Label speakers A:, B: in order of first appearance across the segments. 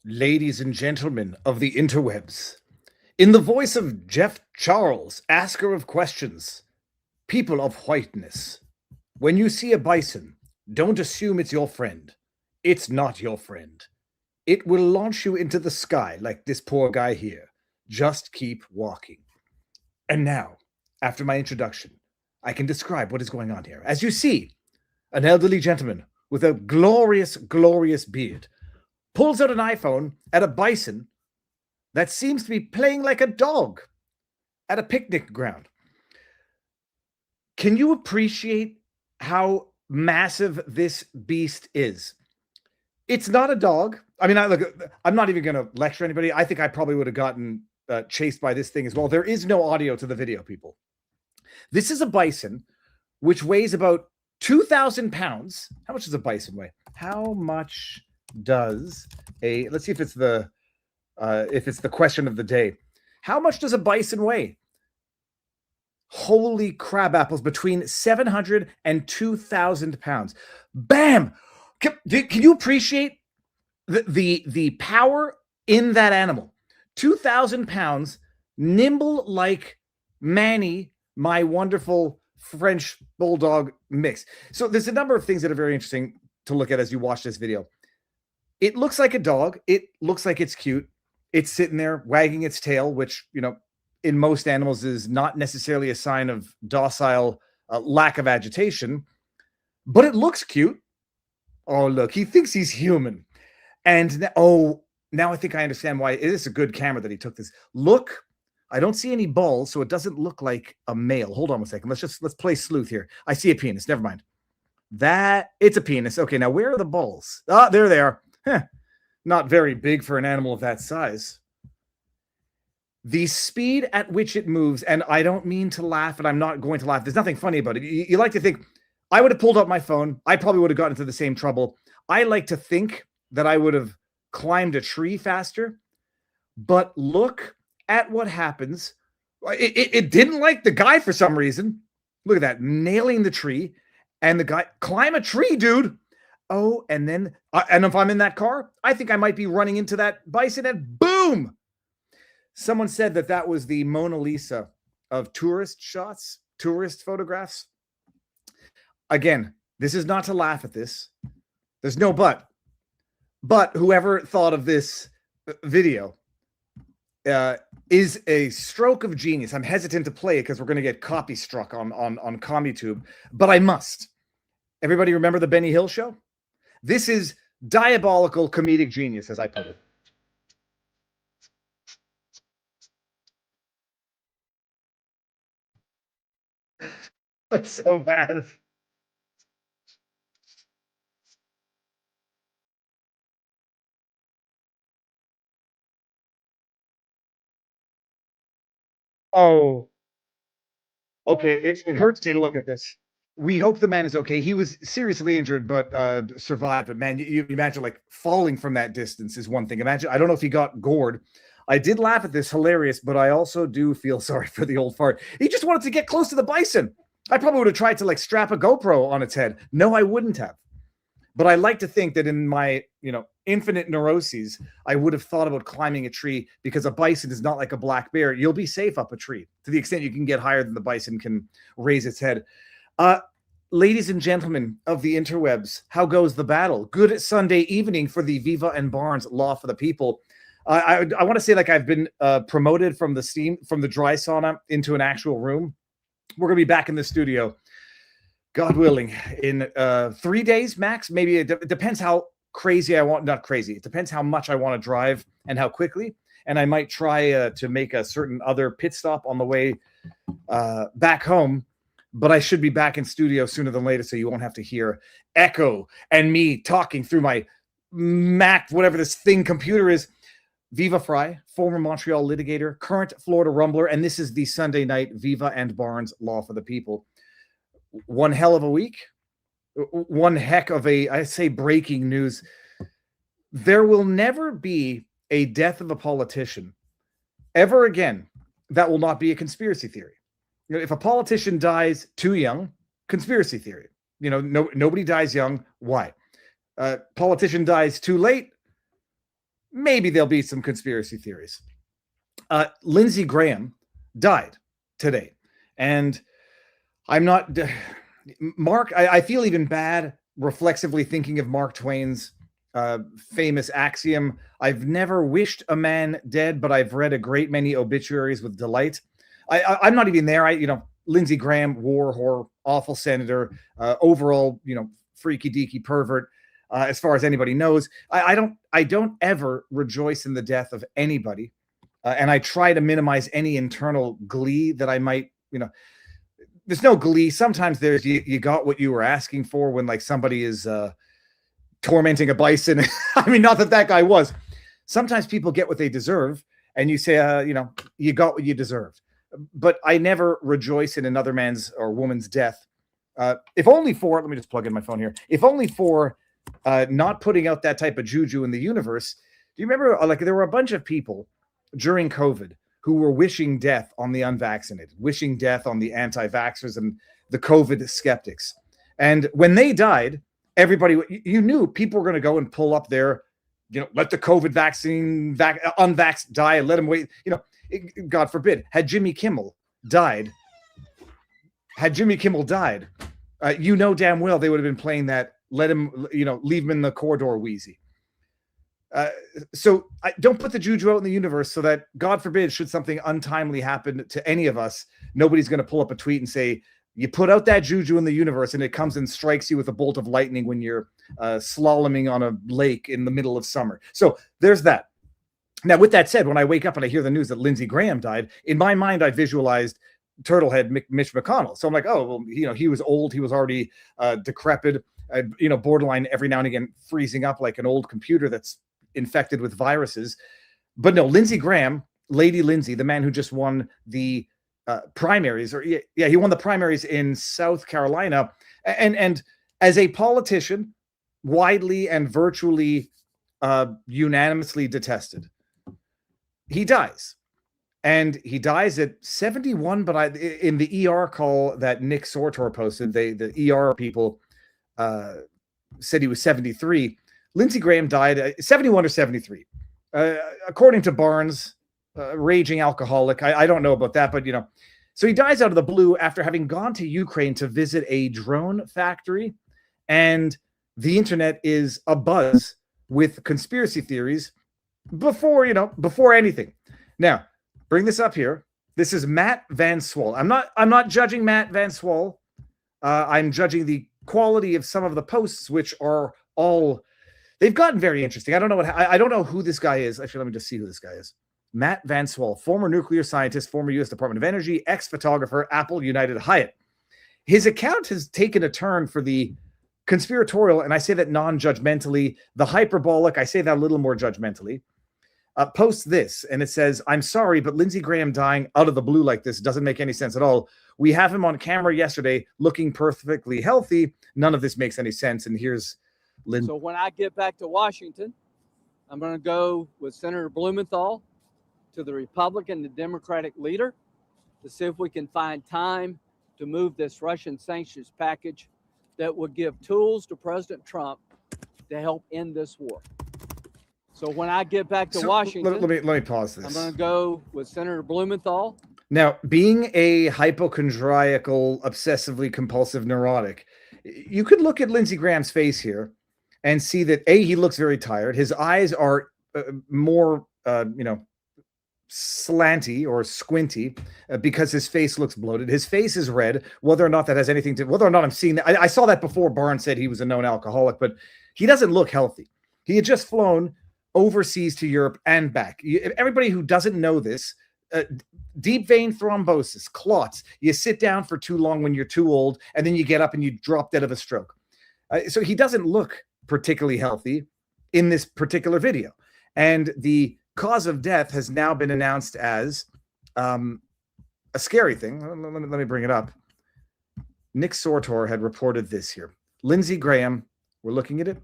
A: Ladies and gentlemen of the interwebs, in the voice of Jeff Charles, asker of questions, people of whiteness, when you see a bison, don't assume it's your friend. It's not your friend. It will launch you into the sky like this poor guy here. Just keep walking. And now, after my introduction, I can describe what is going on here. As you see, an elderly gentleman with a glorious, glorious beard pulls out an iPhone at a bison that seems to be playing like a dog at a picnic ground. Can you appreciate how massive this beast is? It's not a dog. I mean, I'm not even going to lecture anybody. I think I probably would have gotten chased by this thing as well. There is no audio to the video, people. This is a bison, which weighs about 2,000 pounds. How much does a bison weigh? How much does let's see if it's the question of the day. How much does a bison weigh? Holy crab apples, between 700 and 2,000 pounds. Bam! Can you appreciate the power in that animal? 2,000 pounds, nimble like Manny, my wonderful French bulldog mix. So there's a number of things that are very interesting to look at as you watch this video. It looks like a dog. It looks like it's cute. It's sitting there wagging its tail, which, in most animals is not necessarily a sign of docile lack of agitation, but it looks cute. Oh, look, he thinks he's human. And now I think I understand why. It is a good camera that he took this. Look, I don't see any balls, so it doesn't look like a male. Hold on a second. Let's play sleuth here. I see a penis. Never mind. It's a penis. Okay, now where are the balls? Ah, there they are. Not very big for an animal of that size. The speed at which it moves, and I don't mean to laugh, and I'm not going to laugh. There's nothing funny about it. You like to think, I would have pulled up my phone. I probably would have gotten into the same trouble. I like to think that I would have climbed a tree faster, but look at what happens. It didn't like the guy for some reason. Look at that, nailing the tree, and the guy, climb a tree, dude. Oh, and then, and if I'm in that car, I think I might be running into that bison and boom. Someone said that was the Mona Lisa of tourist shots, tourist photographs. Again, this is not to laugh at this. There's no but. But whoever thought of this video is a stroke of genius. I'm hesitant to play it because we're going to get copy struck on CommuTube, but I must. Everybody remember the Benny Hill show? This is diabolical comedic genius, as I put it. That's so bad. Oh, okay. It hurts to look at this. We hope the man is okay. He was seriously injured, but survived. But man, you imagine like falling from that distance is one thing. Imagine, I don't know if he got gored. I did laugh at this, hilarious, but I also do feel sorry for the old fart. He just wanted to get close to the bison. I probably would have tried to like strap a GoPro on its head. No, I wouldn't have. But I like to think that in my, infinite neuroses, I would have thought about climbing a tree, because a bison is not like a black bear. You'll be safe up a tree to the extent you can get higher than the bison can raise its head. Ladies and gentlemen of the interwebs, how goes the battle? Good Sunday evening for the Viva and Barnes Law for the People. I want to say, like, I've been promoted from the dry sauna into an actual room. We're going to be back in the studio, God willing, in 3 days max. Maybe it depends how crazy I want. Not crazy. It depends how much I want to drive and how quickly. And I might try to make a certain other pit stop on the way back home. But I should be back in studio sooner than later, so you won't have to hear echo and me talking through my Mac, whatever this thing computer is. Viva Fry, former Montreal litigator, current Florida Rumbler, and this is the Sunday night Viva and Barnes Law for the People. One hell of a week. One heck of I say breaking news. There will never be a death of a politician ever again that will not be a conspiracy theory. If a politician dies too young, conspiracy theory. Nobody dies young. Why? Politician dies too late. maybe there'll be some conspiracy theories. Lindsey Graham died today. And I'm not, Mark, I feel even bad reflexively thinking of Mark Twain's famous axiom, I've never wished a man dead, but I've read a great many obituaries with delight. I'm not even there. Lindsey Graham, war whore, awful senator, overall, freaky deaky pervert. As far as anybody knows, I don't ever rejoice in the death of anybody, and I try to minimize any internal glee that I might. There's no glee. Sometimes there's you got what you were asking for when like somebody is tormenting a bison. I mean, not that guy was. Sometimes people get what they deserve, and you say, you got what you deserved. But I never rejoice in another man's or woman's death. If only for, let me just plug in my phone here. If only for not putting out that type of juju in the universe. Do you remember, like, there were a bunch of people during COVID who were wishing death on the unvaccinated, wishing death on the anti-vaxxers and the COVID skeptics. And when they died, everybody, you knew people were going to go and pull up their, let the COVID vaccine, unvaxxed die and let them wait. God forbid, had Jimmy Kimmel died, damn well they would have been playing that, let him, leave him in the corridor wheezy. So don't put the juju out in the universe so that, God forbid, should something untimely happen to any of us, nobody's going to pull up a tweet and say, you put out that juju in the universe and it comes and strikes you with a bolt of lightning when you're slaloming on a lake in the middle of summer. So there's that. Now, with that said, when I wake up and I hear the news that Lindsey Graham died, in my mind, I visualized Turtlehead Mitch McConnell. So I'm like, oh, well, he was old. He was already decrepit, borderline every now and again freezing up like an old computer that's infected with viruses. But no, Lindsey Graham, Lady Lindsey, the man who just won the primaries, he won the primaries in South Carolina. And as a politician, widely and virtually unanimously detested, he dies. And he dies at 71, but in the ER call that Nick Sortor posted, the ER people said he was 73. Lindsey Graham died 71 or 73. According to Barnes, raging alcoholic. I don't know about that, but so he dies out of the blue after having gone to Ukraine to visit a drone factory, and the internet is abuzz with conspiracy theories before anything. Now, bring this up here. This is Matt Van Swol. I'm not judging Matt Van Swol. I'm judging the quality of some of the posts, which are all, they've gotten very interesting. I don't know who this guy is. Actually, let me just see who this guy is. Matt Van Swol, former nuclear scientist, former U.S. Department of Energy, ex-photographer, Apple, United, Hyatt. His account has taken a turn for the conspiratorial, and I say that non-judgmentally. The hyperbolic, I say that a little more judgmentally. Posts this, and it says, I'm sorry, but Lindsey Graham dying out of the blue like this doesn't make any sense at all. We have him on camera yesterday looking perfectly healthy. None of this makes any sense. And here's Lindsey.
B: So when I get back to Washington, I'm going to go with Senator Blumenthal to the Republican and Democratic leader to see if we can find time to move this Russian sanctions package that would give tools to President Trump to help end this war. So when I get back to Washington,
A: let me pause this.
B: I'm going to go with Senator Blumenthal.
A: Now, being a hypochondriacal, obsessively compulsive neurotic, you could look at Lindsey Graham's face here and see that he looks very tired. His eyes are more, slanty or squinty because his face looks bloated. His face is red. Whether or not that has anything to, whether or not I'm seeing that, I saw that before Barnes said he was a known alcoholic, but he doesn't look healthy. He had just flown overseas to Europe and back. Everybody who doesn't know this, deep vein thrombosis, clots. You sit down for too long when you're too old, and then you get up and you drop dead of a stroke. So he doesn't look particularly healthy in this particular video. And the cause of death has now been announced as a scary thing. Let me bring it up. Nick Sortor had reported this here. Lindsey Graham, we're looking at it.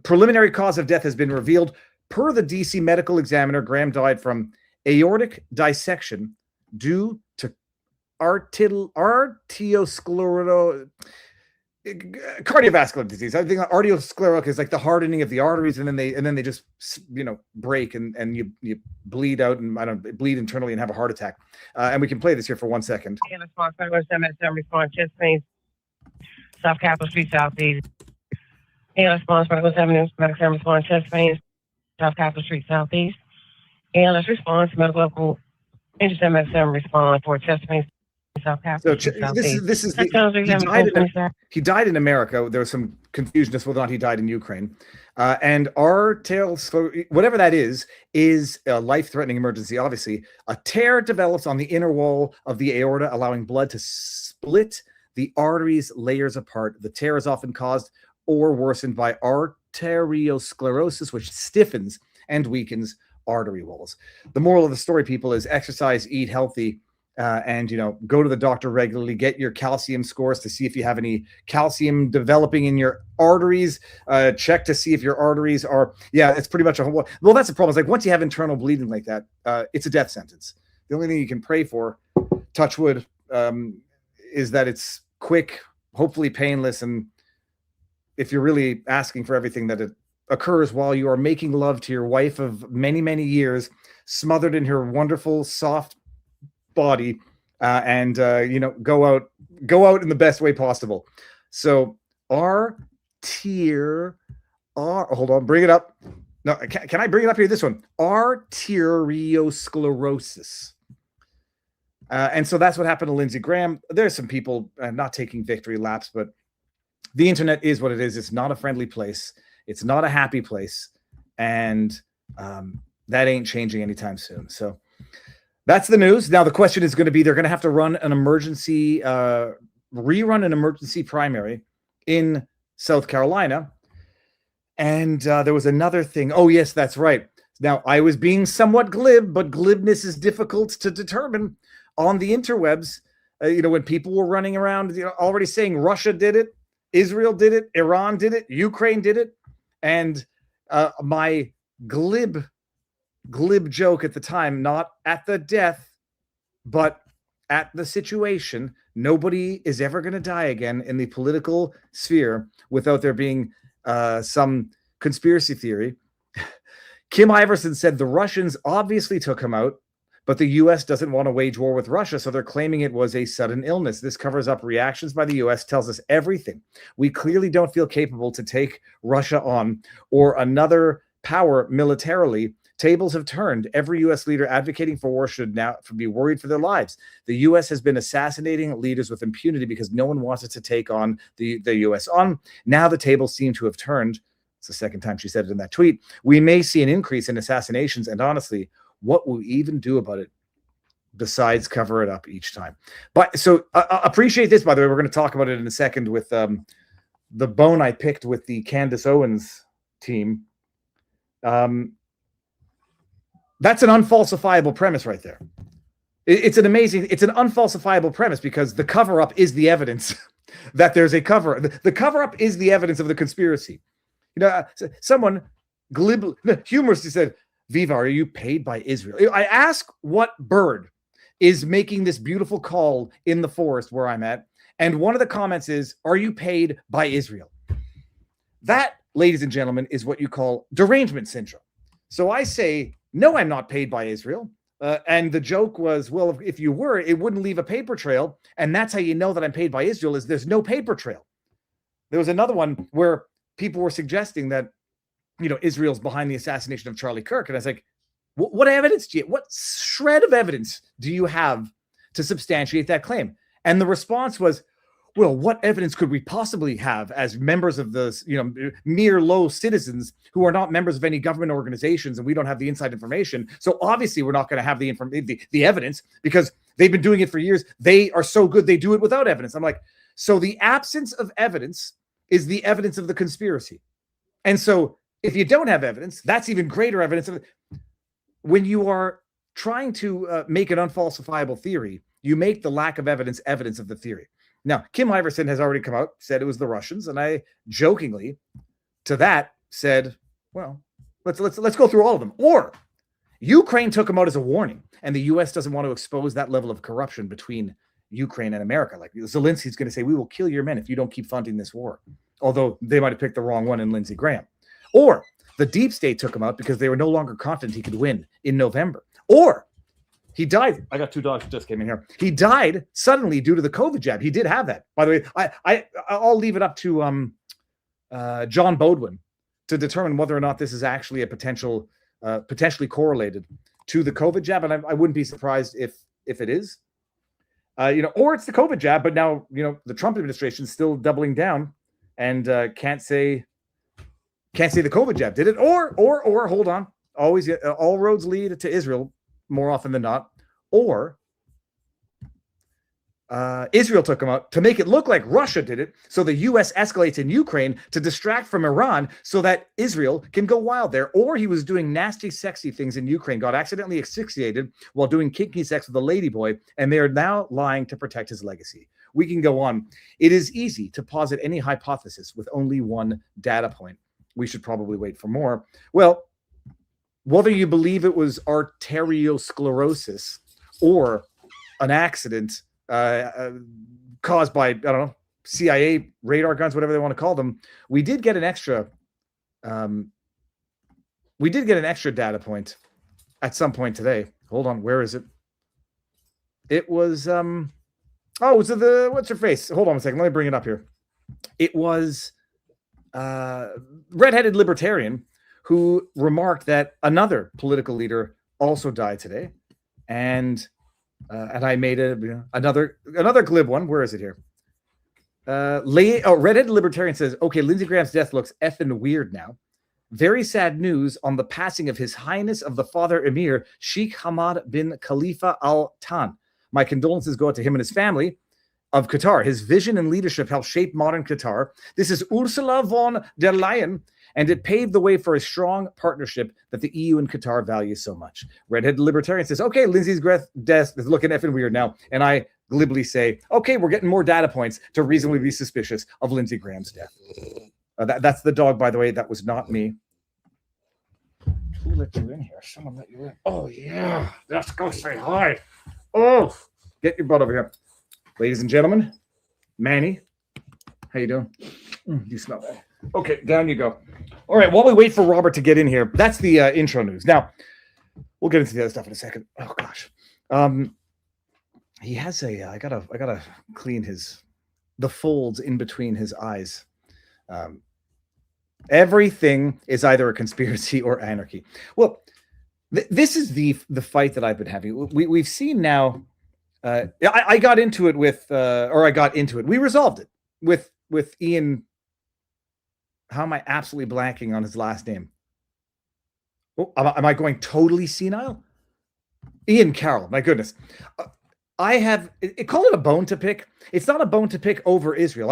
A: Preliminary cause of death has been revealed. Per the DC medical examiner, Graham died from aortic dissection due to arteriosclerosis. cardiovascular disease. I think arteriosclerosis is like the hardening of the arteries, and then they just break and you bleed out and bleed internally and have a heart attack. And we can play this here for 1 second.
C: Response, chest pains, South Capitol Street, Southeast. Response, medical response, chest pains, South Capitol Street, Southeast. ALS response, medical response for chest pains.
A: So this is he died in America. There was some confusion as to whether or not he died in Ukraine. And whatever that is a life-threatening emergency. Obviously, a tear develops on the inner wall of the aorta, allowing blood to split the arteries layers apart. The tear is often caused or worsened by arteriosclerosis, which stiffens and weakens artery walls. The moral of the story, people, is exercise, eat healthy, and go to the doctor regularly. Get your calcium scores to see if you have any calcium developing in your arteries. Check to see if your arteries are. Yeah, it's pretty much well, that's the problem. It's like once you have internal bleeding like that, it's a death sentence. The only thing you can pray for, touch wood, is that it's quick, hopefully painless, and if you're really asking for everything, that it occurs while you are making love to your wife of many, many years, smothered in her wonderful, soft body, and go out in the best way possible. So hold on, bring it up. No, can I bring it up here? This one, arteriosclerosis. And so that's what happened to Lindsey Graham. There's some people not taking victory laps, but the internet is what it is. It's not a friendly place. It's not a happy place. And that ain't changing anytime soon. So that's the news. Now, the question is going to be, they're going to have to run an emergency, rerun an emergency primary in South Carolina. And there was another thing. Oh, yes, that's right. Now, I was being somewhat glib, but glibness is difficult to determine on the interwebs. When people were running around, already saying Russia did it, Israel did it, Iran did it, Ukraine did it. And my glib joke at the time, not at the death, but at the situation, nobody is ever going to die again in the political sphere without there being some conspiracy theory. Kim Iverson said the Russians obviously took him out, but the U.S. doesn't want to wage war with Russia, so they're claiming it was a sudden illness. This covers up reactions by the U.S., tells us everything. We clearly don't feel capable to take Russia on or another power militarily. Tables have turned. Every U.S. leader advocating for war should now be worried for their lives. The U.S. has been assassinating leaders with impunity because no one wanted to take on the U.S. on. Now the tables seem to have turned. It's the second time she said it in that tweet. We may see an increase in assassinations, and honestly, what will we even do about it besides cover it up each time? But so appreciate this, by the way. We're going to talk about it in a second with the bone I picked with the Candace Owens team. That's an unfalsifiable premise right there. It's an unfalsifiable premise because the cover-up is the evidence that there's a cover. The cover-up is the evidence of the conspiracy. Someone humorously said, Viva, are you paid by Israel? I ask what bird is making this beautiful call in the forest where I'm at, and one of the comments is, are you paid by Israel? That, ladies and gentlemen, is what you call derangement syndrome. So I say, no, I'm not paid by Israel. And the joke was, well, if you were, it wouldn't leave a paper trail. And that's how you know that I'm paid by Israel, is there's no paper trail. There was another one where people were suggesting that, Israel's behind the assassination of Charlie Kirk. And I was like, what evidence what shred of evidence do you have to substantiate that claim? And the response was, well, what evidence could we possibly have as members of the, mere low citizens who are not members of any government organizations, and we don't have the inside information. So obviously we're not going to have the evidence because they've been doing it for years. They are so good, they do it without evidence. I'm like, so the absence of evidence is the evidence of the conspiracy. And so if you don't have evidence, that's even greater evidence of it. When you are trying to make an unfalsifiable theory, you make the lack of evidence of the theory. Now, Kim Iverson has already come out, said it was the Russians, and I jokingly to that said, well, let's go through all of them. Or Ukraine took them out as a warning, and the U.S. doesn't want to expose that level of corruption between Ukraine and America. Like Zelensky's going to say, we will kill your men if you don't keep funding this war. Although they might have picked the wrong one in Lindsey Graham. Or the deep state took him out because they were no longer confident he could win in November. Or he died. I got two dogs that just came in here. He died suddenly due to the COVID jab. He did have that. By the way, I'll leave it up to John Bodwin to determine whether or not this is actually a potentially correlated to the COVID jab. And I wouldn't be surprised if it is. Or it's the COVID jab, but now, the Trump administration is still doubling down and can't say the COVID jab did it. Or hold on. Always, all roads lead to Israel more often than not. Or Israel took him out to make it look like Russia did it. So the U.S. escalates in Ukraine to distract from Iran so that Israel can go wild there. Or he was doing nasty, sexy things in Ukraine, got accidentally asphyxiated while doing kinky sex with a ladyboy, and they are now lying to protect his legacy. We can go on. It is easy to posit any hypothesis with only one data point. We should probably wait for more. Well, whether you believe it was arteriosclerosis or an accident caused by, I don't know, CIA radar guns, whatever they want to call them, we did get an extra data point at some point today. Hold on, where is it? It was was it the what's her face? Hold on a second, let me bring it up here. It was redheaded libertarian who remarked that another political leader also died today, and I made another glib one. Where is it here? Redheaded libertarian says, okay, Lindsey Graham's death looks effing weird now. Very sad news on the passing of His Highness of the Father Emir Sheikh Hamad bin Khalifa Al Thani. My condolences go out to him and his family of Qatar. His vision and leadership helped shape modern Qatar. This is Ursula von der Leyen, and it paved the way for a strong partnership that the EU and Qatar value so much. Redheaded libertarian says, okay, Lindsey's death is looking effing weird now. And I glibly say, okay, we're getting more data points to reasonably be suspicious of Lindsey Graham's death. That's the dog, by the way. That was not me. Who let you in here? Someone let you in. Oh, yeah. Let's go say hi. Oh, get your butt over here. Ladies and gentlemen, Manny, how you doing? You smell bad. Okay, down you go. All right, while we wait for Robert to get in here, that's the intro news. Now, we'll get into the other stuff in a second. Oh gosh, he has a. I gotta clean the folds in between his eyes. Everything is either a conspiracy or anarchy. Well, this is the fight that I've been having. We've seen now. I got into it with, or I got into it. We resolved it with Ian. How am I absolutely blanking on his last name? Oh, am I going totally senile? Ian Carroll, my goodness. I have, call it a bone to pick. It's not a bone to pick over Israel.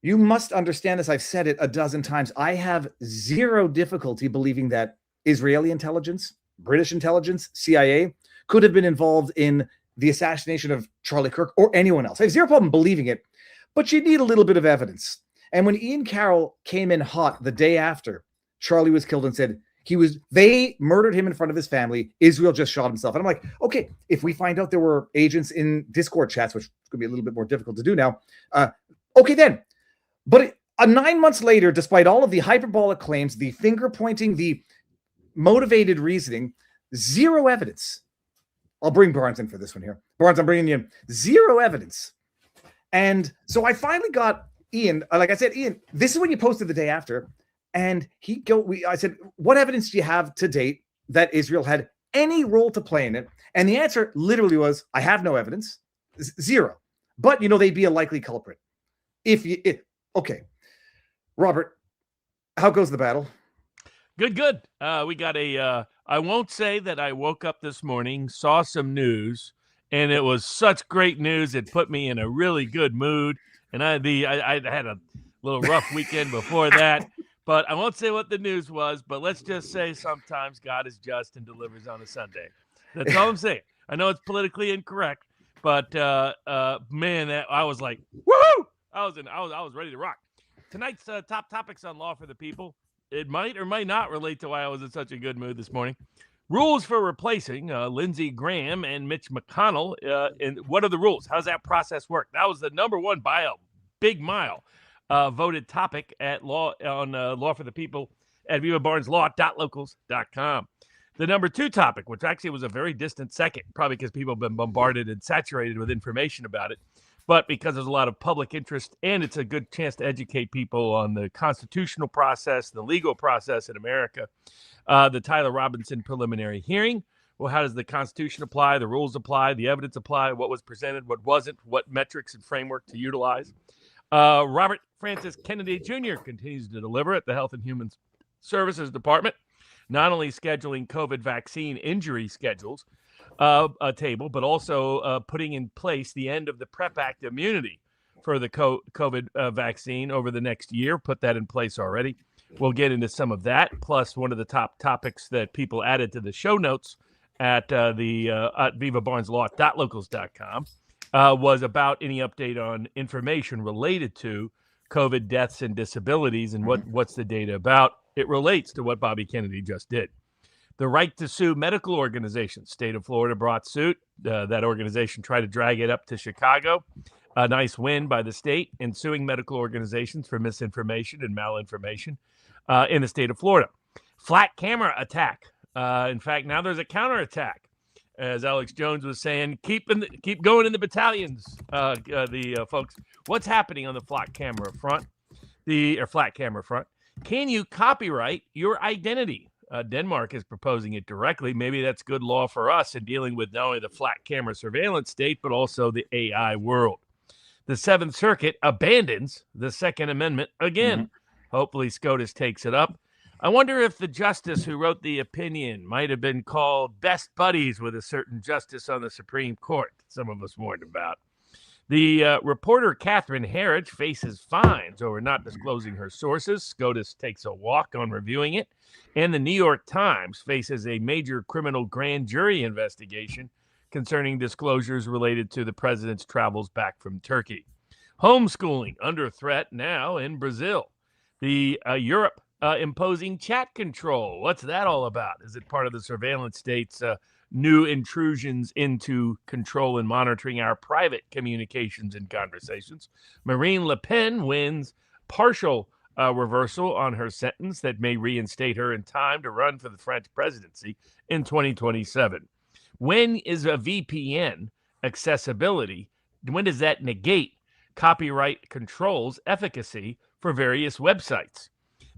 A: You must understand this. I've said it a dozen times. I have zero difficulty believing that Israeli intelligence, British intelligence, CIA could have been involved in the assassination of Charlie Kirk or anyone else. I have zero problem believing it, but you need a little bit of evidence. And when Ian Carroll came in hot the day after Charlie was killed and said they murdered him in front of his family, Israel just shot himself. And I'm like, okay, if we find out there were agents in Discord chats, which could be a little bit more difficult to do now, okay then. But 9 months later, despite all of the hyperbolic claims, the finger pointing, the motivated reasoning, zero evidence. I'll bring Barnes in for this one here. Barnes, I'm bringing you in. Zero evidence. And so I finally got Ian, like I said, Ian, this is when you posted the day after, and I said, what evidence do you have to date that Israel had any role to play in it? And the answer literally was, I have no evidence, zero. But they'd be a likely culprit. Okay, Robert, how goes the battle?
D: Good. We got I won't say that I woke up this morning, saw some news, and it was such great news. It put me in a really good mood. And I had a little rough weekend before that, but I won't say what the news was, but let's just say sometimes God is just and delivers on a Sunday. That's all I'm saying. I know it's politically incorrect, but man, I was like, woohoo! I was ready to rock. Tonight's top topics on Law for the People. It might or might not relate to why I was in such a good mood this morning. Rules for replacing Lindsey Graham and Mitch McConnell. And what are the rules? How does that process work? That was the number one by a big mile voted topic at Law for the People at vivabarneslaw.locals.com. The number two topic, which actually was a very distant second, probably because people have been bombarded and saturated with information about it, but because there's a lot of public interest and it's a good chance to educate people on the constitutional process, the legal process in America. The Tyler Robinson preliminary hearing. Well, how does the Constitution apply? The rules apply, the evidence apply, what was presented, what wasn't, what metrics and framework to utilize. Robert Francis Kennedy Jr. continues to deliver at the Health and Human Services Department, not only scheduling COVID vaccine injury schedules, a table, but also putting in place the end of the PrEP Act immunity for the COVID vaccine over the next year. Put that in place already. We'll get into some of that. Plus, one of the top topics that people added to the show notes at at vivabarneslaw.locals.com was about any update on information related to COVID deaths and disabilities and what's the data about. It relates to what Bobby Kennedy just did. The right to sue medical organizations. State of Florida brought suit. That organization tried to drag it up to Chicago. A nice win by the state in suing medical organizations for misinformation and malinformation in the state of Florida. Flat camera attack. In fact, now there's a counterattack. As Alex Jones was saying, keep going in the battalions, folks. What's happening on the flat camera front? Can you copyright your identity? Denmark is proposing it directly. Maybe that's good law for us in dealing with not only the flat camera surveillance state, but also the AI world. The Seventh Circuit abandons the Second Amendment again. Hopefully SCOTUS takes it up. I wonder if the justice who wrote the opinion might have been called best buddies with a certain justice on the Supreme Court, some of us warned about. The reporter Catherine Herridge faces fines over not disclosing her sources. SCOTUS takes a walk on reviewing it. And the New York Times faces a major criminal grand jury investigation concerning disclosures related to the president's travels back from Turkey. Homeschooling under threat now in Brazil. The Europe imposing chat control. What's that all about? Is it part of the surveillance state's new intrusions into control and monitoring our private communications and conversations? Marine Le Pen wins partial reversal on her sentence that may reinstate her in time to run for the French presidency in 2027. When is a VPN accessibility? When does that negate copyright controls efficacy for various websites?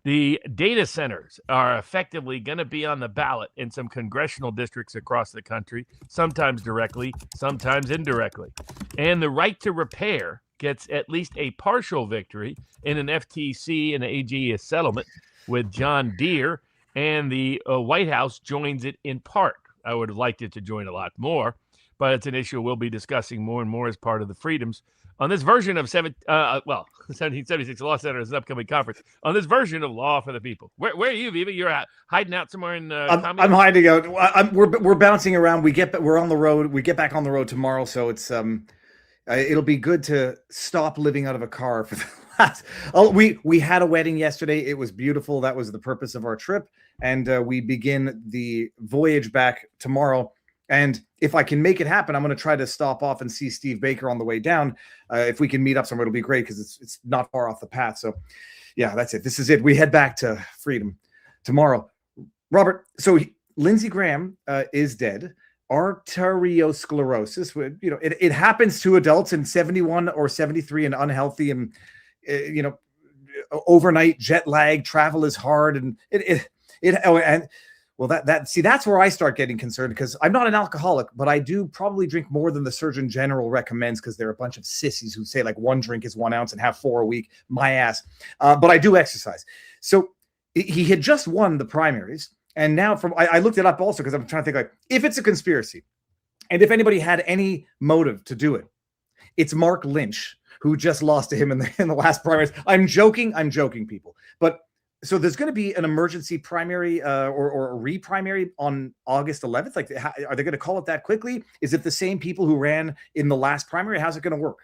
D: The data centers are effectively going to be on the ballot in some congressional districts across the country, sometimes directly, sometimes indirectly. And the right to repair gets at least a partial victory in an FTC and AG settlement with John Deere, and the White House joins it in part. I would have liked it to join a lot more, but it's an issue we'll be discussing more and more as part of the freedoms. On this version of 1776 Law Center is an upcoming conference. On this version of Law for the People. Where are you, Viva? You're hiding out somewhere in
A: I'm hiding out. We're bouncing around. We're on the road. We get back on the road tomorrow, so it's it'll be good to stop living out of a car for the last. We had a wedding yesterday. It was beautiful. That was the purpose of our trip, and we begin the voyage back tomorrow. And if I can make it happen, I'm going to try to stop off and see Steve Baker on the way down. If we can meet up somewhere, it'll be great because it's not far off the path. So, yeah, that's it. This is it. We head back to freedom tomorrow. Robert, so Lindsey Graham is dead. Arteriosclerosis. It happens to adults in 71 or 73 and unhealthy, and overnight jet lag. Travel is hard, and that's where I start getting concerned, because I'm not an alcoholic, but I do probably drink more than the Surgeon General recommends, because they're a bunch of sissies who say like 1 drink is 1 ounce and have 4 a week. My ass. But I do exercise. So he had just won the primaries. And now I looked it up also because I'm trying to think, like, if it's a conspiracy and if anybody had any motive to do it, it's Mark Lynch, who just lost to him in the last primaries. I'm joking, people. But so there's going to be an emergency primary or a re-primary on August 11th. Like, are they going to call it that quickly? Is it the same people who ran in the last primary? How's it going to work?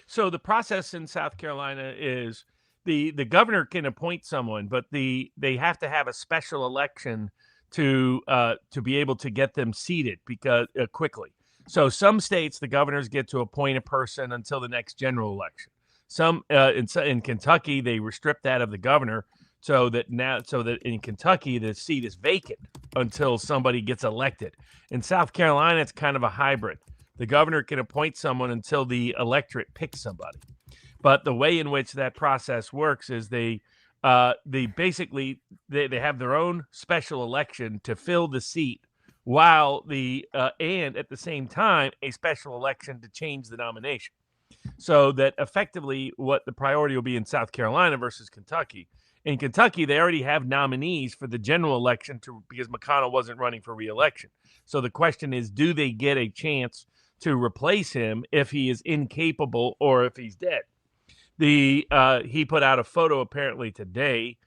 D: So the process in South Carolina is the governor can appoint someone, but they have to have a special election to be able to get them seated because quickly. So some states, the governors get to appoint a person until the next general election. Some in Kentucky, they restrict that of the governor so that in Kentucky the seat is vacant until somebody gets elected. In South Carolina, it's kind of a hybrid. The governor can appoint someone until the electorate picks somebody. But the way in which that process works is they basically have their own special election to fill the seat, while and at the same time a special election to change the nomination. So that effectively what the priority will be in South Carolina versus Kentucky. In Kentucky, they already have nominees for the general election because McConnell wasn't running for re-election. So the question is, do they get a chance to replace him if he is incapable or if he's dead? He put out a photo apparently today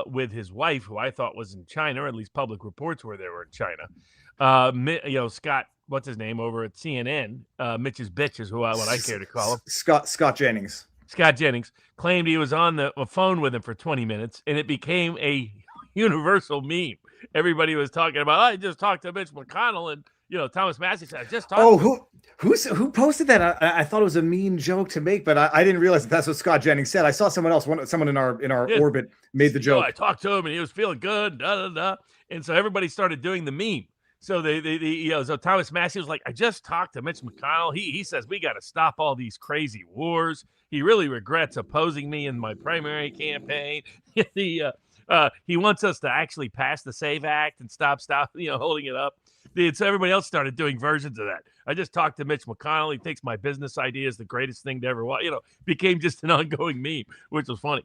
D: with his wife, who I thought was in China, or at least public reports were they were in China. Scott, what's his name over at CNN? Mitch's bitch is what I care to call him.
A: Scott Jennings.
D: Scott Jennings claimed he was on the phone with him for 20 minutes, and it became a universal meme. Everybody was talking about, I just talked to Mitch McConnell, and Thomas Massey said, I just talked to him.
A: Who posted that? I thought it was a mean joke to make, but I didn't realize that's what Scott Jennings said. I saw someone else, someone in our orbit made the joke.
D: I talked to him and he was feeling good, and so everybody started doing the meme. So so Thomas Massey was like, I just talked to Mitch McConnell. He says we got to stop all these crazy wars. He really regrets opposing me in my primary campaign. He wants us to actually pass the SAVE Act and stop holding it up. So everybody else started doing versions of that. I just talked to Mitch McConnell. He thinks my business idea is the greatest thing to ever watch. Became just an ongoing meme, which was funny.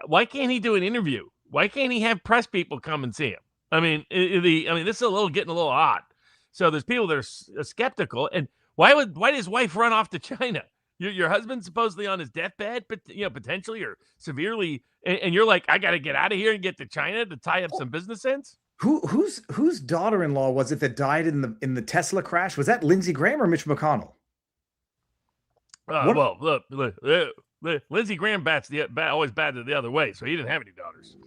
D: Why can't he do an interview? Why can't he have press people come and see him? I mean, this is getting a little odd. So there's people that are skeptical. And why did his wife run off to China? Your husband's supposedly on his deathbed, but potentially or severely, and you're like, I got to get out of here and get to China to tie up some business ends.
A: Whose daughter-in-law was it that died in the Tesla crash? Was that Lindsey Graham or Mitch McConnell?
D: Well, look, Lindsey Graham always batted the other way, so he didn't have any daughters.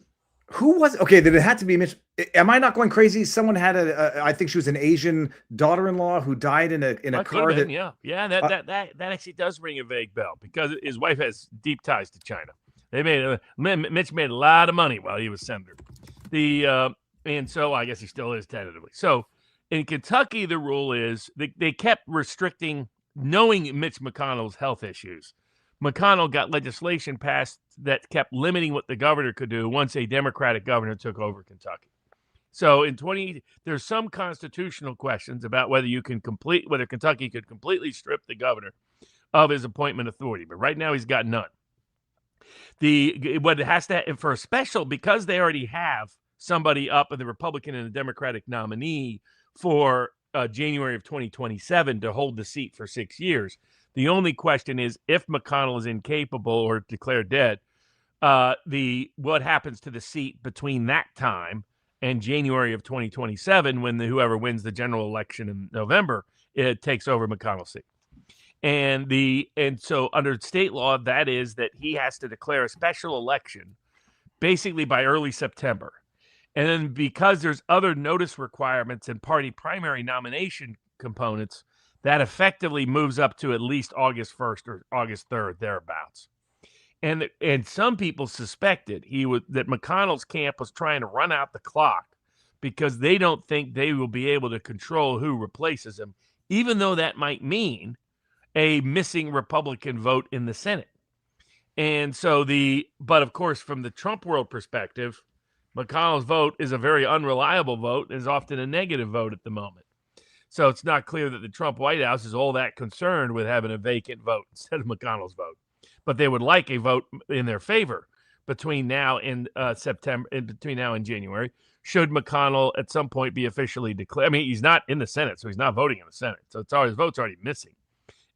A: Who was okay? Then it had to be Mitch. Am I not going crazy? Someone had I think she was an Asian daughter-in-law who died in a car.
D: That actually does ring a vague bell because his wife has deep ties to China. Mitch made a lot of money while he was senator. And so I guess he still is tentatively. So in Kentucky, the rule is they kept restricting, knowing Mitch McConnell's health issues. McConnell got legislation passed that kept limiting what the governor could do once a Democratic governor took over Kentucky. So there's some constitutional questions about whether Kentucky could completely strip the governor of his appointment authority. But right now he's got none. What it has to for a special, because they already have somebody up in the Republican and the Democratic nominee for January of 2027 to hold the seat for 6 years. The only question is if McConnell is incapable or declared dead, what happens to the seat between that time and January of 2027 when whoever wins the general election in November, it takes over McConnell's seat. And so under state law, that is that he has to declare a special election basically by early September. And then because there's other notice requirements and party primary nomination components, that effectively moves up to at least August 1st or August 3rd, thereabouts. And some people suspected that McConnell's camp was trying to run out the clock because they don't think they will be able to control who replaces him, even though that might mean a missing Republican vote in the Senate. And so but of course, from the Trump world perspective, McConnell's vote is a very unreliable vote and is often a negative vote at the moment. So it's not clear that the Trump White House is all that concerned with having a vacant vote instead of McConnell's vote. But they would like a vote in their favor between now and between now and January, should McConnell at some point be officially declared. I mean, he's not in the Senate, so he's not voting in the Senate. So his vote's already missing.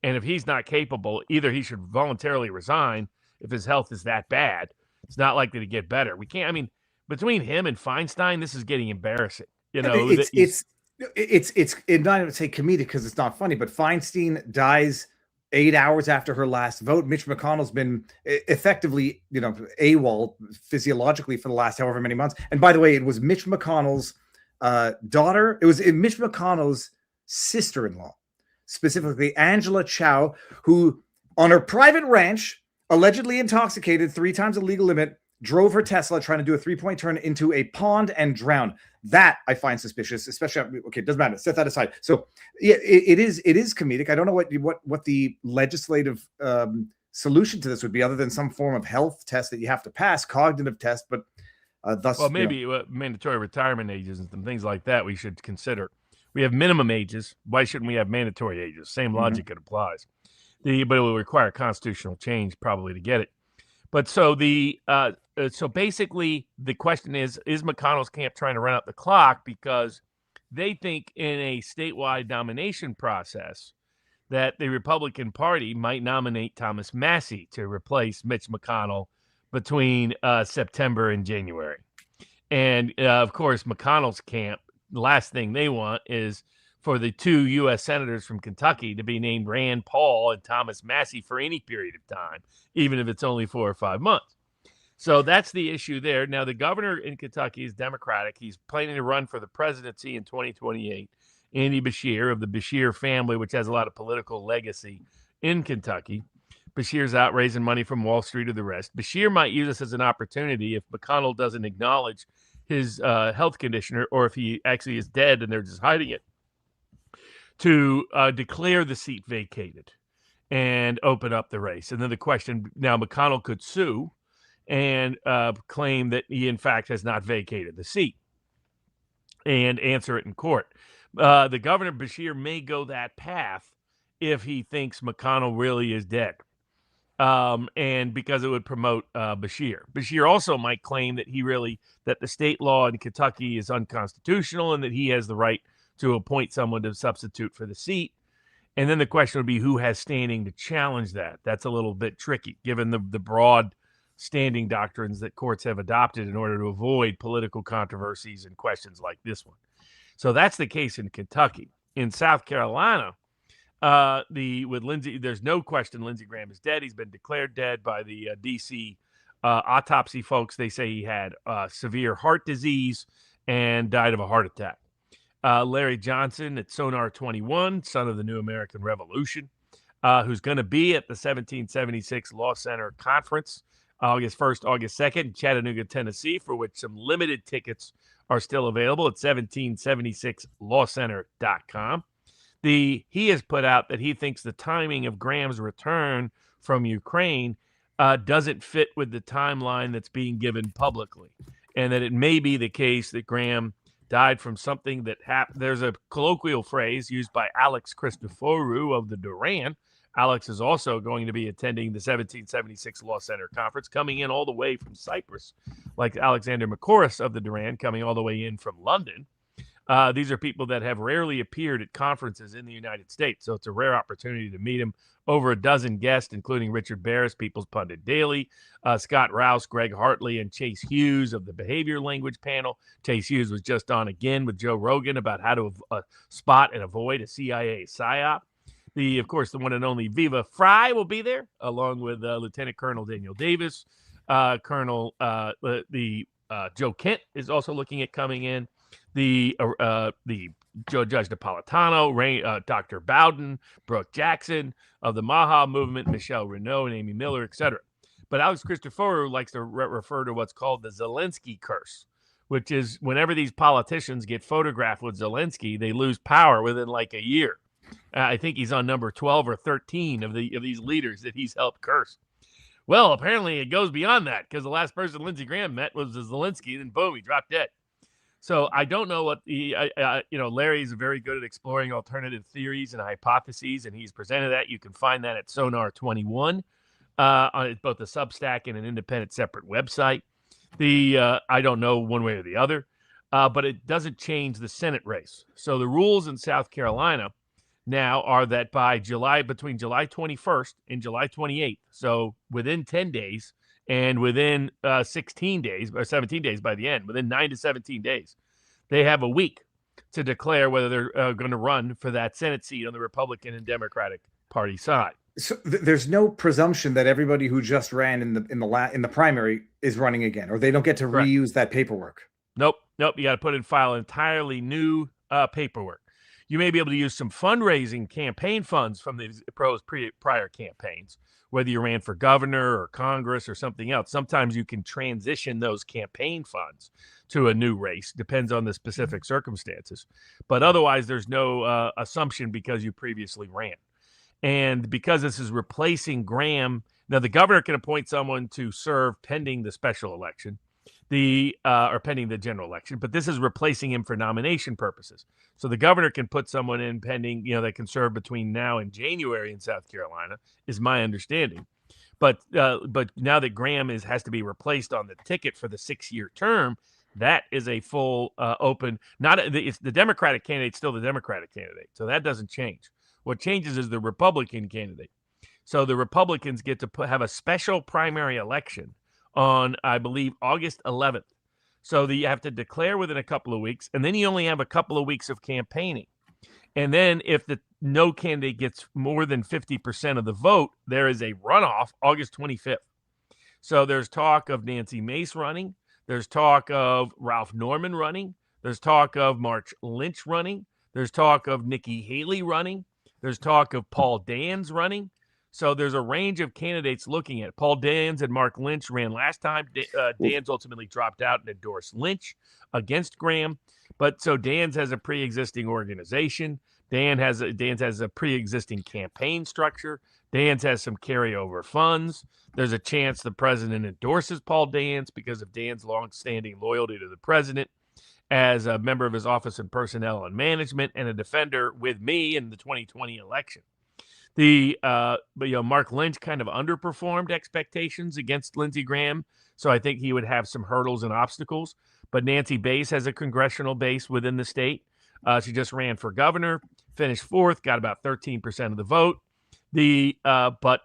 D: And if he's not capable, either he should voluntarily resign if his health is that bad. It's not likely to get better. Between him and Feinstein, this is getting embarrassing.
A: It's not even say comedic because it's not funny, but Feinstein dies 8 hours after her last vote. Mitch McConnell's been effectively, AWOL physiologically for the last however many months. And by the way, it was Mitch McConnell's daughter. It was Mitch McConnell's sister-in-law, specifically Angela Chow, who on her private ranch, allegedly intoxicated 3 times the legal limit, drove her Tesla trying to do a 3-point turn into a pond and drowned. That I find suspicious, especially, okay, it doesn't matter. Set that aside. So yeah, it is comedic. I don't know what the legislative solution to this would be, other than some form of health test that you have to pass, cognitive test, but thus.
D: Well, maybe mandatory retirement ages and some things like that we should consider. We have minimum ages. Why shouldn't we have mandatory ages? Same logic it applies. But it will require constitutional change probably to get it. But so so basically the question is McConnell's camp trying to run out the clock because they think in a statewide nomination process that the Republican Party might nominate Thomas Massie to replace Mitch McConnell between September and January. And of course, McConnell's camp, the last thing they want is for the 2 U.S. senators from Kentucky to be named Rand Paul and Thomas Massie for any period of time, even if it's only 4 or 5 months. So that's the issue there. Now, the governor in Kentucky is Democratic. He's planning to run for the presidency in 2028. Andy Beshear of the Beshear family, which has a lot of political legacy in Kentucky. Beshear's out raising money from Wall Street or the rest. Beshear might use this as an opportunity if McConnell doesn't acknowledge his health conditioner, or if he actually is dead and they're just hiding it, to declare the seat vacated and open up the race. And then the question, now McConnell could sue and claim that he, in fact, has not vacated the seat and answer it in court. The governor, Beshear, may go that path if he thinks McConnell really is dead. And because it would promote Beshear. Beshear also might claim that that the state law in Kentucky is unconstitutional and that he has the right to appoint someone to substitute for the seat. And then the question would be who has standing to challenge that. That's a little bit tricky, given the broad standing doctrines that courts have adopted in order to avoid political controversies and questions like this one. So that's the case in Kentucky. In South Carolina, with Lindsey, there's no question Lindsey Graham is dead. He's been declared dead by the D.C. Autopsy folks. They say he had severe heart disease and died of a heart attack. Larry Johnson at Sonar 21, son of the New American Revolution, who's going to be at the 1776 Law Center Conference August 1st, August 2nd in Chattanooga, Tennessee, for which some limited tickets are still available at 1776lawcenter.com. He has put out that he thinks the timing of Graham's return from Ukraine doesn't fit with the timeline that's being given publicly, and that it may be the case that Graham died from something that happened. There's a colloquial phrase used by Alex Christoforou of the Duran. Alex is also going to be attending the 1776 Law Center Conference, coming in all the way from Cyprus, like Alexander Macoris of the Duran coming all the way in from London. These are people that have rarely appeared at conferences in the United States, so it's a rare opportunity to meet him. Over a dozen guests, including Richard Barris, People's Pundit Daily, Scott Rouse, Greg Hartley, and Chase Hughes of the Behavior Language Panel. Chase Hughes was just on again with Joe Rogan about how to spot and avoid a CIA psyop. Of course, the one and only Viva Fry will be there, along with Lieutenant Colonel Daniel Davis. Joe Kent is also looking at coming in. The Judge Napolitano, Dr. Bowden, Brooke Jackson of the Maha Movement, Michelle Renault, and Amy Miller, etc. But Alex Christoforou likes to refer to what's called the Zelensky curse, which is whenever these politicians get photographed with Zelensky, they lose power within like a year. I think he's on number 12 or 13 of these leaders that he's helped curse. Well, apparently it goes beyond that, because the last person Lindsey Graham met was Zelensky, and boom, he dropped dead. So I don't know what Larry's very good at exploring alternative theories and hypotheses, and he's presented that. You can find that at Sonar 21 on both the Substack and an independent separate website. I don't know one way or the other, but it doesn't change the Senate race. So the rules in South Carolina now are that between July 21st and July 28th, so within 10 days, and within 16 days or 17 days by the end, within 9 to 17 days, they have a week to declare whether they're going to run for that Senate seat on the Republican and Democratic Party side.
A: So there's no presumption that everybody who just ran in the primary is running again, or they don't get to
D: Correct.
A: reuse that paperwork.
D: Nope. You got to put in file entirely new paperwork. You may be able to use some fundraising campaign funds from the prior campaigns, whether you ran for governor or Congress or something else. Sometimes you can transition those campaign funds to a new race, depends on the specific circumstances. But otherwise, there's no assumption because you previously ran. And because this is replacing Graham, now the governor can appoint someone to serve pending the special election, or pending the general election, but this is replacing him for nomination purposes. So the governor can put someone in pending, that can serve between now and January in South Carolina, is my understanding. But now that Graham has to be replaced on the ticket for the 6-year term, that is a full open. It's the Democratic candidate, still the Democratic candidate, so that doesn't change. What changes is the Republican candidate. So the Republicans get to have a special primary election on, I believe, August 11th. So you have to declare within a couple of weeks, and then you only have a couple of weeks of campaigning. And then if no candidate gets more than 50% of the vote, there is a runoff August 25th. So there's talk of Nancy Mace running. There's talk of Ralph Norman running. There's talk of Mark Lynch running. There's talk of Nikki Haley running. There's talk of Paul Dans running. So there's a range of candidates looking at it. Paul Dans and Mark Lynch ran last time. Dans ultimately dropped out and endorsed Lynch against Graham. But so Dans has a pre-existing organization. Dans has a pre-existing campaign structure. Dans has some carryover funds. There's a chance the president endorses Paul Dans because of Dan's longstanding loyalty to the president as a member of his Office of Personnel and Management and a defender with me in the 2020 election. But Mark Lynch kind of underperformed expectations against Lindsey Graham, so I think he would have some hurdles and obstacles. But Nancy Mace has a congressional base within the state. She just ran for governor, finished 4th, got about 13% of the vote. But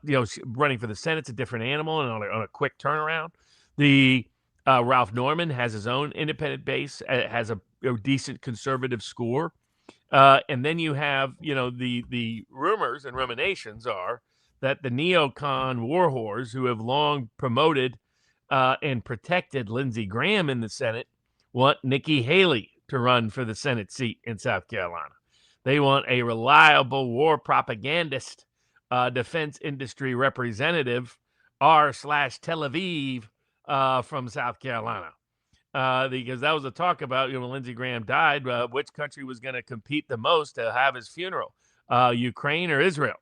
D: running for the Senate's a different animal and on a quick turnaround. Ralph Norman has his own independent base, has a decent conservative score. And then you have, the rumors and ruminations are that the neocon war whores who have long promoted and protected Lindsey Graham in the Senate want Nikki Haley to run for the Senate seat in South Carolina. They want a reliable war propagandist, defense industry representative, r/Tel Aviv from South Carolina. Because that was a talk about, when Lindsey Graham died, which country was going to compete the most to have his funeral, Ukraine or Israel.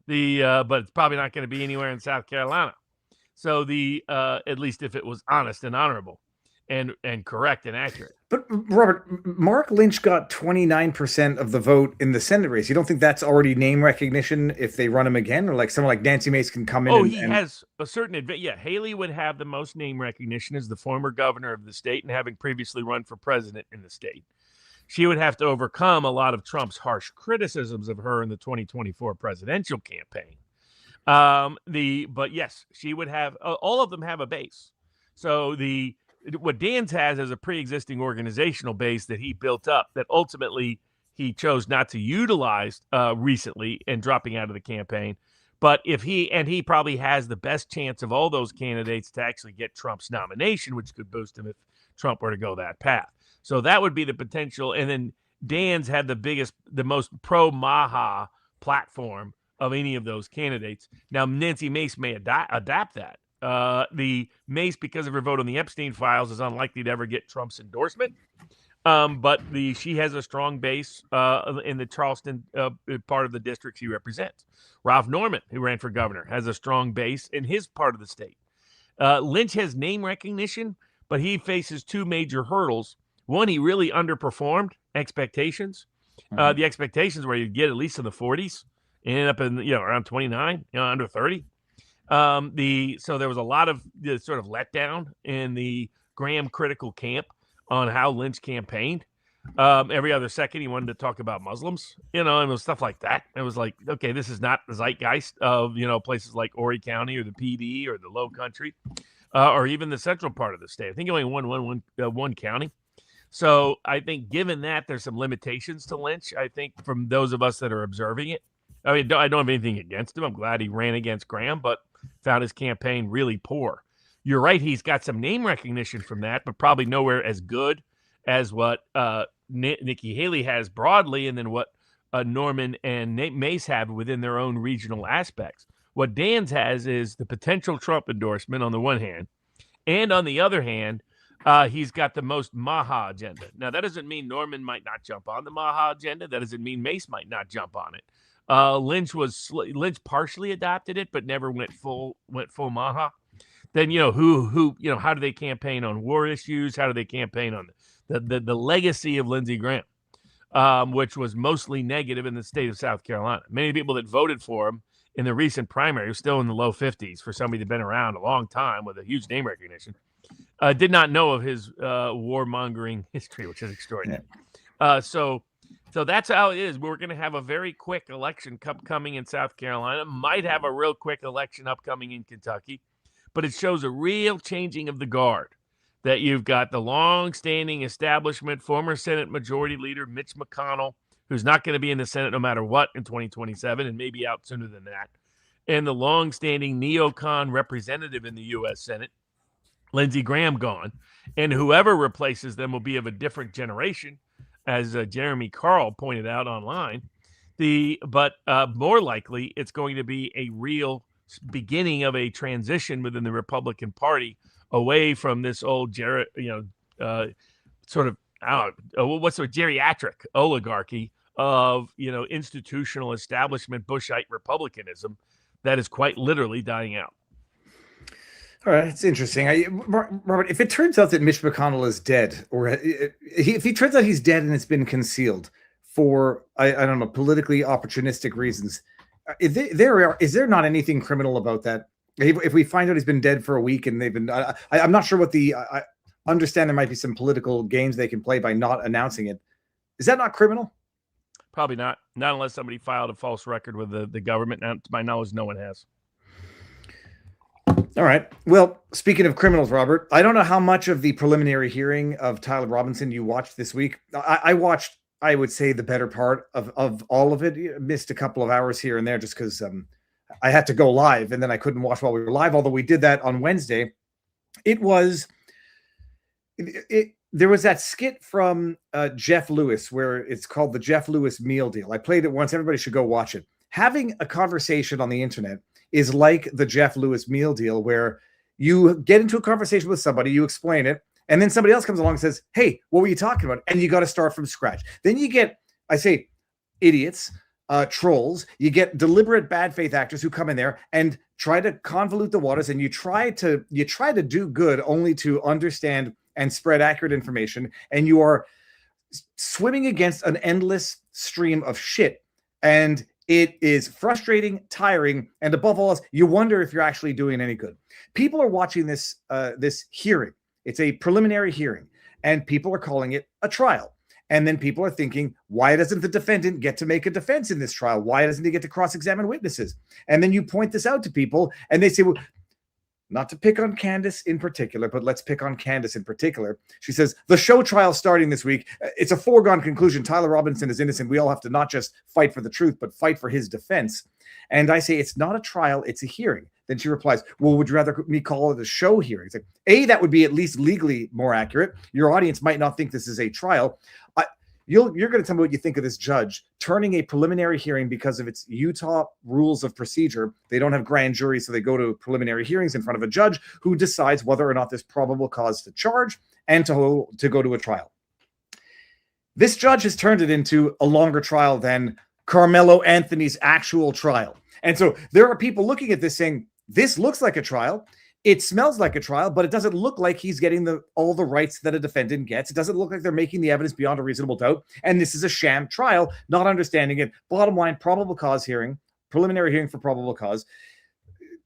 D: But it's probably not going to be anywhere in South Carolina. So at least if it was honest and honorable and correct and accurate.
A: But Robert, Mark Lynch got 29% of the vote in the Senate race. You don't think that's already name recognition if they run him again, or like someone like Nancy Mace can come in?
D: He has a certain advantage. Yeah, Haley would have the most name recognition as the former governor of the state and having previously run for president in the state. She would have to overcome a lot of Trump's harsh criticisms of her in the 2024 presidential campaign. But yes, she would have. All of them have a base. So what Dans has is a pre-existing organizational base that he built up that ultimately he chose not to utilize recently and dropping out of the campaign. But he probably has the best chance of all those candidates to actually get Trump's nomination, which could boost him if Trump were to go that path. So that would be the potential. And then Dans had the most pro-Maha platform of any of those candidates. Now, Nancy Mace may adapt that. The Mace, because of her vote on the Epstein files, is unlikely to ever get Trump's endorsement. But she has a strong base in the Charleston part of the district she represents. Ralph Norman, who ran for governor, has a strong base in his part of the state. Lynch has name recognition, but he faces two major hurdles. One, he really underperformed expectations. Mm-hmm. The expectations were you'd get at least in the 40s, ended up in around 29, under 30. So there was a lot of sort of letdown in the Graham critical camp on how Lynch campaigned. Every other second he wanted to talk about Muslims, and it was stuff like that. It was like, okay, this is not the zeitgeist of, places like Horry County or the PD or the Low Country, or even the central part of the state. I think he only won one county. So I think given that there's some limitations to Lynch, I think from those of us that are observing it, I mean, I don't have anything against him. I'm glad he ran against Graham, but found his campaign really poor. You're right. He's got some name recognition from that, but probably nowhere as good as what Nikki Haley has broadly, and then what Norman and Mace have within their own regional aspects. What Dan's has is the potential Trump endorsement on the one hand, and on the other hand, he's got the most Maha agenda. Now, that doesn't mean Norman might not jump on the Maha agenda. That doesn't mean Mace might not jump on it. Lynch partially adopted it, but never went full Maha. Then who how do they campaign on war issues? How do they campaign on the legacy of Lindsey Graham, which was mostly negative in the state of South Carolina? Many people that voted for him in the recent primary are still in the low 50s for somebody that's been around a long time with a huge name recognition. Did not know of his warmongering history, which is extraordinary. So that's how it is. We're going to have a very quick election coming in South Carolina. Might have a real quick election upcoming in Kentucky. But it shows a real changing of the guard, that you've got the long-standing establishment, former Senate Majority Leader Mitch McConnell, who's not going to be in the Senate no matter what in 2027 and maybe out sooner than that, and the long-standing neocon representative in the U.S. Senate, Lindsey Graham, gone, and whoever replaces them will be of a different generation, as Jeremy Carl pointed out online. But more likely, it's going to be a real beginning of a transition within the Republican Party away from this old geriatric oligarchy of institutional establishment Bushite republicanism that is quite literally dying out.
A: All right, it's interesting. Robert, if it turns out that Mitch McConnell is dead, or if he turns out he's dead and it's been concealed for I don't know, politically opportunistic reasons, is there not anything criminal about that? If we find out he's been dead for a week and they've been, I'm not sure what I understand there might be some political games they can play by not announcing it. Is that not criminal?
D: Probably not. Not unless somebody filed a false record with the government. Now, to my knowledge, no one has.
A: All right. Well, speaking of criminals, Robert, I don't know how much of the preliminary hearing of Tyler Robinson you watched this week. I watched, I would say, the better part of all of it. Missed a couple of hours here and there just because I had to go live and then I couldn't watch while we were live, although we did that on Wednesday. There was that skit from Jeff Lewis where it's called the Jeff Lewis Meal Deal. I played it once. Everybody should go watch it. Having a conversation on the internet is like the Jeff Lewis Meal Deal, where you get into a conversation with somebody, you explain it, and then somebody else comes along and says, hey, what were you talking about? And you got to start from scratch. Then you get, I say, idiots, trolls. You get deliberate bad faith actors who come in there and try to convolute the waters, and you try to do good only to understand and spread accurate information, and you are swimming against an endless stream of shit. And it is frustrating, tiring, and above all else, you wonder if you're actually doing any good. People are watching this hearing. It's a preliminary hearing, and people are calling it a trial. And then people are thinking, why doesn't the defendant get to make a defense in this trial? Why doesn't he get to cross-examine witnesses? And then you point this out to people, and they say, well, not to pick on Candace in particular, but let's pick on Candace in particular. She says, the show trial starting this week, it's a foregone conclusion. Tyler Robinson is innocent. We all have to not just fight for the truth, but fight for his defense. And I say, it's not a trial, it's a hearing. Then she replies, well, would you rather me call it a show hearing? It's like, A, that would be at least legally more accurate. Your audience might not think this is a trial. You're going to tell me what you think of this judge turning a preliminary hearing because of its Utah rules of procedure. They don't have grand juries, so they go to preliminary hearings in front of a judge who decides whether or not there's probable cause to charge and to go to a trial. This judge has turned it into a longer trial than Carmelo Anthony's actual trial. And so there are people looking at this saying, this looks like a trial. It smells like a trial, but it doesn't look like he's getting all the rights that a defendant gets. It doesn't look like they're making the evidence beyond a reasonable doubt. And this is a sham trial, not understanding it. Bottom line, probable cause hearing, preliminary hearing for probable cause.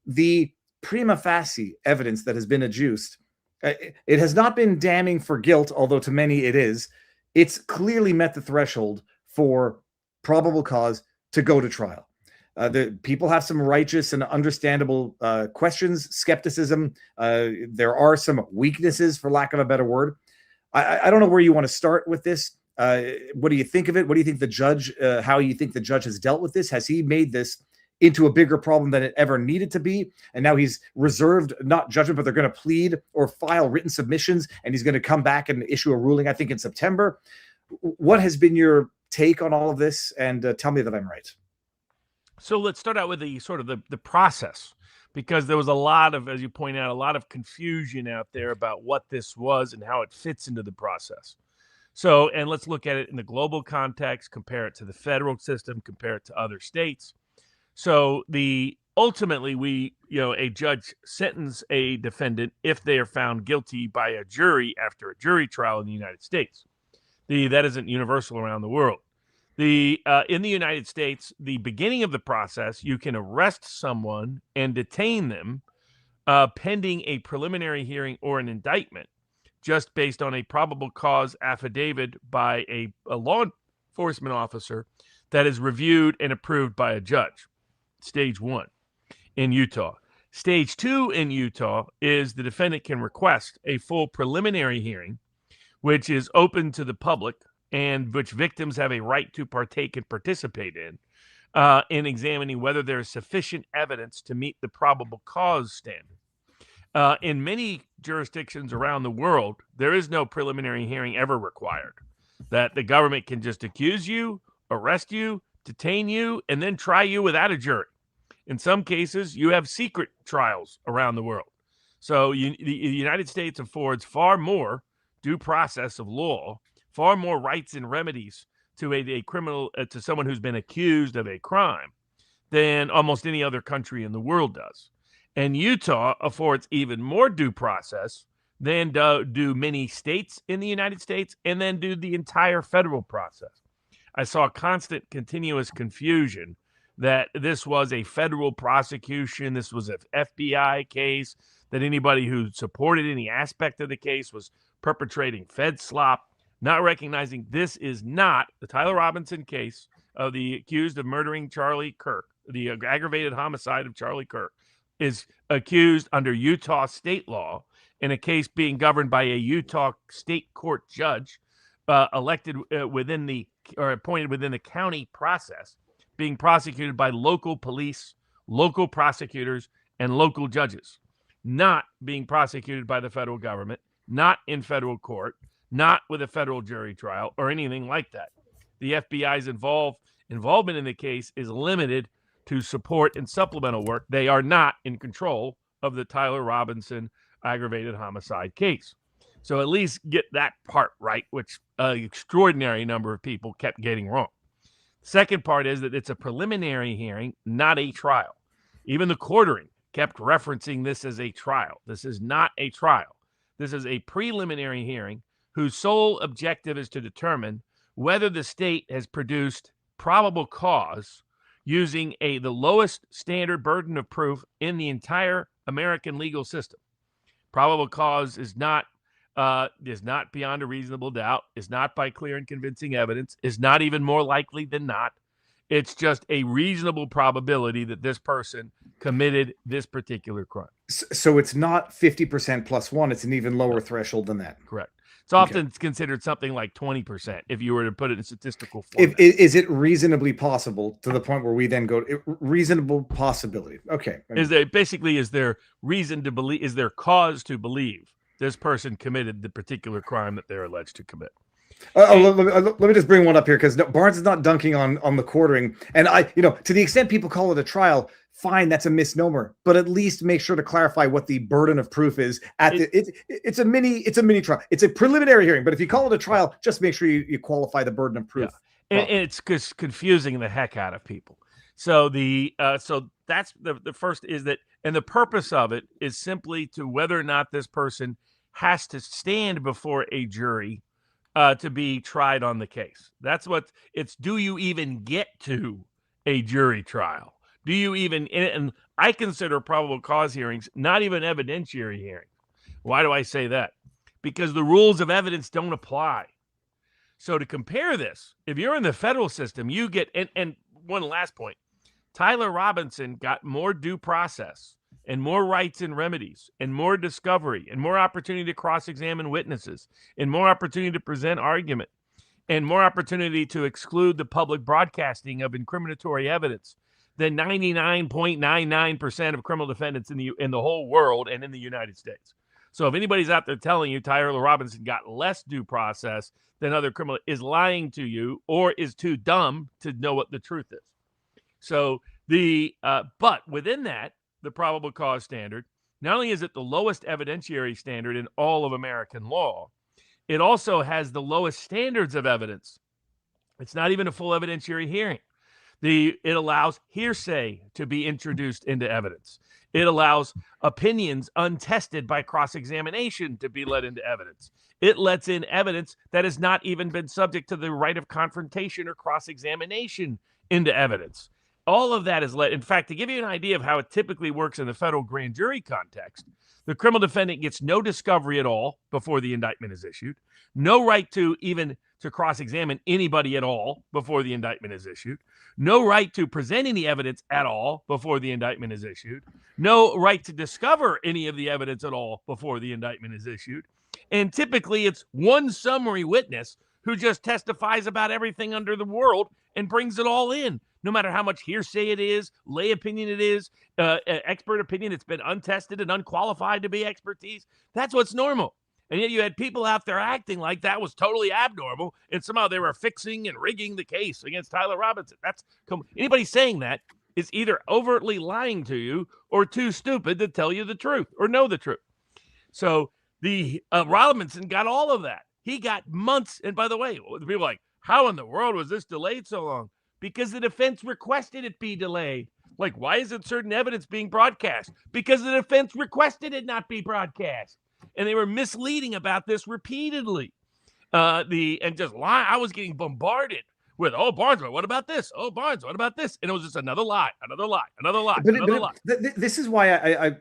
A: The prima facie evidence that has been adduced, it has not been damning for guilt, although to many it is. It's clearly met the threshold for probable cause to go to trial. The people have some righteous and understandable questions, skepticism. There are some weaknesses, for lack of a better word. I don't know where you want to start with this. What do you think of it? What do you think the judge, how you think the judge has dealt with this? Has he made this into a bigger problem than it ever needed to be? And now he's reserved not judgment, but they're going to plead or file written submissions, and he's going to come back and issue a ruling, I think, in September. What has been your take on all of this? And tell me that I'm right.
D: So let's start out with the sort of the process, because there was a lot of, as you point out, a lot of confusion out there about what this was and how it fits into the process. So, and let's look at it in the global context, compare it to the federal system, compare it to other states. So ultimately a judge sentence a defendant if they are found guilty by a jury after a jury trial in the United States. That isn't universal around the world. In the United States, the beginning of the process, you can arrest someone and detain them pending a preliminary hearing or an indictment, just based on a probable cause affidavit by a law enforcement officer that is reviewed and approved by a judge. Stage 1 in Utah. Stage 2 in Utah is the defendant can request a full preliminary hearing, which is open to the public and which victims have a right to partake and participate in examining whether there is sufficient evidence to meet the probable cause standard. In many jurisdictions around the world, there is no preliminary hearing ever required. That the government can just accuse you, arrest you, detain you, and then try you without a jury. In some cases, you have secret trials around the world. So the United States affords far more due process of law, far more rights and remedies to a criminal, to someone who's been accused of a crime, than almost any other country in the world does. And Utah affords even more due process than do many states in the United States, and then do the entire federal process. I saw constant, continuous confusion that this was a federal prosecution, this was an FBI case, that anybody who supported any aspect of the case was perpetrating Fed slop, not recognizing this is not the Tyler Robinson case of the accused of murdering Charlie Kirk. The aggravated homicide of Charlie Kirk is accused under Utah state law in a case being governed by a Utah state court judge elected appointed within the county process, being prosecuted by local police, local prosecutors, and local judges, not being prosecuted by the federal government, not in federal court, not with a federal jury trial or anything like that. The FBI's involvement in the case is limited to support and supplemental work. They are not in control of the Tyler Robinson aggravated homicide case. So at least get that part right, which an extraordinary number of people kept getting wrong. Second part is that it's a preliminary hearing, not a trial. Even the quartering kept referencing this as a trial. This is not a trial. This is a preliminary hearing whose sole objective is to determine whether the state has produced probable cause using the lowest standard burden of proof in the entire American legal system. Probable cause is not beyond a reasonable doubt, is not by clear and convincing evidence, is not even more likely than not. It's just a reasonable probability that this person committed this particular crime.
A: So it's not 50% plus one. It's an even lower threshold than that.
D: Correct. It's often considered something like 20% if you were to put it in statistical form.
A: Is it reasonably possible to the point where we then go to reasonable possibility? Okay.
D: Is there reason to believe, is there cause to believe this person committed the particular crime that they're alleged to commit?
A: Let me just bring one up here, because Barnes is not dunking on the quartering. And to the extent people call it a trial, fine, that's a misnomer. But at least make sure to clarify what the burden of proof is. It's a mini trial. It's a preliminary hearing. But if you call it a trial, just make sure you qualify the burden of proof.
D: Yeah. And it's just confusing the heck out of people. So that's the first is that, and the purpose of it is simply to whether or not this person has to stand before a jury to be tried on the case. That's what it's. Do you even get to a jury trial? Do you even? And I consider probable cause hearings not even evidentiary hearings. Why do I say that? Because the rules of evidence don't apply. So to compare this, if you're in the federal system, you get, and one last point, Tyler Robinson got more due process and more rights and remedies and more discovery and more opportunity to cross-examine witnesses and more opportunity to present argument and more opportunity to exclude the public broadcasting of incriminatory evidence than 99.99% of criminal defendants in the whole world and in the United States. So if anybody's out there telling you Tyler Robinson got less due process than other criminal, is lying to you or is too dumb to know what the truth is. So but within that, the probable cause standard, not only is it the lowest evidentiary standard in all of American law, it also has the lowest standards of evidence. It's not even a full evidentiary hearing. It allows hearsay to be introduced into evidence. It allows opinions untested by cross-examination to be let into evidence. It lets in evidence that has not even been subject to the right of confrontation or cross-examination into evidence. All of that is let. In fact, to give you an idea of how it typically works in the federal grand jury context, the criminal defendant gets no discovery at all before the indictment is issued, no right to even to cross-examine anybody at all before the indictment is issued, no right to present any evidence at all before the indictment is issued, no right to discover any of the evidence at all before the indictment is issued. And typically it's one summary witness who just testifies about everything under the world and brings it all in, no matter how much hearsay it is, lay opinion it is, expert opinion that's been untested and unqualified to be expertise. That's what's normal. And yet you had people out there acting like that was totally abnormal, and somehow they were fixing and rigging the case against Tyler Robinson. Anybody saying that is either overtly lying to you or too stupid to tell you the truth or know the truth. So the Robinson got all of that. He got months. And by the way, people are like, how in the world was this delayed so long? Because the defense requested it be delayed. Like, why isn't certain evidence being broadcast? Because the defense requested it not be broadcast. And they were misleading about this repeatedly. And just lie. I was getting bombarded with, oh, Barnes, what about this? Oh, Barnes, what about this? And it was just another lie, another lie, another lie, another lie.
A: This is why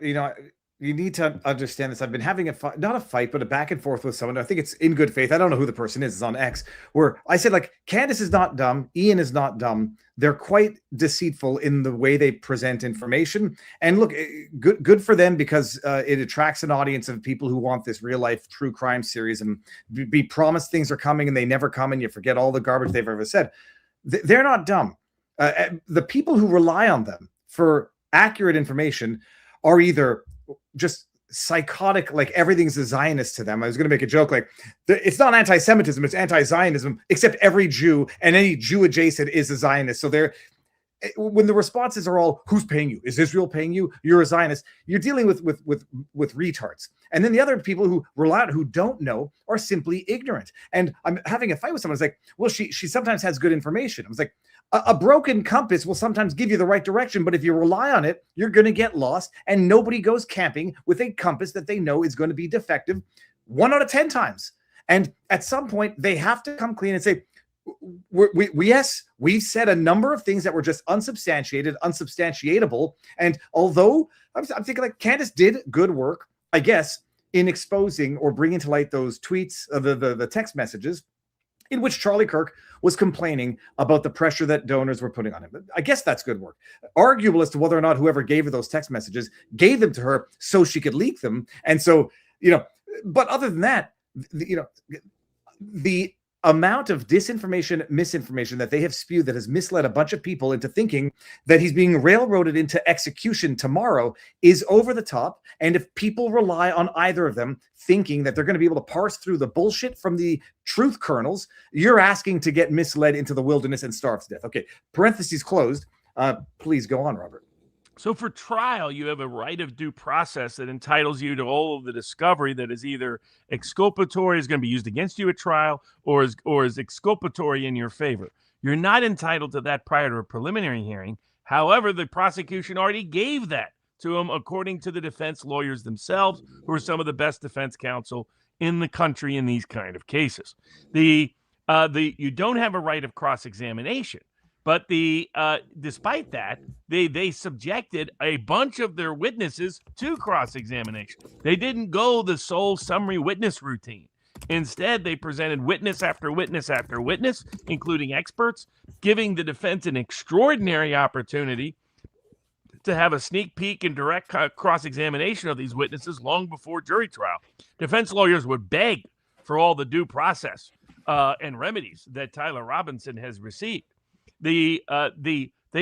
A: you need to understand this. I've been having not a fight, but a back and forth with someone. I think it's in good faith. I don't know who the person is. It's on X, where I said, like, Candace is not dumb. Ian is not dumb. They're quite deceitful in the way they present information. And look, good for them, because it attracts an audience of people who want this real life true crime series and be promised things are coming and they never come, and you forget all the garbage they've ever said. They're not dumb. The people who rely on them for accurate information are either just psychotic, like everything's a Zionist to them. I was going to make a joke like, it's not anti-Semitism, it's anti-Zionism, except every Jew and any Jew adjacent is a Zionist. So when the responses are all, who's paying you? Is Israel paying you? You're a Zionist. You're dealing with retards. And then the other people who rely on, who don't know, are simply ignorant. And I'm having a fight with someone. It's like, well, she sometimes has good information. I was like, a broken compass will sometimes give you the right direction, but if you rely on it, you're going to get lost. And nobody goes camping with a compass that they know is going to be defective 1 out of 10 times. And at some point, they have to come clean and say, yes, we've said a number of things that were just unsubstantiated, unsubstantiatable. And although I'm thinking, like, Candace did good work, I guess, in exposing or bringing to light those tweets, the text messages, in which Charlie Kirk was complaining about the pressure that donors were putting on him. I guess that's good work. Arguable as to whether or not whoever gave her those text messages gave them to her so she could leak them. And so, but other than that, the amount of disinformation, misinformation that they have spewed that has misled a bunch of people into thinking that he's being railroaded into execution tomorrow is over the top. And if people rely on either of them thinking that they're going to be able to parse through the bullshit from the truth kernels, you're asking to get misled into the wilderness and starve to death. Okay, parentheses closed. Please go on, Robert.
D: So for trial, you have a right of due process that entitles you to all of the discovery that is either exculpatory, is going to be used against you at trial, or is exculpatory in your favor. You're not entitled to that prior to a preliminary hearing. However, the prosecution already gave that to them, according to the defense lawyers themselves, who are some of the best defense counsel in the country in these kind of cases. You don't have a right of cross-examination. But despite that, they subjected a bunch of their witnesses to cross-examination. They didn't go the sole summary witness routine. Instead, they presented witness after witness after witness, including experts, giving the defense an extraordinary opportunity to have a sneak peek and direct cross-examination of these witnesses long before jury trial. Defense lawyers would beg for all the due process and remedies that Tyler Robinson has received. They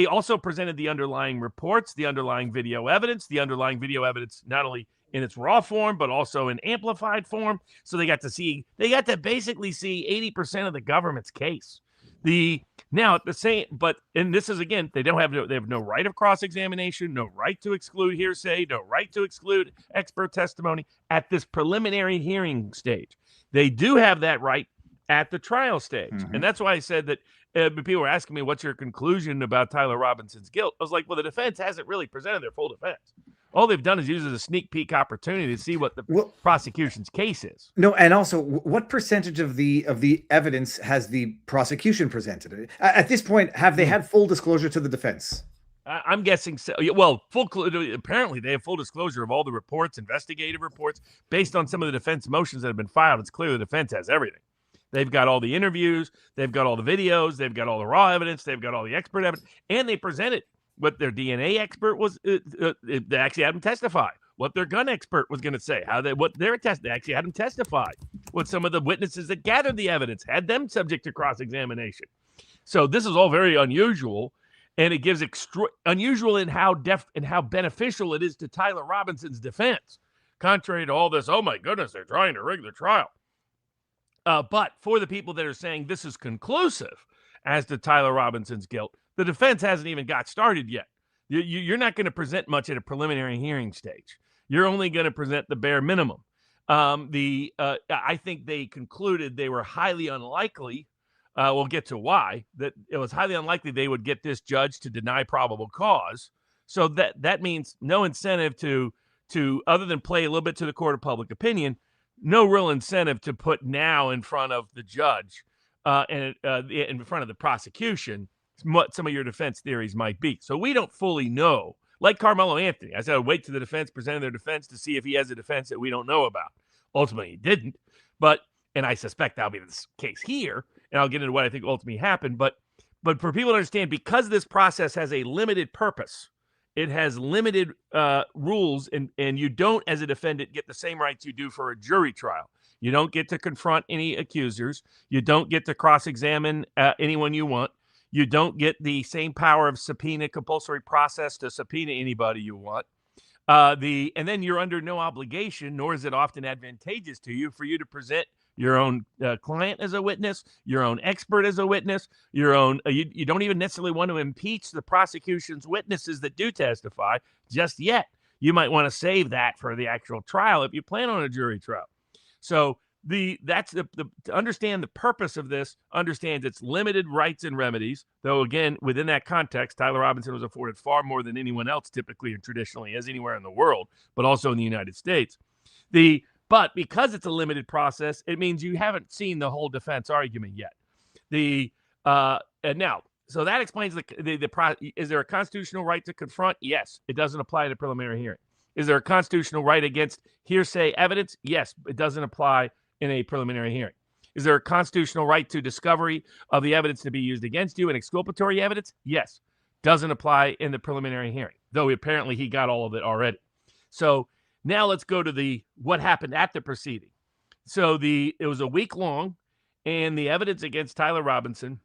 D: also presented the underlying reports, the underlying video evidence not only in its raw form, but also in amplified form. So they got to basically see 80% of the government's case. And this is, again, they have no right of cross-examination, no right to exclude hearsay, no right to exclude expert testimony at this preliminary hearing stage. They do have that right at the trial stage.
A: Mm-hmm.
D: And that's why I said that people were asking me, what's your conclusion about Tyler Robinson's guilt? I was like, well, the defense hasn't really presented their full defense. All they've done is use it as a sneak peek opportunity to see what the prosecution's case is.
A: No, and also, what percentage of the evidence has the prosecution presented? At this point, have they had full disclosure to the defense?
D: I'm guessing so. Well, apparently they have full disclosure of all the reports, investigative reports, based on some of the defense motions that have been filed. It's clear the defense has everything. They've got all the interviews, they've got all the videos, they've got all the raw evidence, they've got all the expert evidence, and they presented what their DNA expert was. They actually had him testify. What their gun expert was going to say. They actually had him testify. What some of the witnesses that gathered the evidence had them subject to cross-examination. So this is all very unusual, and it gives unusual in how beneficial it is to Tyler Robinson's defense, contrary to all this. Oh my goodness, they're trying to rig the trial. But for the people that are saying this is conclusive as to Tyler Robinson's guilt, the defense hasn't even got started yet. You're not going to present much at a preliminary hearing stage. You're only going to present the bare minimum. I think they concluded they were highly unlikely. We'll get to why. That it was highly unlikely they would get this judge to deny probable cause. So that means no incentive to other than play a little bit to the court of public opinion. No real incentive to put now in front of the judge and in front of the prosecution what some of your defense theories might be. So we don't fully know. Like Carmelo Anthony, I said I'd wait till the defense presented their defense to see if he has a defense that we don't know about. Ultimately, he didn't. And I suspect that'll be the case here. And I'll get into what I think ultimately happened. But for people to understand, because this process has a limited purpose, it has limited rules, and you don't, as a defendant, get the same rights you do for a jury trial. You don't get to confront any accusers. You don't get to cross-examine anyone you want. You don't get the same power of subpoena compulsory process to subpoena anybody you want. And then you're under no obligation, nor is it often advantageous to you for you to present your own client as a witness, your own expert as a witness, your own. You don't even necessarily want to impeach the prosecution's witnesses that do testify just yet. You might want to save that for the actual trial if you plan on a jury trial. So to understand the purpose of this, understands its limited rights and remedies. Though again, within that context, Tyler Robinson was afforded far more than anyone else typically and traditionally is anywhere in the world, but also in the United States. But because it's a limited process, it means you haven't seen the whole defense argument yet. So that explains is there a constitutional right to confront? Yes, it doesn't apply to preliminary hearing. Is there a constitutional right against hearsay evidence? Yes, it doesn't apply in a preliminary hearing. Is there a constitutional right to discovery of the evidence to be used against you and exculpatory evidence? Yes, doesn't apply in the preliminary hearing, though apparently he got all of it already. So now let's go to what happened at the proceeding. So it was a week long, and the evidence against Tyler Robinson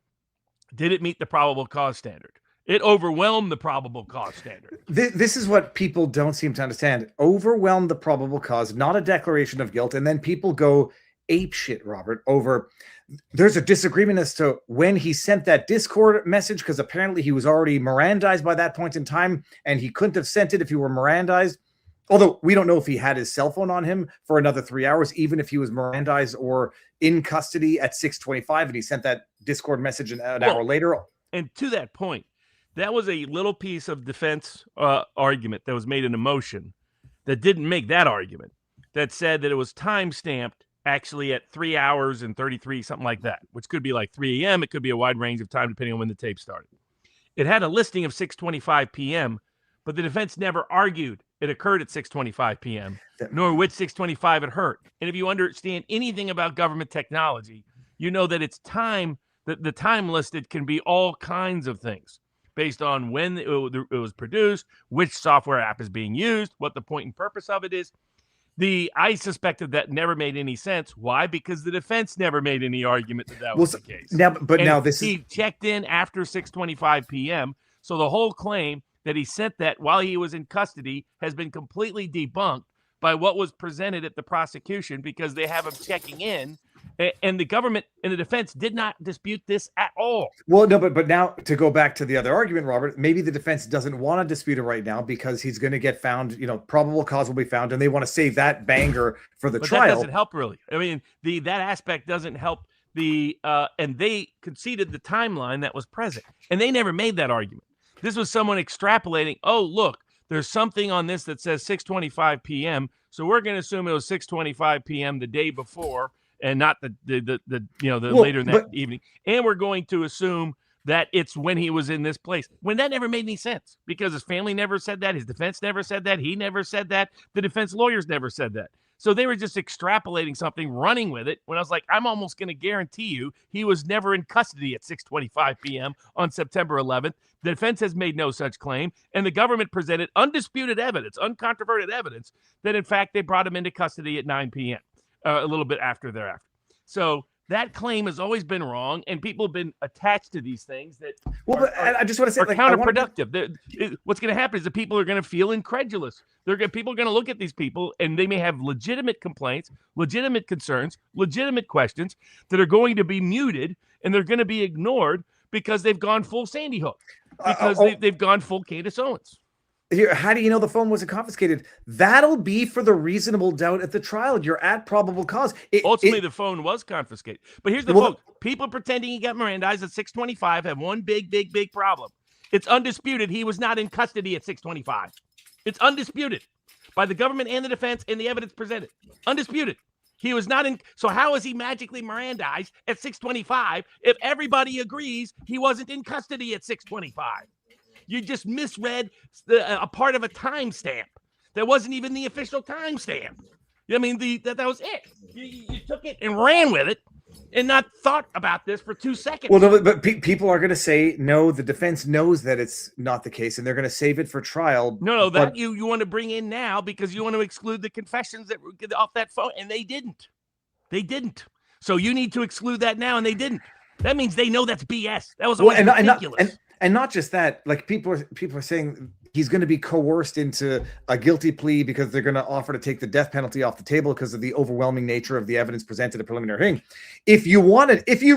D: didn't meet the probable cause standard. It overwhelmed the probable cause standard.
A: This is what people don't seem to understand. Overwhelmed the probable cause, not a declaration of guilt. And then people go apeshit, Robert, over there's a disagreement as to when he sent that Discord message, because apparently he was already Mirandized by that point in time, and he couldn't have sent it if he were Mirandized. Although we don't know if he had his cell phone on him for another 3 hours, even if he was Mirandized or in custody at 6:25 and he sent that Discord message an hour later.
D: And to that point, that was a little piece of defense argument that was made in a motion that didn't make that argument, that said that it was time-stamped actually at 3 hours and 33, something like that, which could be like 3 a.m. It could be a wide range of time depending on when the tape started. It had a listing of 6:25 p.m., but the defense never argued it occurred at 6:25 p.m., nor which 6:25 it hurt. And if you understand anything about government technology, you know that it's time, that the time listed can be all kinds of things based on when it was produced, which software app is being used, what the point and purpose of it is. I suspected that never made any sense. Why? Because the defense never made any argument that
A: Well,
D: was the case.
A: but
D: And
A: now this
D: he
A: is
D: checked in after 6:25 p.m. So the whole claim that he sent that while he was in custody has been completely debunked by what was presented at the prosecution, because they have him checking in, and the government and the defense did not dispute this at all.
A: well, no, but now to go back to the other argument, Robert, maybe the defense doesn't want to dispute it right now because he's going to get found. Probable cause will be found, and they want to save that banger for the
D: But
A: trial.
D: that doesn't help really. I mean, that aspect doesn't help and they conceded the timeline that was present, and they never made that argument. This was someone extrapolating. Oh, look, there's something on this that says 6:25 p.m. So we're going to assume it was 6:25 p.m. the day before, and not the later in that evening. And we're going to assume that it's when he was in this place, when that never made any sense, because his family never said that, his defense never said that, he never said that, the defense lawyers never said that. So they were just extrapolating something, running with it, when I was like, I'm almost going to guarantee you he was never in custody at 6:25 p.m. on September 11th. The defense has made no such claim, and the government presented undisputed evidence, uncontroverted evidence, that in fact they brought him into custody at 9 p.m., a little bit after thereafter. So that claim has always been wrong, and people have been attached to these things that
A: I just want to say,
D: are counterproductive. What's going to happen is the people are going to feel incredulous. People are going to look at these people, and they may have legitimate complaints, legitimate concerns, legitimate questions that are going to be muted, and they're going to be ignored because they've gone full Sandy Hook, because they've gone full Candace Owens.
A: Here, how do you know the phone wasn't confiscated? That'll be for the reasonable doubt at the trial. You're at probable cause.
D: Ultimately, the phone was confiscated. But here's the phone. People pretending he got Mirandized at 6:25 have one big problem. It's undisputed he was not in custody at 6:25. It's undisputed by the government and the defense and the evidence presented. Undisputed. He was not in. So how is he magically Mirandized at 6:25 if everybody agrees he wasn't in custody at 6:25? You just misread a part of a timestamp that wasn't even the official timestamp. I mean, that was it. You took it and ran with it and not thought about this for 2 seconds.
A: Well, no, but people are going to say, no, the defense knows that it's not the case, and they're going to save it for trial.
D: No, that you want to bring in now because you want to exclude the confessions that were off that phone, and they didn't. They didn't. So you need to exclude that now, and they didn't. That means they know that's BS. That was always ridiculous.
A: And not just that, like people are saying he's going to be coerced into a guilty plea because they're going to offer to take the death penalty off the table because of the overwhelming nature of the evidence presented at preliminary hearing. If you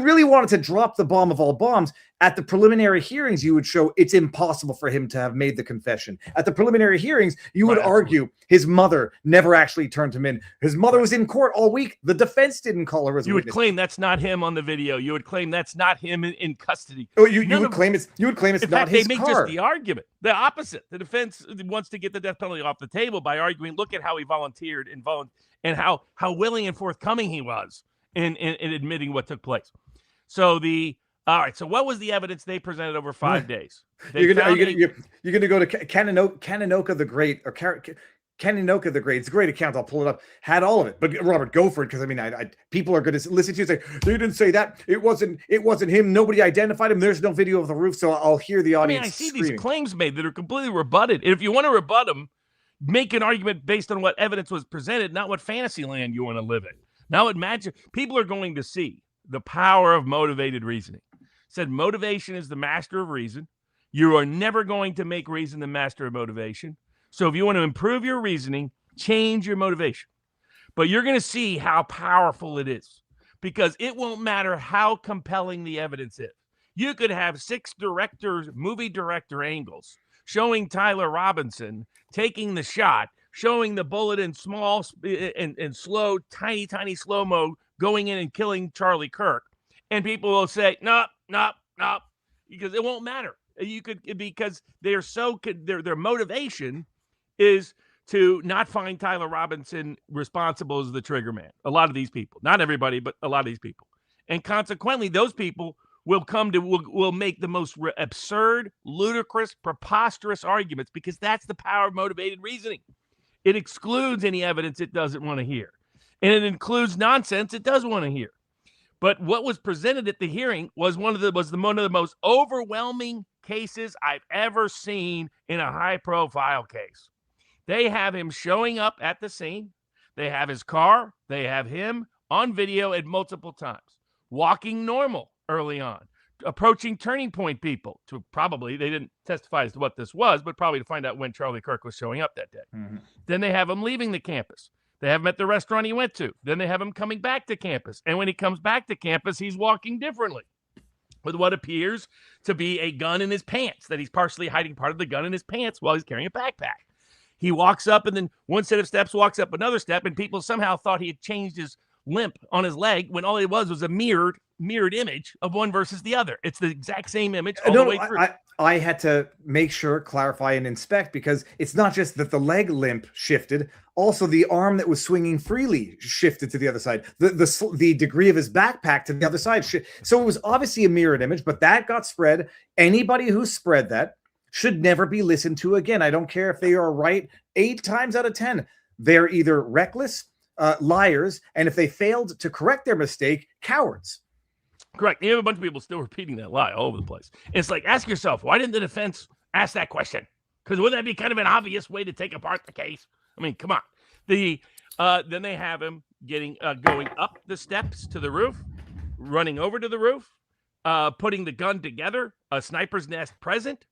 A: really wanted to drop the bomb of all bombs, at the preliminary hearings, you would show it's impossible for him to have made the confession. At the preliminary hearings, you would argue his mother never actually turned him in. His mother was in court all week. The defense didn't call her as a witness.
D: You would claim that's not him on the video. You would claim that's not him in custody.
A: Oh, you would claim it's not his car.
D: They make just the argument, the opposite. The defense wants to get the death penalty off the table by arguing, look at how he volunteered and how willing and forthcoming he was in admitting what took place. So all right. So what was the evidence they presented over 5 days?
A: You're going to go to Kananoka the Great, or Kananoka the Great. It's a great account. I'll pull it up. Had all of it. But Robert, go for it, because I mean, people are going to listen to you and say they didn't say that. It wasn't him. Nobody identified him. There's no video of the roof, so I'll hear the audience.
D: I see
A: screaming.
D: These claims made that are completely rebutted. And if you want to rebut them, make an argument based on what evidence was presented, not what fantasy land you want to live in. Now imagine people are going to see the power of motivated reasoning. Said motivation is the master of reason. You are never going to make reason the master of motivation. So if you want to improve your reasoning, change your motivation. But you're going to see how powerful it is, because it won't matter how compelling the evidence is. You could have 6 movie director angles showing Tyler Robinson taking the shot, showing the bullet in small and slow, tiny slow-mo going in and killing Charlie Kirk. And people will say, no, because it won't matter. Because their motivation is to not find Tyler Robinson responsible as the trigger man. A lot of these people, not everybody, but a lot of these people. And consequently, those people will make the most absurd, ludicrous, preposterous arguments, because that's the power of motivated reasoning. It excludes any evidence it doesn't want to hear. And it includes nonsense it does want to hear. But what was presented at the hearing was one of the most overwhelming cases I've ever seen in a high-profile case. They have him showing up at the scene. They have his car. They have him on video at multiple times, walking normal early on, approaching Turning Point people to probably, they didn't testify as to what this was, but probably to find out when Charlie Kirk was showing up that day. Mm-hmm. Then they have him leaving the campus. They have him at the restaurant he went to. Then they have him coming back to campus. And when he comes back to campus, he's walking differently with what appears to be a gun in his pants, that he's partially hiding part of the gun in his pants while he's carrying a backpack. He walks up, and then one set of steps walks up another step, and people somehow thought he had changed his limp on his leg when all it was a mirrored image of one versus the other. It's the exact same image all the way through.
A: I had to make sure, clarify, and inspect, because it's not just that the leg limp shifted, also the arm that was swinging freely shifted to the other side. The degree of his backpack to the other side. So it was obviously a mirrored image, but that got spread. Anybody who spread that should never be listened to again. I don't care if they are right 8 times out of 10. They're either reckless, liars, and if they failed to correct their mistake, cowards.
D: Correct. You have a bunch of people still repeating that lie all over the place. It's like, ask yourself, why didn't the defense ask that question? Because wouldn't that be kind of an obvious way to take apart the case? I mean, come on. Then they have him going up the steps to the roof, running over to the roof, putting the gun together, a sniper's nest present.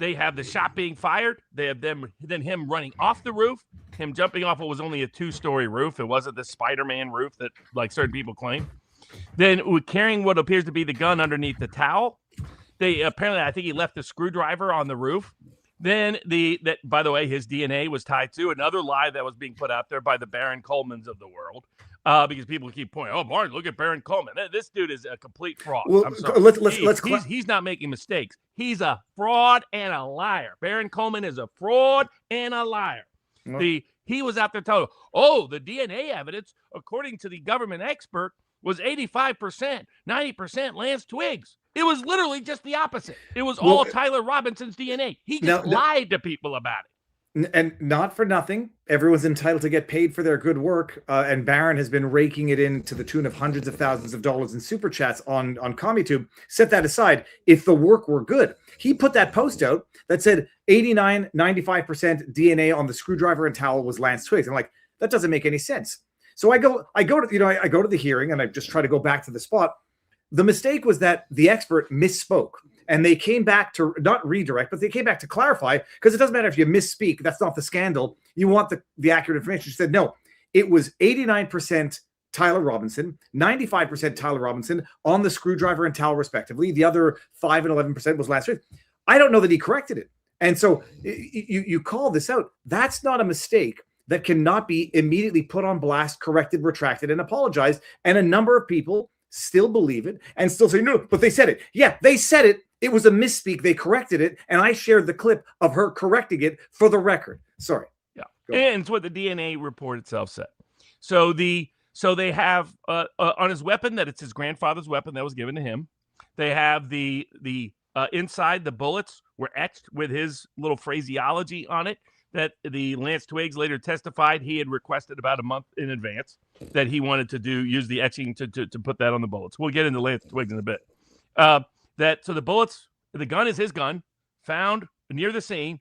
D: They have the shot being fired. They have him running off the roof, him jumping off what was only a 2-story roof. It wasn't the Spider-Man roof that like certain people claim. Then carrying what appears to be the gun underneath the towel. They apparently, I think he left the screwdriver on the roof. Then that, by the way, his DNA was tied to another lie that was being put out there by the Baron Colemans of the world. Because people keep pointing, oh, Barnes, look at Baron Coleman. This dude is a complete fraud.
A: Well,
D: I'm sorry. He's not making mistakes. He's a fraud and a liar. Baron Coleman is a fraud and a liar. No. He was out there telling, the DNA evidence, according to the government expert, was 85%, 90% Lance Twiggs. It was literally just the opposite. It was all Tyler Robinson's DNA. He just lied to people about it.
A: And not for nothing, everyone's entitled to get paid for their good work. And Barron has been raking it in to the tune of hundreds of thousands of dollars in super chats on CommuTube. Set that aside. If the work were good, he put that post out that said 89, 95% DNA on the screwdriver and towel was Lance Twiggs. I'm like, that doesn't make any sense. So I go to the hearing, and I just try to go back to the spot. The mistake was that the expert misspoke, and they came back to not redirect, but they came back to clarify, because it doesn't matter if you misspeak. That's not the scandal. You want the accurate information. She said, no, it was 89% Tyler Robinson, 95% Tyler Robinson on the screwdriver and towel, respectively. The other 5 and 11% was last week. I don't know that he corrected it. And so you call this out. That's not a mistake that cannot be immediately put on blast, corrected, retracted, and apologized. And a number of people still believe it and still say, no, but they said it. Yeah, they said it. It was a misspeak. They corrected it. And I shared the clip of her correcting it for the record. Sorry.
D: Yeah. And it's what the DNA report itself said. So they have on his weapon that it's his grandfather's weapon that was given to him. They have the inside the bullets were etched with his little phraseology on it, that the Lance Twiggs later testified he had requested about a month in advance, that he wanted to use the etching to put that on the bullets. We'll get into Lance Twiggs in a bit. So the bullets, the gun is his gun, found near the scene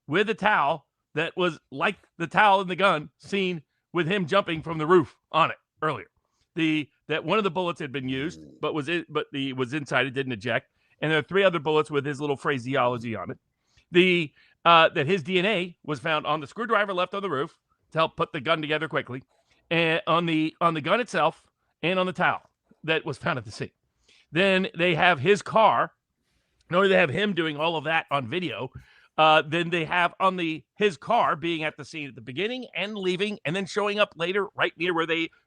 D: with a towel that was like the towel in the gun seen with him jumping from the roof on it earlier. That one of the bullets had been used, but was inside, it didn't eject. And there are 3 other bullets with his little phraseology on it. That his DNA was found on the screwdriver left on the roof to help put the gun together quickly, and on the gun itself, and on the towel that was found at the scene. Then they have his car. Not only do they have him doing all of that on video, then they have his car being at the scene at the beginning and leaving, and then showing up later right near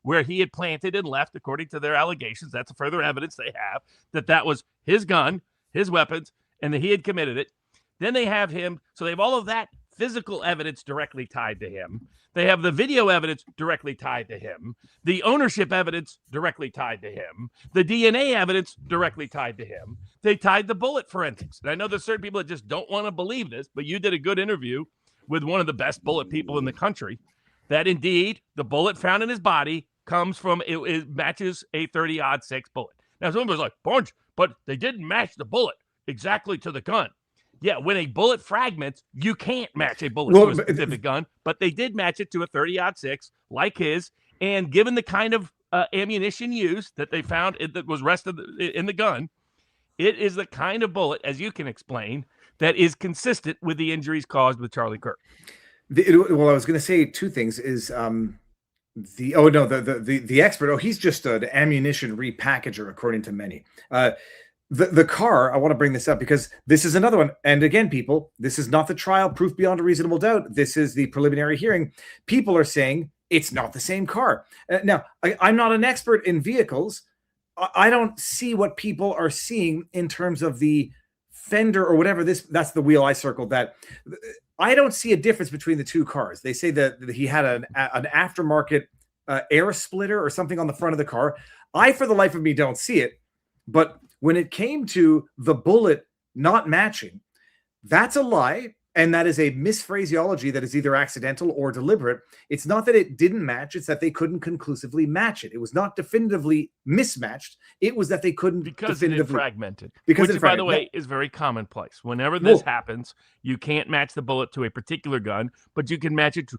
D: where he had planted and left, according to their allegations. That's further evidence they have that was his gun, his weapons, and that he had committed it. Then they have him. So they have all of that physical evidence directly tied to him. They have the video evidence directly tied to him. The ownership evidence directly tied to him. The DNA evidence directly tied to him. They tied the bullet forensics. And I know there's certain people that just don't want to believe this, but you did a good interview with one of the best bullet people in the country, that indeed the bullet found in his body comes from, it matches a 30-06 bullet. Now, someone was like, Barnes, but they didn't match the bullet exactly to the gun. Yeah, when a bullet fragments, you can't match a bullet to a specific gun, but they did match it to a 30-06 like his. And given the kind of ammunition used that they found that was rested in the gun, it is the kind of bullet, as you can explain, that is consistent with the injuries caused with Charlie Kirk.
A: Well, I was going to say two things. Is the expert? Oh, he's just an ammunition repackager, according to many. The car, I want to bring this up because this is another one. And again, people, this is not the trial, proof beyond a reasonable doubt. This is the preliminary hearing. People are saying it's not the same car. Now, I'm not an expert in vehicles. I don't see what people are seeing in terms of the fender or whatever. That's the wheel I circled. That I don't see a difference between the two cars. They say that he had an aftermarket air splitter or something on the front of the car. I, for the life of me, don't see it. But when it came to the bullet not matching, that's a lie. And that is a misphraseology that is either accidental or deliberate. It's not that it didn't match. It's that they couldn't conclusively match it. It was not definitively mismatched. It was that they couldn't definitively
D: fragmented.
A: Which,
D: by the way, is very commonplace. Whenever this happens, you can't match the bullet to a particular gun, but you can match it to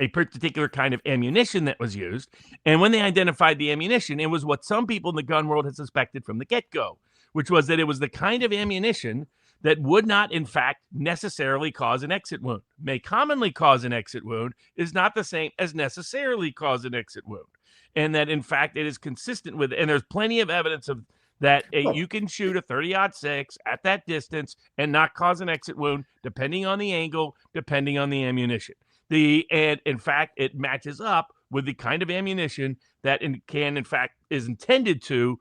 D: a particular kind of ammunition that was used. And when they identified the ammunition, it was what some people in the gun world had suspected from the get-go, which was that it was the kind of ammunition that would not, in fact, necessarily cause an exit wound. May commonly cause an exit wound is not the same as necessarily cause an exit wound. And that, in fact, it is consistent with, and there's plenty of evidence of that you can shoot a 30-06 at that distance and not cause an exit wound, depending on the angle, depending on the ammunition. And in fact, it matches up with the kind of ammunition that in fact, is intended to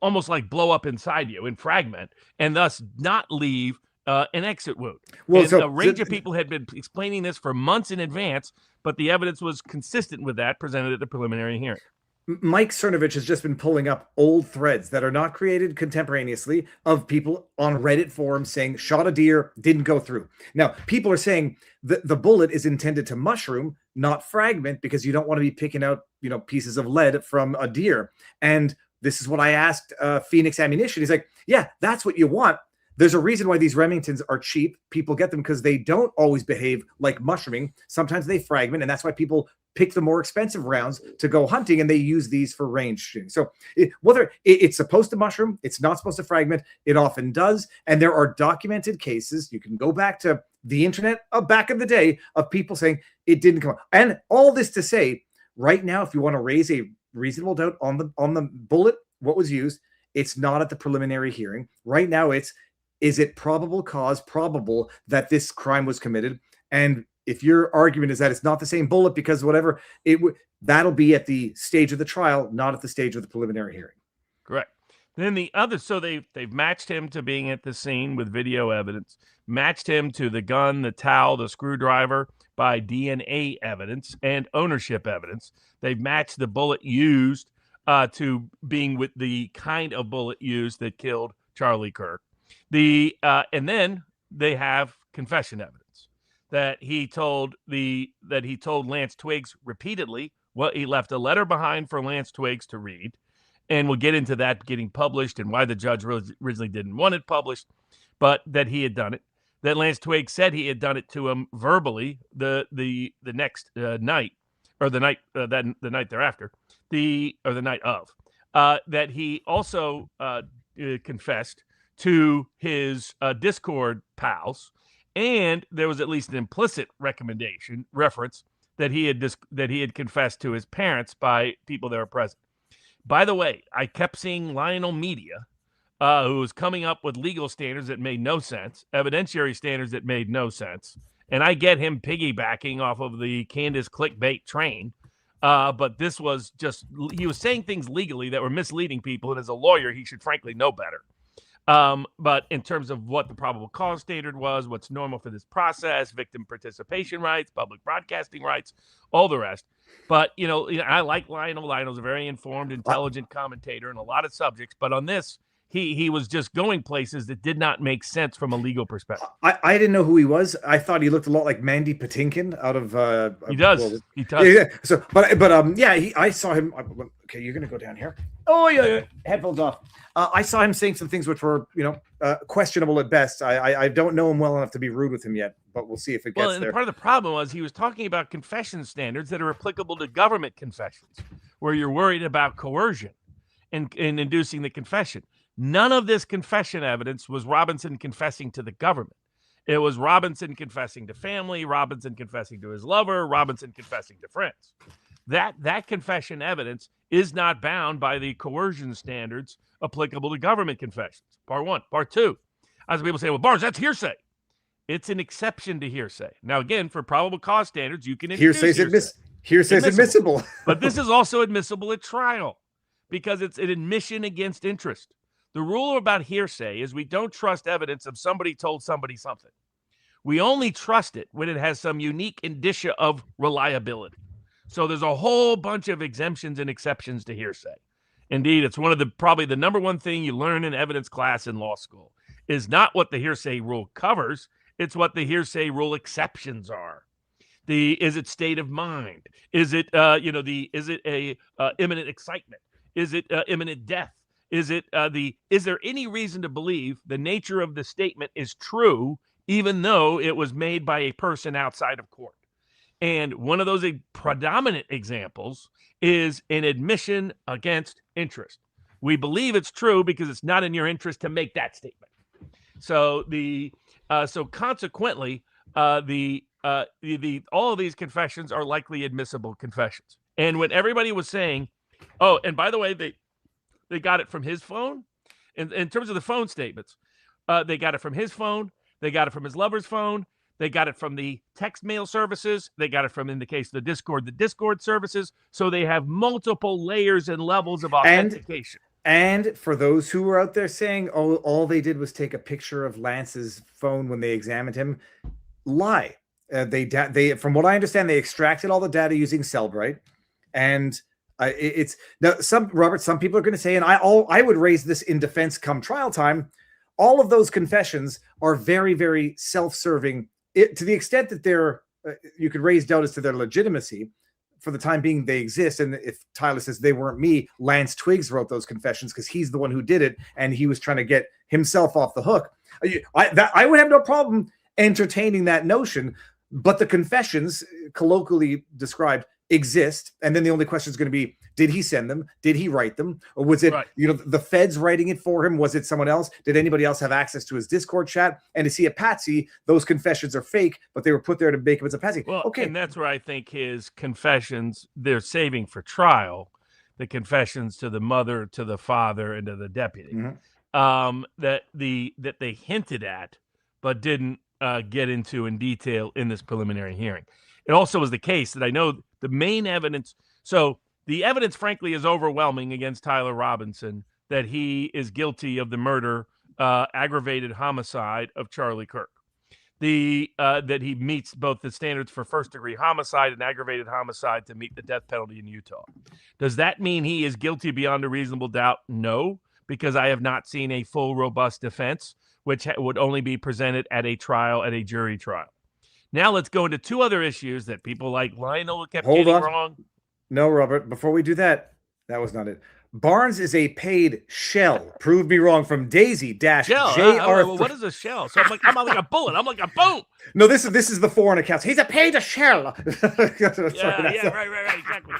D: almost like blow up inside you and fragment, and thus not leave an exit wound. Well, a range of people had been explaining this for months in advance, but the evidence was consistent with that presented at the preliminary hearing.
A: Mike Cernovich has just been pulling up old threads that are not created contemporaneously of people on Reddit forums saying shot a deer, didn't go through. Now, people are saying that the bullet is intended to mushroom, not fragment, because you don't want to be picking out, pieces of lead from a deer. And this is what I asked Phoenix Ammunition. He's like, yeah, that's what you want. There's a reason why these Remingtons are cheap. People get them because they don't always behave like mushrooming. Sometimes they fragment, and that's why people pick the more expensive rounds to go hunting, and they use these for range shooting. So whether it's supposed to mushroom, it's not supposed to fragment, it often does. And there are documented cases. You can go back to the internet back in the day of people saying it didn't come out. And all this to say, right now, if you want to raise a reasonable doubt on the bullet, what was used, it's not at the preliminary hearing. Right now, is it probable that this crime was committed? And if your argument is that it's not the same bullet because whatever, that'll be at the stage of the trial, not at the stage of the preliminary hearing.
D: Correct. Then the other, so they've matched him to being at the scene with video evidence, matched him to the gun, the towel, the screwdriver by DNA evidence and ownership evidence. They've matched the bullet used to being with the kind of bullet used that killed Charlie Kirk. And then they have confession evidence that he told Lance Twiggs repeatedly. Well, he left a letter behind for Lance Twiggs to read, and we'll get into that getting published and why the judge originally didn't want it published, but that he had done it. That Lance Twiggs said he had done it to him verbally the next night, or the night the night thereafter, the night of. That he also confessed to his Discord pals, and there was at least an implicit reference that he had confessed to his parents by people that were present. By the way, I kept seeing Lionel Media, who was coming up with legal standards that made no sense, evidentiary standards that made no sense, and I get him piggybacking off of the Candace clickbait train. But this was just, he was saying things legally that were misleading people, and as a lawyer, he should frankly know better. But in terms of what the probable cause standard was, what's normal for this process, victim participation rights, public broadcasting rights, all the rest. But, I like Lionel. Lionel's a very informed, intelligent commentator on a lot of subjects. But on this, he was just going places that did not make sense from a legal perspective.
A: I didn't know who he was. I thought he looked a lot like Mandy Patinkin out of.
D: He does.
A: Well,
D: he does.
A: Yeah. So, yeah. I saw him. Okay, you're gonna go down here. Oh yeah. Headphones off. I saw him saying some things which were, questionable at best. I don't know him well enough to be rude with him yet, but we'll see if it gets
D: Well, and
A: there.
D: part of the problem was he was talking about confession standards that are applicable to government confessions, where you're worried about coercion and inducing the confession. None of this confession evidence was Robinson confessing to the government. It was Robinson confessing to family, Robinson confessing to his lover, Robinson confessing to friends. That confession evidence is not bound by the coercion standards applicable to government confessions. Part one. Part two, as people say, well, Barnes, that's hearsay. It's an exception to hearsay. Now, again, for probable cause standards, you can introduce
A: Hearsay's admissible.
D: But this is also admissible at trial because it's an admission against interest. The rule about hearsay is we don't trust evidence of somebody told somebody something. We only trust it when it has some unique indicia of reliability. So there's a whole bunch of exemptions and exceptions to hearsay. Indeed, it's one of probably the number one thing you learn in evidence class in law school is not what the hearsay rule covers. It's what the hearsay rule exceptions are. Is it state of mind? Is it is it a imminent excitement? Is it imminent death? Is there any reason to believe the nature of the statement is true, even though it was made by a person outside of court? And one of those predominant examples is an admission against interest. We believe it's true because it's not in your interest to make that statement. So consequently, all of these confessions are likely admissible confessions. And when everybody was saying, oh, and by the way, they got it from his phone. In terms of the phone statements, they got it from his phone. They got it from his lover's phone. They got it from the text mail services. They got it from, in the case of the Discord services. So they have multiple layers and levels of authentication.
A: And for those who were out there saying, oh, all they did was take a picture of Lance's phone when they examined him, lie. They from what I understand, they extracted all the data using Cellbrite. And it's now some people are going to say, and I would raise this in defense come trial time. All of those confessions are very, very self-serving, to the extent that they're you could raise doubt as to their legitimacy. For the time being, they exist. And if Tyler says they weren't me, Lance Twiggs wrote those confessions because he's the one who did it, and he was trying to get himself off the hook. I would have no problem entertaining that notion, but the confessions, colloquially described, exist, and then the only question is going to be, did he send them? Did he write them? Or was it the feds writing it for him? Was it someone else? Did anybody else have access to his Discord chat? And is he a patsy? Those confessions are fake, but they were put there to make him as a patsy.
D: Well,
A: okay,
D: and that's where I think his confessions, they're saving for trial, the confessions to the mother, to the father, and to the deputy, that they hinted at but didn't get into in detail in this preliminary hearing. It also was the case that I know the main evidence. So the evidence, frankly, is overwhelming against Tyler Robinson that he is guilty of the murder, aggravated homicide of Charlie Kirk. That he meets both the standards for first-degree homicide and aggravated homicide to meet the death penalty in Utah. Does that mean he is guilty beyond a reasonable doubt? No, because I have not seen a full, robust defense, which would only be presented at a trial, at a jury trial. Now let's go into two other issues that people like Lionel kept getting wrong.
A: No, Robert, before we do that, that was not it. Barnes is a paid shell. Prove me wrong from Daisy-JR.
D: What is a shell? So I'm like a bullet. I'm like a boom.
A: No, this is the foreign accounts. He's a paid shell.
D: Right, exactly.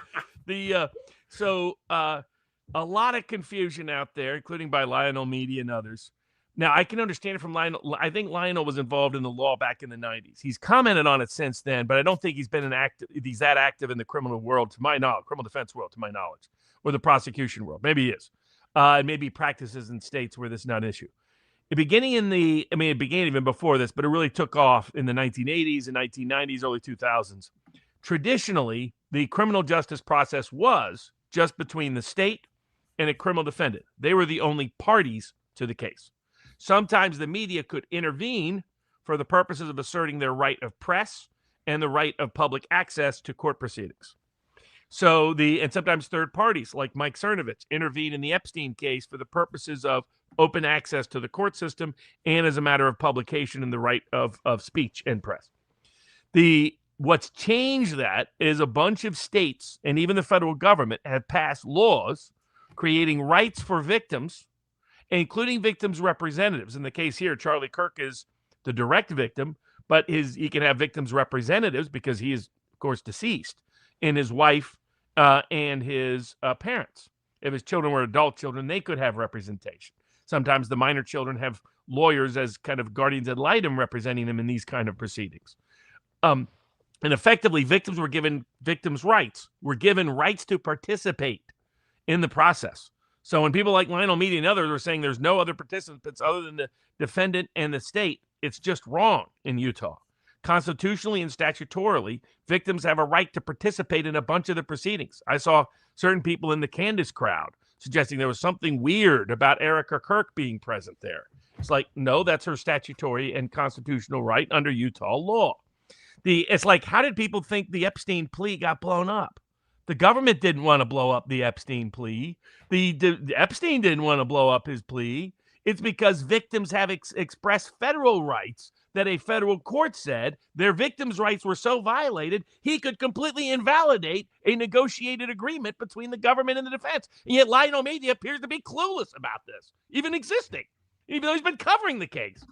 D: So a lot of confusion out there, including by Lionel Media and others. Now, I can understand it from Lionel. I think Lionel was involved in the law back in the 90s. He's commented on it since then, but I don't think he's that active in the criminal world, to my knowledge, criminal defense world, to my knowledge, or the prosecution world. Maybe he is. And maybe he practices in states where this is not an issue. It began even before this, but it really took off in the 1980s and 1990s, early 2000s. Traditionally, the criminal justice process was just between the state and a criminal defendant. They were the only parties to the case. Sometimes the media could intervene for the purposes of asserting their right of press and the right of public access to court proceedings. And sometimes third parties like Mike Cernovich intervene in the Epstein case for the purposes of open access to the court system and as a matter of publication and the right of speech and press. What's changed that is a bunch of states and even the federal government have passed laws creating rights for victims, including victims' representatives. In the case here, Charlie Kirk is the direct victim, but he can have victims' representatives because he is, of course, deceased, and his wife and his parents. If his children were adult children, they could have representation. Sometimes the minor children have lawyers as kind of guardians ad litem representing them in these kind of proceedings. And effectively, victims were given rights to participate in the process. So when people like Lionel Media and others are saying there's no other participants other than the defendant and the state, it's just wrong in Utah. Constitutionally and statutorily, victims have a right to participate in a bunch of the proceedings. I saw certain people in the Candace crowd suggesting there was something weird about RFK Kirk being present there. It's like, no, that's her statutory and constitutional right under Utah law. It's like, how did people think the Epstein plea got blown up? The government didn't want to blow up the Epstein plea. The Epstein didn't want to blow up his plea. It's because victims have expressed federal rights that a federal court said their victims' rights were so violated, he could completely invalidate a negotiated agreement between the government and the defense. And yet Lionel Media appears to be clueless about this, even existing, even though he's been covering the case.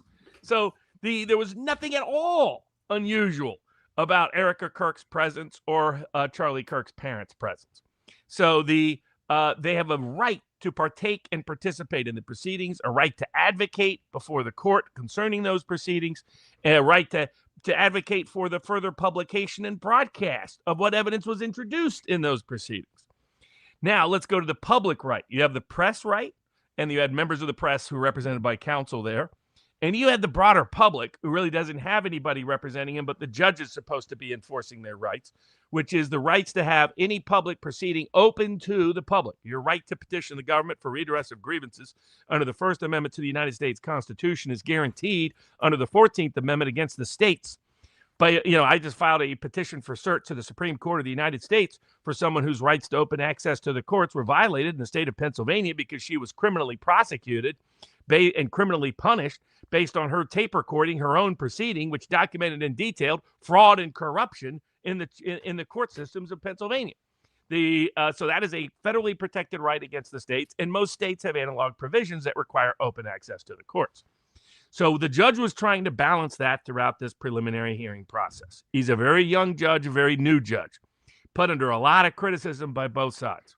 D: So there was nothing at all unusual about RFK Kirk's presence or Charlie Kirk's parents' presence. So they have a right to partake and participate in the proceedings, a right to advocate before the court concerning those proceedings, and a right to advocate for the further publication and broadcast of what evidence was introduced in those proceedings. Now, let's go to the public right. You have the press right, and you had members of the press who are represented by counsel there. And you had the broader public who really doesn't have anybody representing him, but the judge is supposed to be enforcing their rights, which is the rights to have any public proceeding open to the public. Your right to petition the government for redress of grievances under the First Amendment to the United States Constitution is guaranteed under the 14th Amendment against the states. But, I just filed a petition for cert to the Supreme Court of the United States for someone whose rights to open access to the courts were violated in the state of Pennsylvania because she was criminally prosecuted and criminally punished based on her tape recording her own proceeding, which documented in detail fraud and corruption in the court systems of Pennsylvania. So that is a federally protected right against the states, and most states have analog provisions that require open access to the courts. So the judge was trying to balance that throughout this preliminary hearing process. He's a very young judge, a very new judge, put under a lot of criticism by both sides.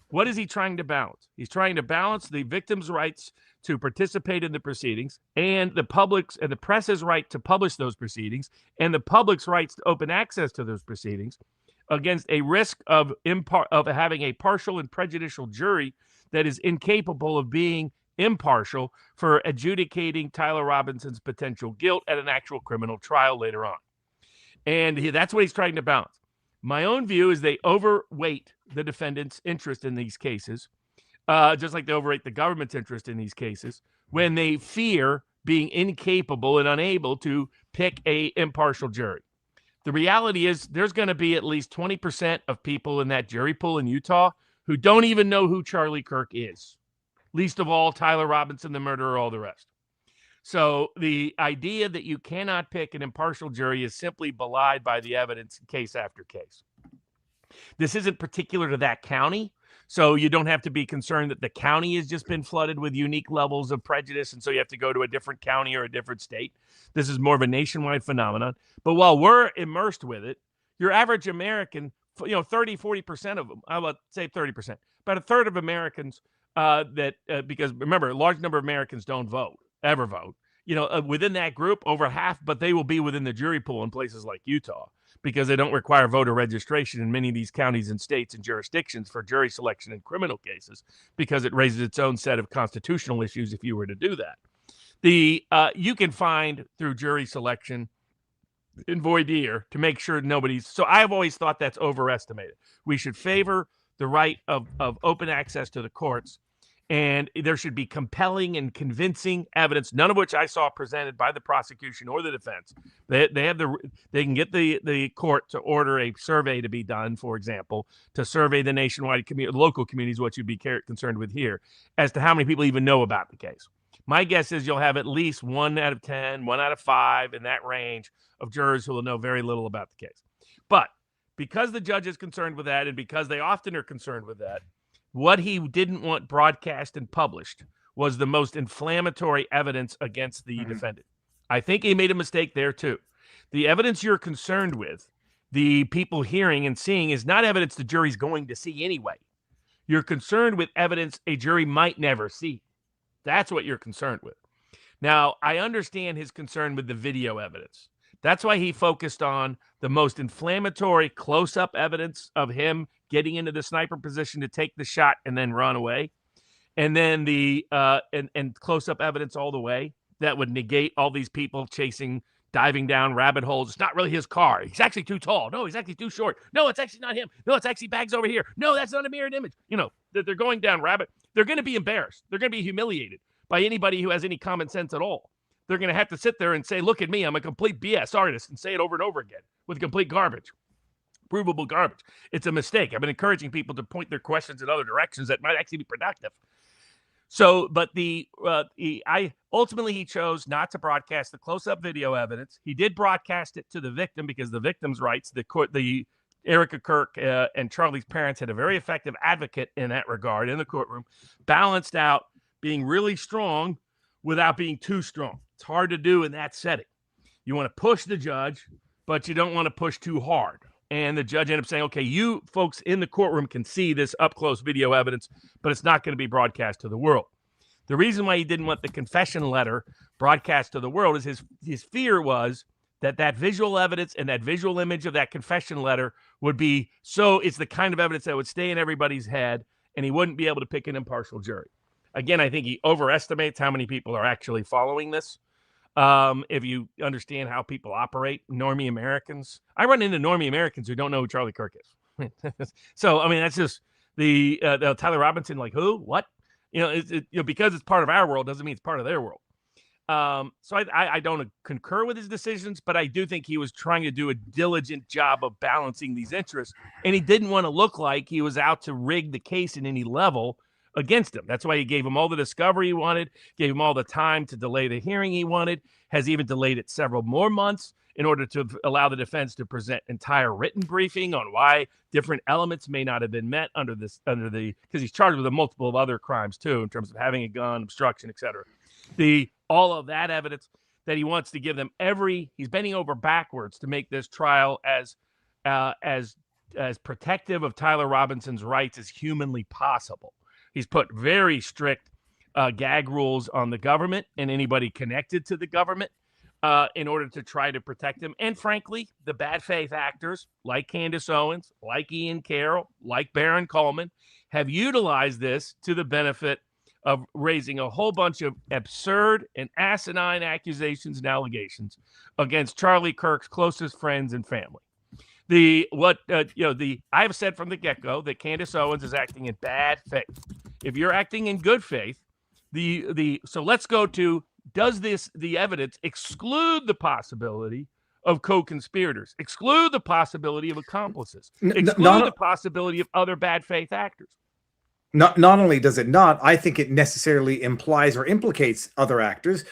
D: What is he trying to balance? He's trying to balance the victim's rights to participate in the proceedings and the public's and the press's right to publish those proceedings and the public's rights to open access to those proceedings against a risk of having a partial and prejudicial jury that is incapable of being impartial for adjudicating Tyler Robinson's potential guilt at an actual criminal trial later on. And that's what he's trying to balance. My own view is they overweight the defendant's interest in these cases, just like they overrate the government's interest in these cases, when they fear being incapable and unable to pick a impartial jury. The reality is there's going to be at least 20% of people in that jury pool in Utah who don't even know who Charlie Kirk is. Least of all, Tyler Robinson, the murderer, all the rest. So the idea that you cannot pick an impartial jury is simply belied by the evidence case after case. This isn't particular to that county, so you don't have to be concerned that the county has just been flooded with unique levels of prejudice, and so you have to go to a different county or a different state. This is more of a nationwide phenomenon. But while we're immersed with it, your average American, 30, 40% of them, I would say 30%, about a third of Americans because remember, a large number of Americans don't ever vote. Within that group, over half, but they will be within the jury pool in places like Utah because they don't require voter registration in many of these counties and states and jurisdictions for jury selection in criminal cases because it raises its own set of constitutional issues if you were to do that. You can find through jury selection in voir dire to make sure so I've always thought that's overestimated. We should favor the right of open access to the courts And there should be compelling and convincing evidence, none of which I saw presented by the prosecution or the defense. They can get the court to order a survey to be done, for example, to survey the nationwide local communities, what you'd be concerned with here, as to how many people even know about the case. My guess is you'll have at least 1 out of 10, 1 out of 5 in that range of jurors who will know very little about the case. But because the judge is concerned with that, and because they often are concerned with that, what he didn't want broadcast and published was the most inflammatory evidence against the defendant. I think he made a mistake there too. The evidence you're concerned with, the people hearing and seeing, is not evidence the jury's going to see anyway. You're concerned with evidence a jury might never see. That's what you're concerned with. Now, I understand his concern with the video evidence. That's why he focused on the most inflammatory close-up evidence of him getting into the sniper position to take the shot and then run away. And then the and close-up evidence all the way that would negate all these people diving down rabbit holes. It's not really his car. He's actually too tall. No, he's actually too short. No, it's actually not him. No, it's actually bags over here. No, that's not a mirrored image. You know, that they're going down they're going to be embarrassed. They're going to be humiliated by anybody who has any common sense at all. They're going to have to sit there and say, look at me, I'm a complete BS artist, and say it over and over again with complete garbage, provable garbage. It's a mistake. I've been encouraging people to point their questions in other directions that might actually be productive. So, but ultimately he chose not to broadcast the close-up video evidence. He did broadcast it to the victim because the victim's rights, the Erica Kirk and Charlie's parents had a very effective advocate in that regard in the courtroom, balanced out being really strong without being too strong. It's hard to do in that setting. You want to push the judge, but you don't want to push too hard. And the judge ended up saying, okay, you folks in the courtroom can see this up-close video evidence, but it's not going to be broadcast to the world. The reason why he didn't want the confession letter broadcast to the world is his fear was that visual evidence and that visual image of that confession letter would be it's the kind of evidence that would stay in everybody's head, and he wouldn't be able to pick an impartial jury. Again, I think he overestimates how many people are actually following this. If you understand how people operate, normie Americans. I run into normie Americans who don't know who Charlie Kirk is. So, I mean, that's just the Tyler Robinson, like who, what? Because it's part of our world doesn't mean it's part of their world. So I don't concur with his decisions, but I do think he was trying to do a diligent job of balancing these interests, and he didn't want to look like he was out to rig the case in any level against him. That's why he gave him all the discovery he wanted, gave him all the time to delay the hearing he wanted, has even delayed it several more months in order to allow the defense to present entire written briefing on why different elements may not have been met because he's charged with a multiple of other crimes too, in terms of having a gun, obstruction, etc. All of that evidence that he wants to give them he's bending over backwards to make this trial as protective of Tyler Robinson's rights as humanly possible. He's put very strict gag rules on the government and anybody connected to the government in order to try to protect him. And frankly, the bad faith actors like Candace Owens, like Ian Carroll, like Baron Coleman have utilized this to the benefit of raising a whole bunch of absurd and asinine accusations and allegations against Charlie Kirk's closest friends and family. I've said from the get-go that Candace Owens is acting in bad faith. If you're acting in good faith, so let's go to, does the evidence exclude the possibility of co-conspirators, exclude the possibility of accomplices, exclude the possibility of other bad faith actors?
A: Not only does it not, I think it necessarily implies or implicates other actors.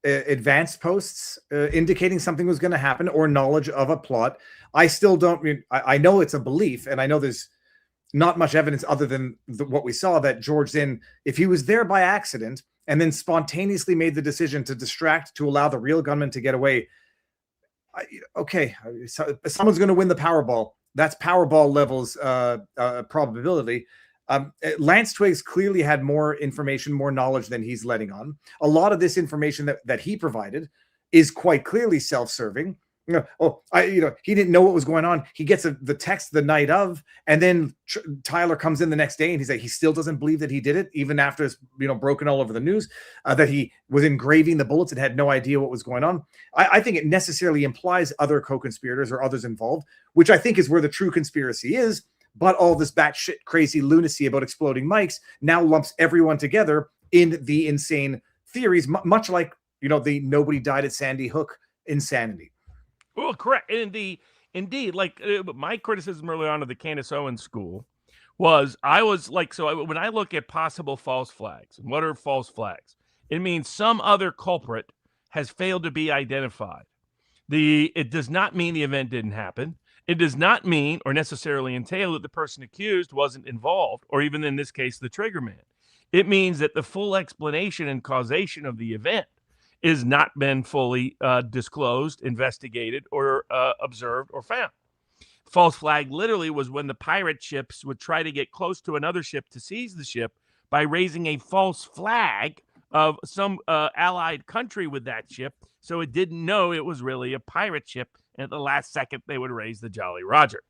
A: Advanced posts indicating something was going to happen or knowledge of a plot. I still don't. I know it's a belief, and I know there's not much evidence other than what we saw that George Zinn, if he was there by accident and then spontaneously made the decision to distract to allow the real gunman to get away. So someone's going to win the Powerball. That's Powerball levels probability. Lance Twiggs clearly had more information, more knowledge than he's letting on. A lot of this information that he provided is quite clearly self-serving. He didn't know what was going on. He gets the text the night of, and then Tyler comes in the next day and he's like, he still doesn't believe that he did it, even after it's broken all over the news, that he was engraving the bullets and had no idea what was going on. I think it necessarily implies other co-conspirators or others involved, which I think is where the true conspiracy is. but all this batshit crazy lunacy about exploding mics now lumps everyone together in the insane theories, much like, the nobody died at Sandy Hook insanity.
D: Well, correct. Indeed, like my criticism early on of the Candace Owens school was when I look at possible false flags, and what are false flags? It means some other culprit has failed to be identified. It does not mean the event didn't happen. It does not mean or necessarily entail that the person accused wasn't involved, or even in this case, the trigger man. It means that the full explanation and causation of the event is not been fully disclosed, investigated, or observed or found. False flag literally was when the pirate ships would try to get close to another ship to seize the ship by raising a false flag of some allied country with that ship, so it didn't know it was really a pirate ship, and at the last second they would raise the Jolly Roger.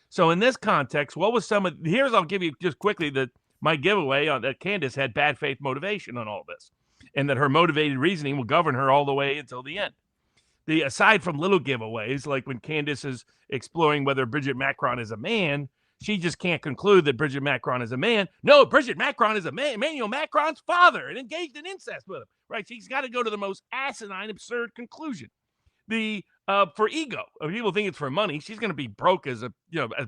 D: So in this context, what was I'll give you just quickly my giveaway on that Candace had bad faith motivation on all this, and that her motivated reasoning will govern her all the way until the end. Aside from little giveaways, like when Candace is exploring whether Bridget Macron is a man, she just can't conclude that Bridget Macron is a man. No, Bridget Macron is a man, Emmanuel Macron's father, and engaged in incest with him. Right? She's got to go to the most asinine, absurd conclusion. For ego, if people think it's for money, she's going to be broke as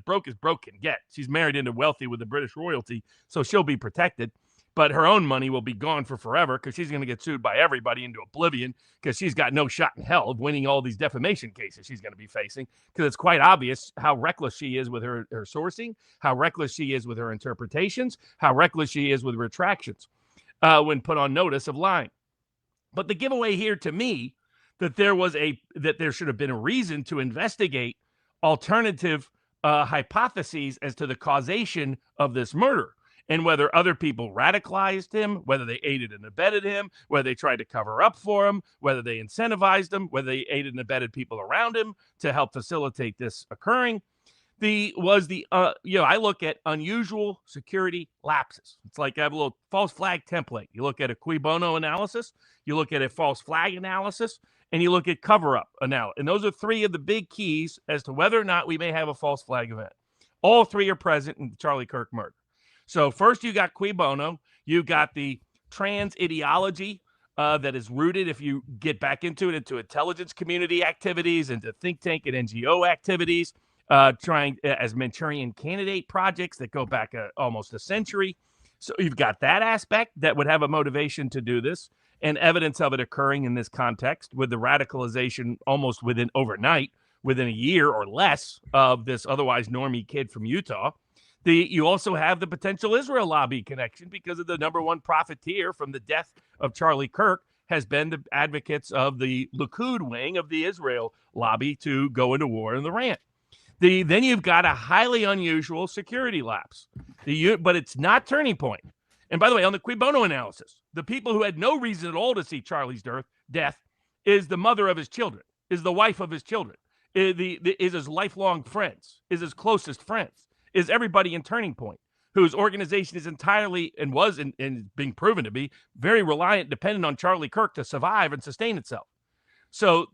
D: broke as broke can get. She's married into wealthy with the British royalty, so she'll be protected. But her own money will be gone for forever because she's going to get sued by everybody into oblivion because she's got no shot in hell of winning all these defamation cases she's going to be facing, because it's quite obvious how reckless she is with her sourcing, how reckless she is with her interpretations, how reckless she is with retractions when put on notice of lying. But the giveaway here to me that there should have been a reason to investigate alternative hypotheses as to the causation of this murder, and whether other people radicalized him, whether they aided and abetted him, whether they tried to cover up for him, whether they incentivized him, whether they aided and abetted people around him to help facilitate this occurring. I look at unusual security lapses. It's like I have a little false flag template. You look at a cui bono analysis, you look at a false flag analysis, and you look at cover-up analysis. And those are three of the big keys as to whether or not we may have a false flag event. All three are present in the Charlie Kirk murder. So first you got cui bono, you got the trans ideology that is rooted, if you get back into it, into intelligence community activities, into think tank and NGO activities, trying as Manchurian candidate projects that go back almost a century. So you've got that aspect that would have a motivation to do this, and evidence of it occurring in this context with the radicalization almost overnight, within a year or less, of this otherwise normie kid from Utah. You also have the potential Israel lobby connection, because of the number one profiteer from the death of Charlie Kirk has been the advocates of the Likud wing of the Israel lobby to go into war in the Iran. Then you've got a highly unusual security lapse, but it's not turning point. And by the way, on the cui bono analysis, the people who had no reason at all to see Charlie's death is the mother of his children, is the wife of his children, is his lifelong friends, is his closest friends, is everybody in Turning Point, whose organization is entirely and was and being proven to be very reliant, dependent on Charlie Kirk to survive and sustain itself. So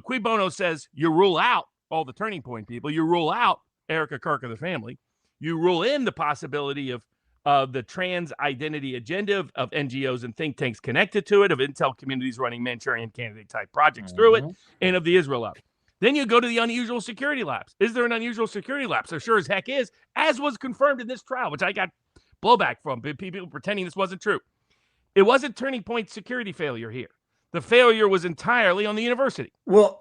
D: cui bono says you rule out all the Turning Point people, you rule out Erica Kirk and the family, you rule in the possibility of the trans identity agenda of NGOs and think tanks connected to it, of intel communities running Manchurian candidate type projects through it, and of the Israel lobby. Then you go to the unusual security lapse. Is there an unusual security lapse? There sure as heck is, as was confirmed in this trial, which I got blowback from people pretending this wasn't true. It wasn't Turning Point security failure here. The failure was entirely on the university.
A: Well,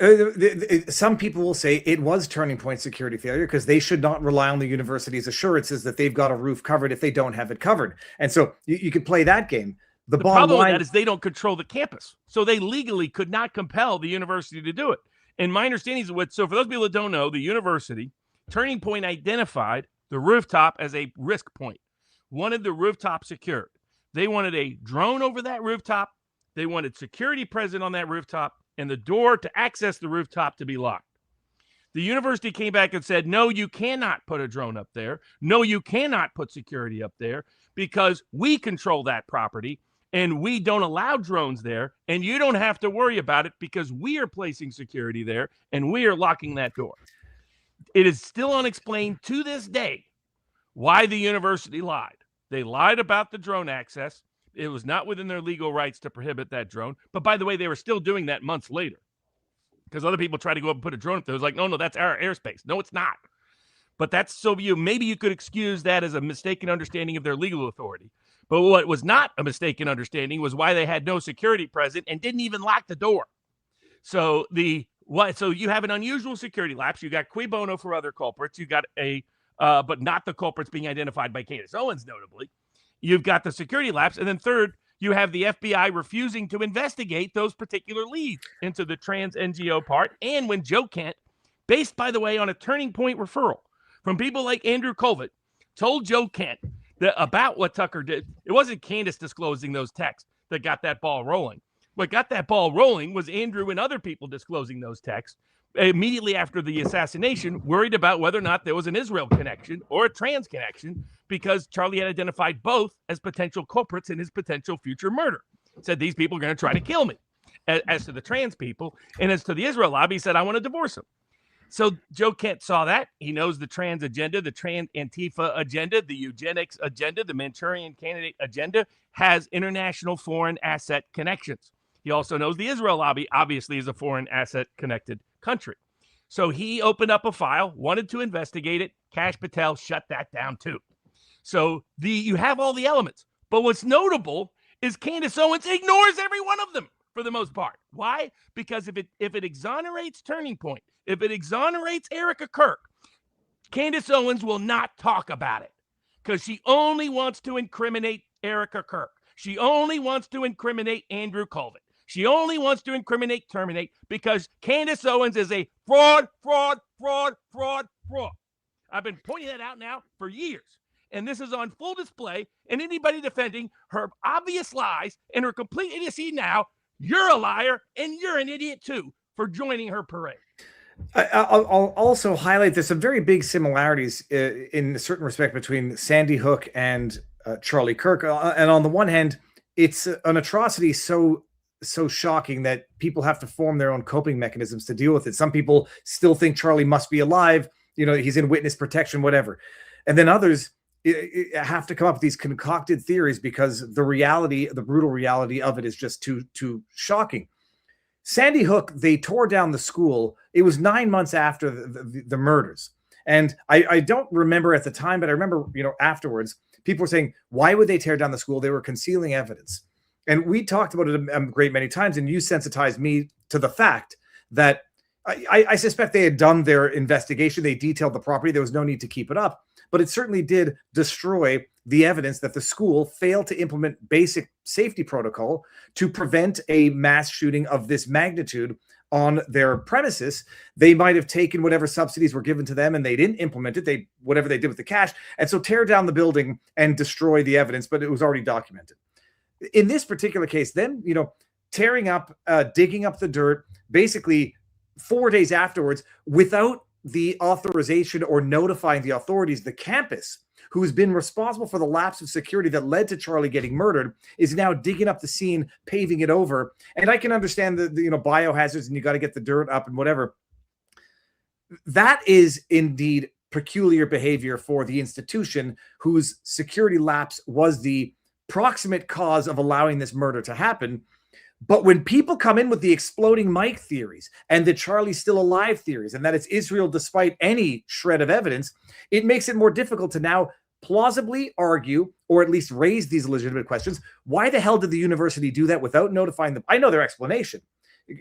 A: some people will say it was Turning Point security failure because they should not rely on the university's assurances that they've got a roof covered if they don't have it covered. And so you could play that game. The
D: problem with that is they don't control the campus. So they legally could not compel the university to do it. And my understanding is so for those people that don't know, the university, Turning Point identified the rooftop as a risk point, wanted the rooftop secured. They wanted a drone over that rooftop. They wanted security present on that rooftop, and the door to access the rooftop to be locked. The university came back and said, no, you cannot put a drone up there. No, you cannot put security up there because we control that property. And we don't allow drones there, and you don't have to worry about it because we are placing security there, and we are locking that door. It is still unexplained to this day why the university lied. They lied about the drone access. It was not within their legal rights to prohibit that drone. But by the way, they were still doing that months later because other people tried to go up and put a drone up there. It was like, no, that's our airspace. No, it's not. But that's so maybe you could excuse that as a mistaken understanding of their legal authority. But what was not a mistaken understanding was why they had no security present and didn't even lock the door. So you have an unusual security lapse. You got cui bono for other culprits. You got but not the culprits being identified by Candace Owens, notably. You've got the security lapse. And then third, you have the FBI refusing to investigate those particular leads into the trans NGO part. And when Joe Kent, based, by the way, on a Turning Point referral from people like Andrew Colvett, told Joe Kent about what Tucker did, it wasn't Candace disclosing those texts that got that ball rolling. What got that ball rolling was Andrew and other people disclosing those texts immediately after the assassination, worried about whether or not there was an Israel connection or a trans connection, because Charlie had identified both as potential culprits in his potential future murder. Said these people are going to try to kill me. As to the trans people, and as to the Israel lobby, he said, I want to divorce them. So Joe Kent saw that. He knows the trans agenda, the trans Antifa agenda, the eugenics agenda, the Manchurian candidate agenda has international foreign asset connections. He also knows the Israel lobby obviously is a foreign asset connected country. So he opened up a file, wanted to investigate it. Kash Patel shut that down too. So you have all the elements. But what's notable is Candace Owens ignores every one of them for the most part. Why? Because if it exonerates Turning Point, if it exonerates Erica Kirk, Candace Owens will not talk about it because she only wants to incriminate Erica Kirk. She only wants to incriminate Andrew Colvett. She only wants to terminate, because Candace Owens is a fraud. I've been pointing that out now for years. And this is on full display. And anybody defending her obvious lies and her complete idiocy now, you're a liar and you're an idiot too for joining her parade.
A: I'll also highlight there's some very big similarities in a certain respect between Sandy Hook and Charlie Kirk. And on the one hand, it's an atrocity so shocking that people have to form their own coping mechanisms to deal with it. Some people still think Charlie must be alive. He's in witness protection, whatever. And then others have to come up with these concocted theories because the brutal reality of it is just too shocking. Sandy Hook, they tore down the school. It was 9 months after the murders. And I don't remember at the time, but I remember, afterwards, people were saying, why would they tear down the school? They were concealing evidence. And we talked about it a great many times, and you sensitized me to the fact that I suspect they had done their investigation. They detailed the property. There was no need to keep it up. But it certainly did destroy the evidence that the school failed to implement basic safety protocol to prevent a mass shooting of this magnitude on their premises. They might have taken whatever subsidies were given to them and they didn't implement it. Whatever they did with the cash. And so tear down the building and destroy the evidence, but it was already documented. In this particular case, then, tearing up, digging up the dirt, basically 4 days afterwards, without the authorization or notifying the authorities, the campus, who's been responsible for the lapse of security that led to Charlie getting murdered, is now digging up the scene, paving it over. And I can understand the biohazards and you got to get the dirt up and whatever. That is indeed peculiar behavior for the institution whose security lapse was the proximate cause of allowing this murder to happen. But when people come in with the exploding Mike theories and the Charlie's still alive theories and that it's Israel despite any shred of evidence, it makes it more difficult to now plausibly argue or at least raise these legitimate questions. Why the hell did the university do that without notifying them? I know their explanation.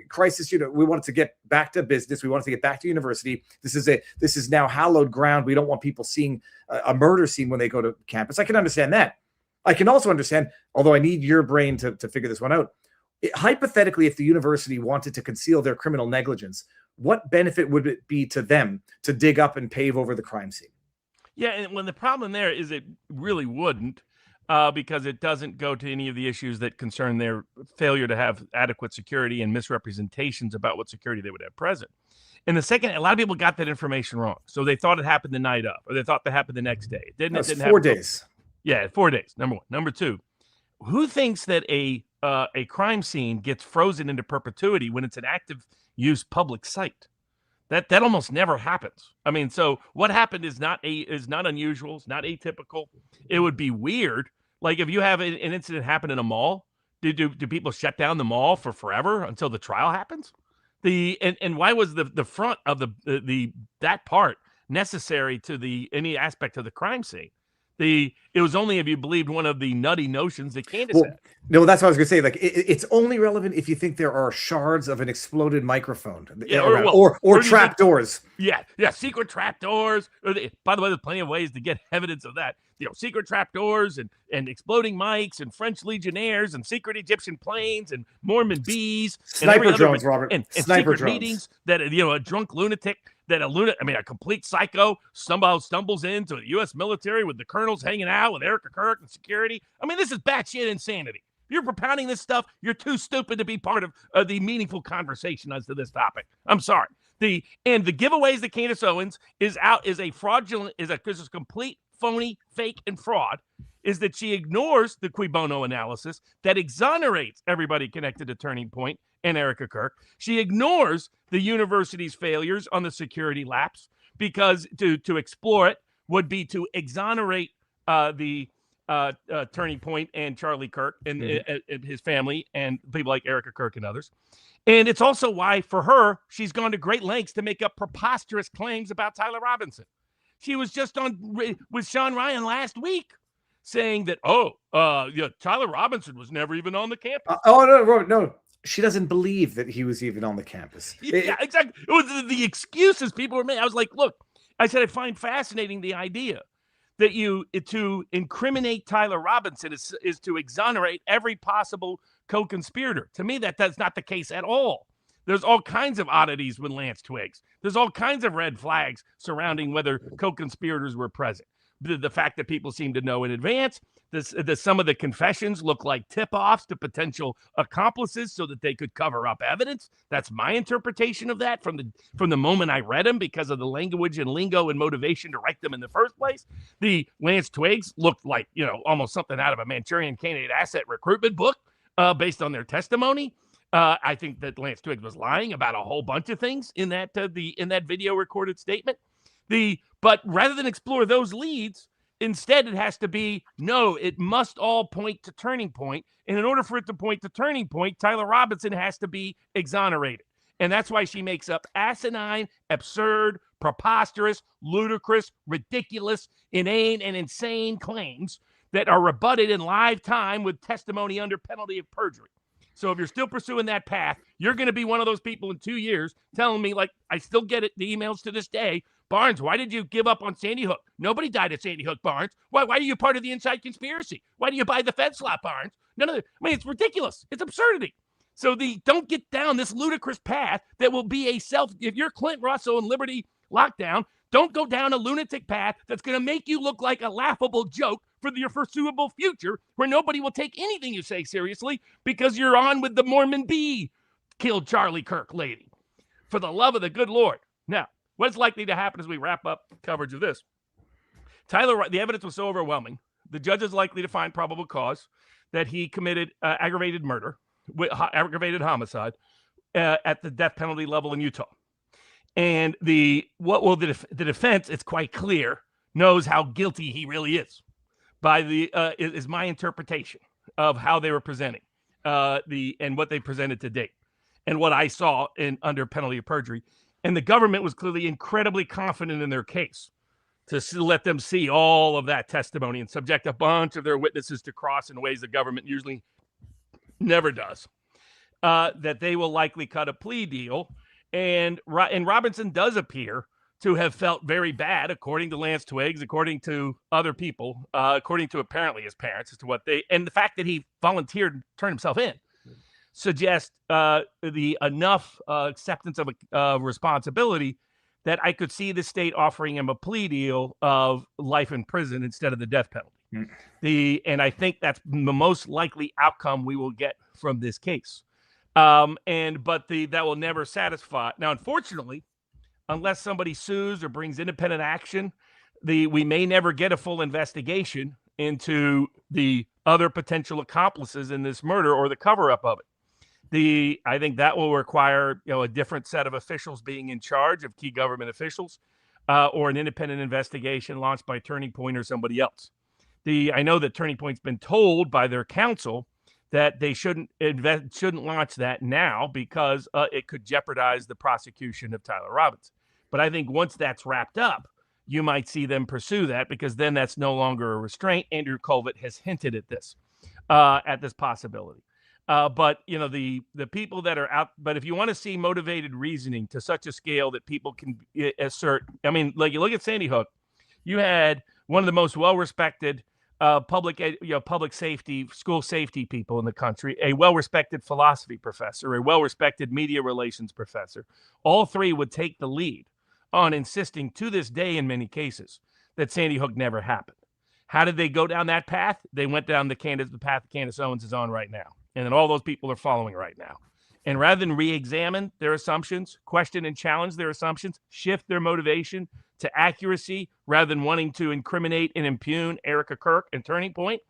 A: Crisis, we wanted to get back to business. We wanted to get back to university. This is now hallowed ground. We don't want people seeing a murder scene when they go to campus. I can understand that. I can also understand, although I need your brain to figure this one out. Hypothetically, if the university wanted to conceal their criminal negligence, what benefit would it be to them to dig up and pave over the crime scene?
D: Yeah, and when the problem there is it really wouldn't, because it doesn't go to any of the issues that concern their failure to have adequate security and misrepresentations about what security they would have present. And the second, a lot of people got that information wrong. So they thought it happened the night of, or they thought it happened the next day. It didn't. It didn't
A: 4 days.
D: Yeah, 4 days. Number one. Number two, who thinks that a crime scene gets frozen into perpetuity when it's an active use public site? That almost never happens. I mean, so what happened is not unusual. It's not atypical. It would be weird. Like if you have an incident happen in a mall, do people shut down the mall for forever until the trial happens? And why was the front of the that part necessary to any aspect of the crime scene? It was only if you believed one of the nutty notions that Candace had.
A: No, that's what I was going to say. Like, it's only relevant if you think there are shards of an exploded microphone, or trapdoors.
D: Yeah, secret trapdoors. By the way, there's plenty of ways to get evidence of that. Secret trapdoors and exploding mics and French legionnaires and secret Egyptian planes and Mormon bees,
A: sniper drones, Robert,
D: and
A: sniper
D: secret
A: drones.
D: Meetings that a drunk lunatic. A complete psycho somehow stumbles into the U.S. military with the colonels hanging out with RFK and security. I mean, this is batshit insanity. If you're propounding this stuff, you're too stupid to be part of the meaningful conversation as to this topic. I'm sorry. The giveaways that Candace Owens is a fraudulent, is a complete phony, fake, and fraud. Is that she ignores the cui bono analysis that exonerates everybody connected to Turning Point and Erica Kirk. She ignores the university's failures on the security lapse because to explore it would be to exonerate the Turning Point and Charlie Kirk and his family and people like Erica Kirk and others. And it's also why, for her, she's gone to great lengths to make up preposterous claims about Tyler Robinson. She was just on with Sean Ryan last week saying that, Tyler Robinson was never even on the campus.
A: No. She doesn't believe that he was even on the campus.
D: Yeah, exactly. It was the excuses people were making. I was like, look, I said, I find fascinating the idea that to incriminate Tyler Robinson is to exonerate every possible co-conspirator. To me, that's not the case at all. There's all kinds of oddities with Lance Twiggs. There's all kinds of red flags surrounding whether co-conspirators were present. The fact that people seem to know in advance, some of the confessions look like tip-offs to potential accomplices so that they could cover up evidence. That's my interpretation of that from the moment I read them, because of the language and lingo and motivation to write them in the first place. The Lance Twiggs looked like, almost something out of a Manchurian Candidate asset recruitment book based on their testimony. I think that Lance Twiggs was lying about a whole bunch of things in that video recorded statement. But rather than explore those leads, instead it has to be, no, it must all point to Turning Point. And in order for it to point to Turning Point, Tyler Robinson has to be exonerated. And that's why she makes up asinine, absurd, preposterous, ludicrous, ridiculous, inane, and insane claims that are rebutted in live time with testimony under penalty of perjury. So if you're still pursuing that path, you're going to be one of those people in 2 years telling me, like, I still get it, the emails to this day, Barnes, why did you give up on Sandy Hook? Nobody died at Sandy Hook, Barnes. Why are you part of the inside conspiracy? Why do you buy the Fed slot, Barnes? It's ridiculous. It's absurdity. So don't get down this ludicrous path that will be if you're Clint Russell and Liberty Lockdown, don't go down a lunatic path that's going to make you look like a laughable joke for your foreseeable future, where nobody will take anything you say seriously because you're on with the Mormon bee killed Charlie Kirk lady. For the love of the good Lord. Now, what's likely to happen as we wrap up coverage of this? The evidence was so overwhelming, the judge is likely to find probable cause that he committed aggravated murder, aggravated homicide at the death penalty level in Utah. And the defense, it's quite clear, knows how guilty he really is. Is my interpretation of how they were presenting and what they presented to date, and what I saw under penalty of perjury. And the government was clearly incredibly confident in their case to let them see all of that testimony and subject a bunch of their witnesses to cross in ways the government usually never does. That they will likely cut a plea deal, and Robinson does appear to have felt very bad, according to Lance Twiggs, according to other people, according to apparently his parents, as to and the fact that he volunteered and turned himself in suggests the enough acceptance of responsibility that I could see the state offering him a plea deal of life in prison instead of the death penalty. And I think that's the most likely outcome we will get from this case. But that will never satisfy. Now, unfortunately, unless somebody sues or brings independent action, we may never get a full investigation into the other potential accomplices in this murder or the cover-up of it. I think that will require, a different set of officials being in charge of key government officials, or an independent investigation launched by Turning Point or somebody else. I know that Turning Point's been told by their counsel that they shouldn't launch that now because it could jeopardize the prosecution of Tyler Robinson. But I think once that's wrapped up, you might see them pursue that, because then that's no longer a restraint. Andrew Colvett has hinted at this possibility. But the people that are out, but if you want to see motivated reasoning to such a scale that people can assert, I mean, like you look at Sandy Hook, you had one of the most well-respected public safety, school safety people in the country, a well-respected philosophy professor, a well-respected media relations professor. All three would take the lead on insisting to this day in many cases that Sandy Hook never happened. How did they go down that path? They went down the path Candace Owens is on right now. And then all those people are following right now. And rather than re-examine their assumptions, question and challenge their assumptions, shift their motivation to accuracy rather than wanting to incriminate and impugn Erica Kirk and Turning Point,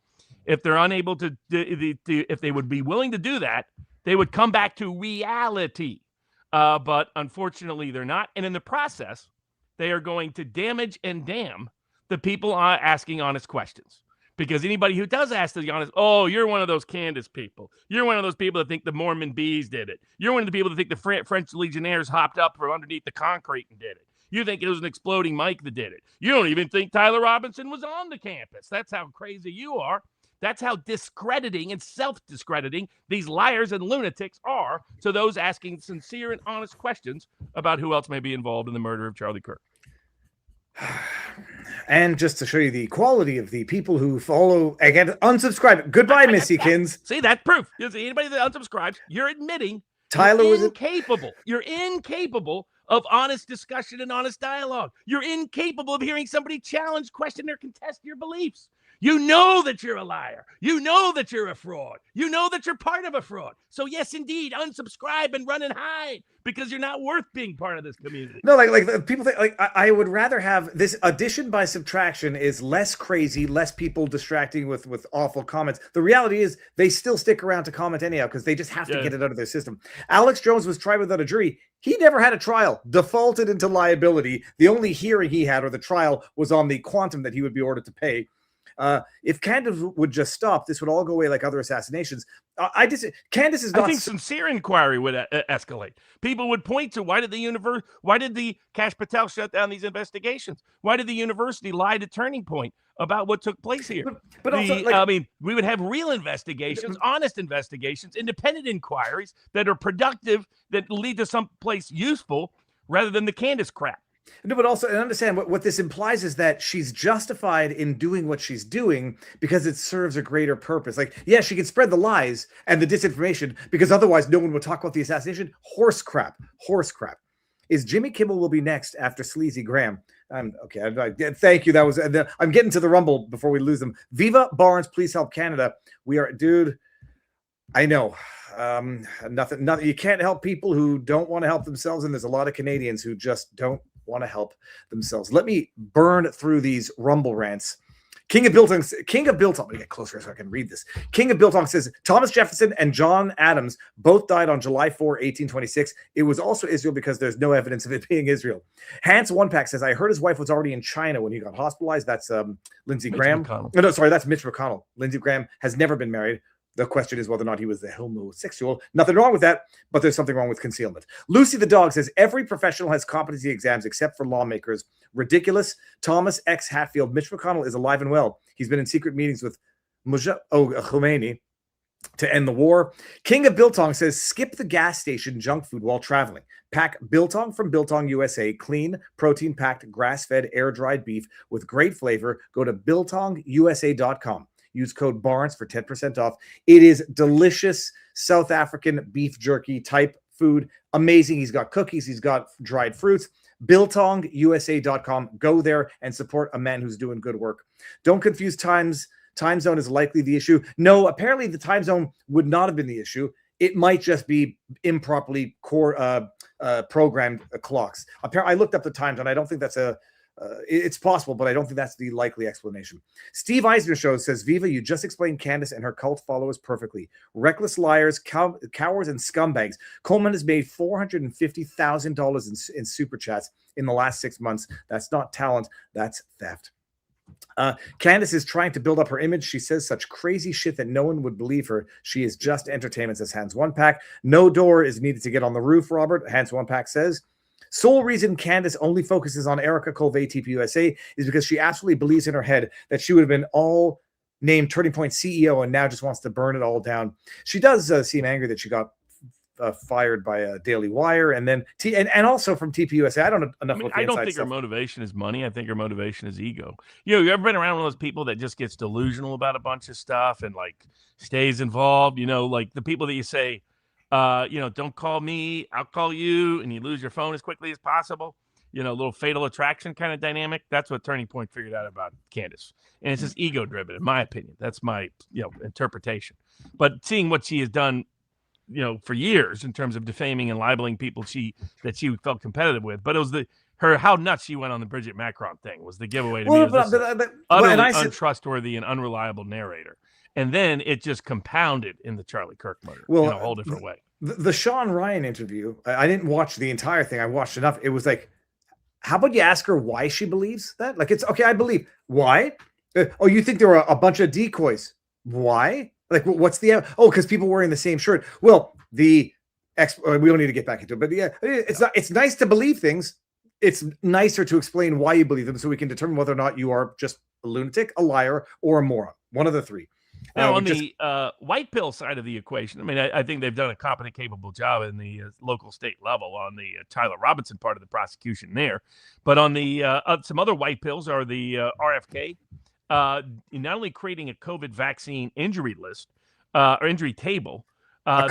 D: if they're unable to, if they would be willing to do that, they would come back to reality. But unfortunately, they're not. And in the process, they are going to damage and damn the people asking honest questions. Because anybody who does ask the honest, oh, you're one of those Candace people. You're one of those people that think the Mormon bees did it. You're one of the people that think the French Legionnaires hopped up from underneath the concrete and did it. You think it was an exploding mic that did it. You don't even think Tyler Robinson was on the campus. That's how crazy you are. That's how discrediting and self-discrediting these liars and lunatics are to those asking sincere and honest questions about who else may be involved in the murder of Charlie Kirk.
A: And just to show you the quality of the people who follow, again, unsubscribe. Goodbye, Missykins.
D: See, that's proof. You see, anybody that unsubscribes, you're admitting
A: Tyler
D: you're
A: was
D: incapable. You're incapable of honest discussion and honest dialogue. You're incapable of hearing somebody challenge, question, or contest your beliefs. You know that you're a liar. You know that you're a fraud. You know that you're part of a fraud. So yes, indeed, unsubscribe and run and hide, because you're not worth being part of this community.
A: No, like people think, like I would rather have this addition by subtraction is less crazy, less people distracting with awful comments. The reality is they still stick around to comment anyhow because they just have to get it out of their system. Alex Jones was tried without a jury. He never had a trial, defaulted into liability. The only hearing he had, or the trial, was on the quantum that he would be ordered to pay. If Candace would just stop, this would all go away like other assassinations. Candace is not.
D: I think sincere inquiry would escalate. People would point to why did the Kash Patel shut down these investigations? Why did the university lie to Turning Point about what took place here?
A: But also, like,
D: we would have real investigations, honest investigations, independent inquiries that are productive, that lead to someplace useful, rather than the Candace crap.
A: No, but also, and understand what this implies is that she's justified in doing what she's doing because it serves a greater purpose. Like, yeah, she can spread the lies and the disinformation because otherwise no one would talk about the assassination. Horse crap. Is Jimmy Kimmel will be next after Sleazy Graham? Okay. Thank you. That was. I'm getting to the Rumble before we lose them. Viva Barnes, please help Canada. We are, dude. I know. Nothing. You can't help people who don't want to help themselves, and there's a lot of Canadians who just don't want to help themselves. Let me burn through these Rumble rants. King of Biltong. Let me get closer so I can read this. King of Biltong says Thomas Jefferson and John Adams both died on July 4, 1826. It was also Israel because there's no evidence of it being Israel. Hans One Pack says I heard his wife was already in China when he got hospitalized. That's Lindsey Graham. No, sorry, that's Mitch McConnell. Lindsey Graham has never been married. The question is whether or not he was the homosexual. Nothing wrong with that, but there's something wrong with concealment. Lucy the dog says every professional has competency exams except for lawmakers. Ridiculous. Thomas X. Hatfield. Mitch McConnell is alive and well. He's been in secret meetings with Khomeini to end the war. King of Biltong says skip the gas station junk food while traveling. Pack Biltong from Biltong USA. Clean, protein-packed, grass-fed, air-dried beef with great flavor. Go to biltongusa.com. Use code Barnes for 10% off. It is delicious South African beef jerky type food. Amazing. He's got cookies. He's got dried fruits. BiltongUSA.com. Go there and support a man who's doing good work. Don't confuse times. Time zone is likely the issue. No, apparently the time zone would not have been the issue. It might just be improperly programmed clocks. Apparently, I looked up the times, and I don't think that's a It's possible, but I don't think that's the likely explanation. Steve Eisner Show says, Viva, you just explained Candace and her cult followers perfectly. Reckless liars, cowards, and scumbags. Coleman has made $450,000 in super chats in the last 6 months. That's not talent, that's theft. Candace is trying to build up her image. She says such crazy shit that no one would believe her. She is just entertainment, says Hans One Pack. No door is needed to get on the roof, Robert, Hans One Pack says. Sole reason Candace only focuses on Erica Colvey TPUSA is because she absolutely believes in her head that she would have been all named Turning Point CEO and now just wants to burn it all down. She does seem angry that she got fired by Daily Wire and then and also from TPUSA. I don't know enough.
D: I don't think her motivation is money. I think her motivation is ego. You ever been around one of those people that just gets delusional about a bunch of stuff and like stays involved? Like the people that you say, don't call me, I'll call you, and you lose your phone as quickly as possible. A little fatal attraction kind of dynamic. That's what Turning Point figured out about Candace. And it's just ego driven, in my opinion. That's my interpretation. But seeing what she has done, for years in terms of defaming and libeling people that she felt competitive with. But it was how nuts she went on the Bridget Macron thing was the giveaway to me. Utterly untrustworthy and unreliable narrator. And then it just compounded in the Charlie Kirk murder in a whole different way.
A: The Sean Ryan interview, I didn't watch the entire thing. I watched enough. It was like, how about you ask her why she believes that? Like, it's okay, I believe. Why? You think there are a bunch of decoys. Why? Like, what's the... because people wearing the same shirt. Well, we don't need to get back into it. But yeah, it's nice to believe things. It's nicer to explain why you believe them so we can determine whether or not you are just a lunatic, a liar, or a moron. One of the three.
D: Now, on the white pill side of the equation, I think they've done a competent, capable job in the local state level on the Tyler Robinson part of the prosecution there. But on the some other white pills are the RFK, not only creating a COVID vaccine injury list or injury table.
A: A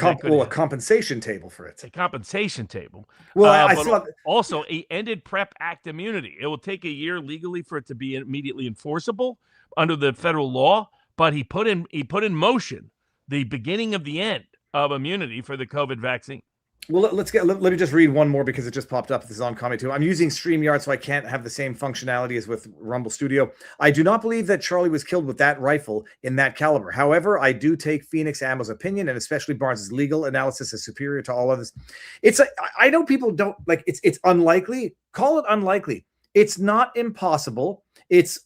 A: compensation table for it.
D: A compensation table.
A: Well,
D: also a ended PrEP Act immunity. It will take a year legally for it to be immediately enforceable under the federal law. But he put in motion the beginning of the end of immunity for the COVID vaccine.
A: Well, let me just read one more because it just popped up. This is on Comedy 2. I'm using StreamYard, so I can't have the same functionality as with Rumble Studio. I do not believe that Charlie was killed with that rifle in that caliber. However, I do take Phoenix Ammo's opinion, and especially Barnes's legal analysis, as superior to all others. I know people don't like it's unlikely. Call it unlikely. It's not impossible. It's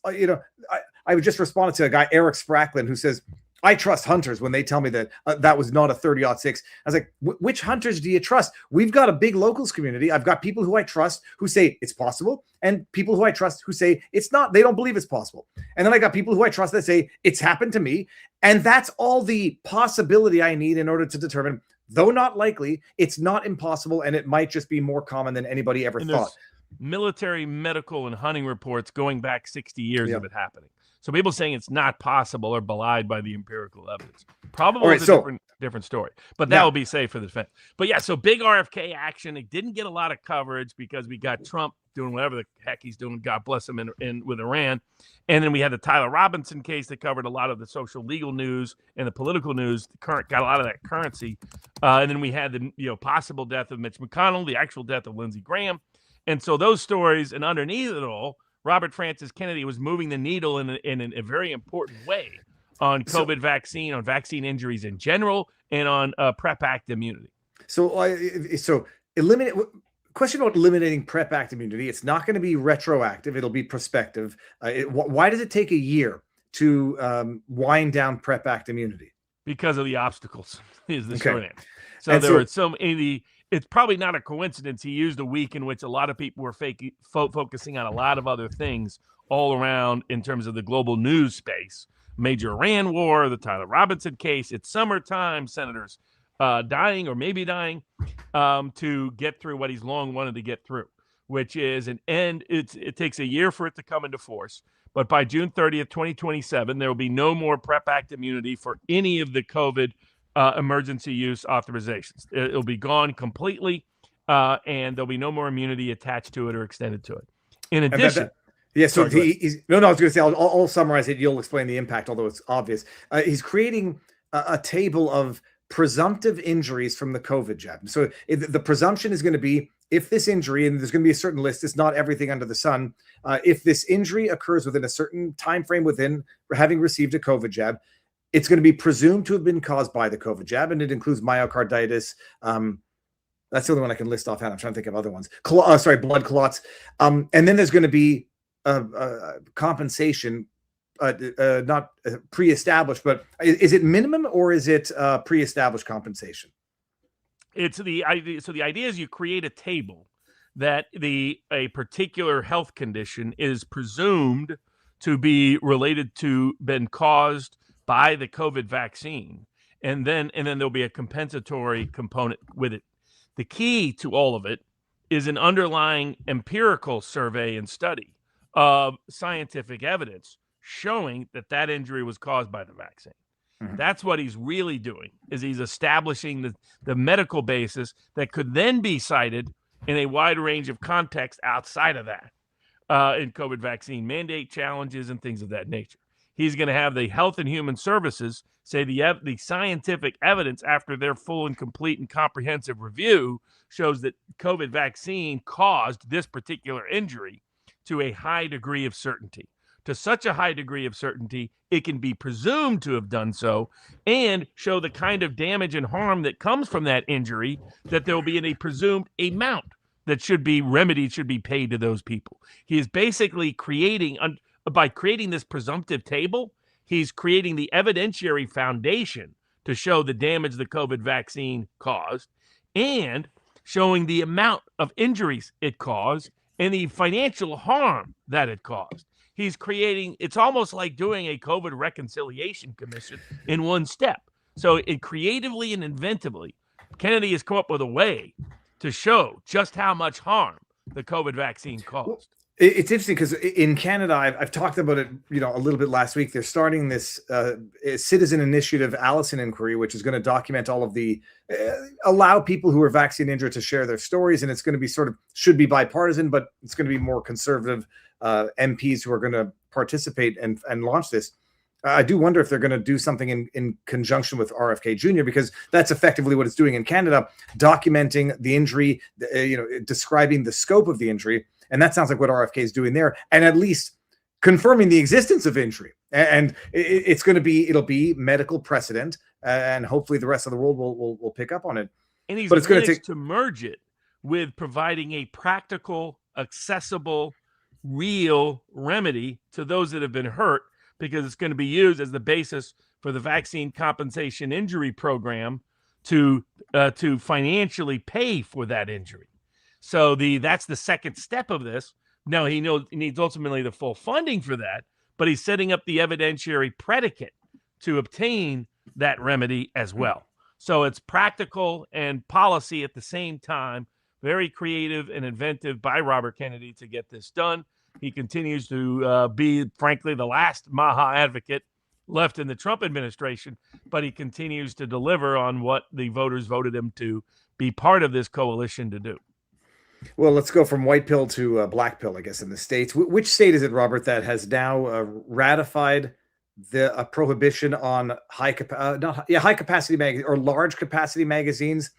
A: I just responded to a guy, Eric Spracklin, who says, I trust hunters when they tell me that that was not a 30-06. I was like, which hunters do you trust? We've got a big locals community. I've got people who I trust who say it's possible, and people who I trust who say it's not. They don't believe it's possible. And then I got people who I trust that say it's happened to me. And that's all the possibility I need in order to determine, though not likely, it's not impossible, and it might just be more common than anybody ever thought.
D: Military, medical, and hunting reports going back 60 years of it happening. So people saying it's not possible are belied by the empirical evidence. Probably a different story, but that will be safe for the defense. But yeah, so big RFK action. It didn't get a lot of coverage because we got Trump doing whatever the heck he's doing. God bless him in with Iran. And then we had the Tyler Robinson case that covered a lot of the social legal news and the political news. Got a lot of that currency. And then we had the possible death of Mitch McConnell, the actual death of Lindsey Graham. And so those stories, and underneath it all, Robert Francis Kennedy was moving the needle in a very important way on COVID vaccine, on vaccine injuries in general, and on PrEP Act immunity.
A: Question about eliminating PrEP Act immunity. It's not going to be retroactive. It'll be prospective. Why does it take a year to wind down PrEP Act immunity?
D: Because of the obstacles is the short answer. So there were so many. It's probably not a coincidence he used a week in which a lot of people were focusing on a lot of other things all around in terms of the global news space. Major Iran war, the Tyler Robinson case. It's summertime, senators dying or maybe dying to get through what he's long wanted to get through, which is an end. It takes a year for it to come into force. But by June 30th, 2027, there will be no more PrEP Act immunity for any of the COVID emergency use authorizations. It'll be gone completely, and there'll be no more immunity attached to it or extended to it. In addition,
A: I was going to say, I'll summarize it. You'll explain the impact, although it's obvious. He's creating a table of presumptive injuries from the COVID jab. So the presumption is going to be if this injury, and there's going to be a certain list, it's not everything under the sun. If this injury occurs within a certain time frame within having received a COVID jab, it's going to be presumed to have been caused by the COVID jab, and it includes myocarditis. That's the only one I can list offhand. I'm trying to think of other ones. Blood clots. And then there's going to be compensation, not pre-established, but is it minimum or is it pre-established compensation?
D: It's the idea. So the idea is you create a table that a particular health condition is presumed to be related to, been caused by the COVID vaccine, and then there'll be a compensatory component with it. The key to all of it is an underlying empirical survey and study of scientific evidence showing that injury was caused by the vaccine. Mm-hmm. That's what he's really doing, is he's establishing the medical basis that could then be cited in a wide range of contexts outside of that, in COVID vaccine mandate challenges and things of that nature. He's going to have the Health and Human Services say the scientific evidence after their full and complete and comprehensive review shows that COVID vaccine caused this particular injury to a high degree of certainty. To such a high degree of certainty, it can be presumed to have done so and show the kind of damage and harm that comes from that injury, that there will be a presumed amount that should be remedied, should be paid to those people. He is basically creating, by creating this presumptive table, he's creating the evidentiary foundation to show the damage the COVID vaccine caused and showing the amount of injuries it caused and the financial harm that it caused. He's creating, it's almost like doing a COVID reconciliation commission in one step. So it creatively and inventively, Kennedy has come up with a way to show just how much harm the COVID vaccine caused.
A: It's interesting because in Canada, I've talked about it, a little bit last week. They're starting this citizen initiative Allison inquiry, which is going to document all of the allow people who are vaccine injured to share their stories, and it's going to be should be bipartisan, but it's going to be more conservative MPs who are going to participate and launch this. I do wonder if they're going to do something in conjunction with RFK Jr., because that's effectively what it's doing in Canada, documenting the injury, describing the scope of the injury. And that sounds like what RFK is doing there, and at least confirming the existence of injury. And it'll be medical precedent, and hopefully the rest of the world will pick up on it.
D: And he's managed to merge it with providing a practical, accessible, real remedy to those that have been hurt, because it's going to be used as the basis for the vaccine compensation injury program to financially pay for that injury. So that's the second step of this. Now he needs ultimately the full funding for that, but he's setting up the evidentiary predicate to obtain that remedy as well. So it's practical and policy at the same time. Very creative and inventive by Robert Kennedy to get this done. He continues to be, frankly, the last Maha advocate left in the Trump administration, but he continues to deliver on what the voters voted him to be part of this coalition to do.
A: Well, let's go from white pill to black pill, I guess, in the States. Which state is it, Robert, that has now ratified the prohibition on high capacity magazines or large capacity magazines?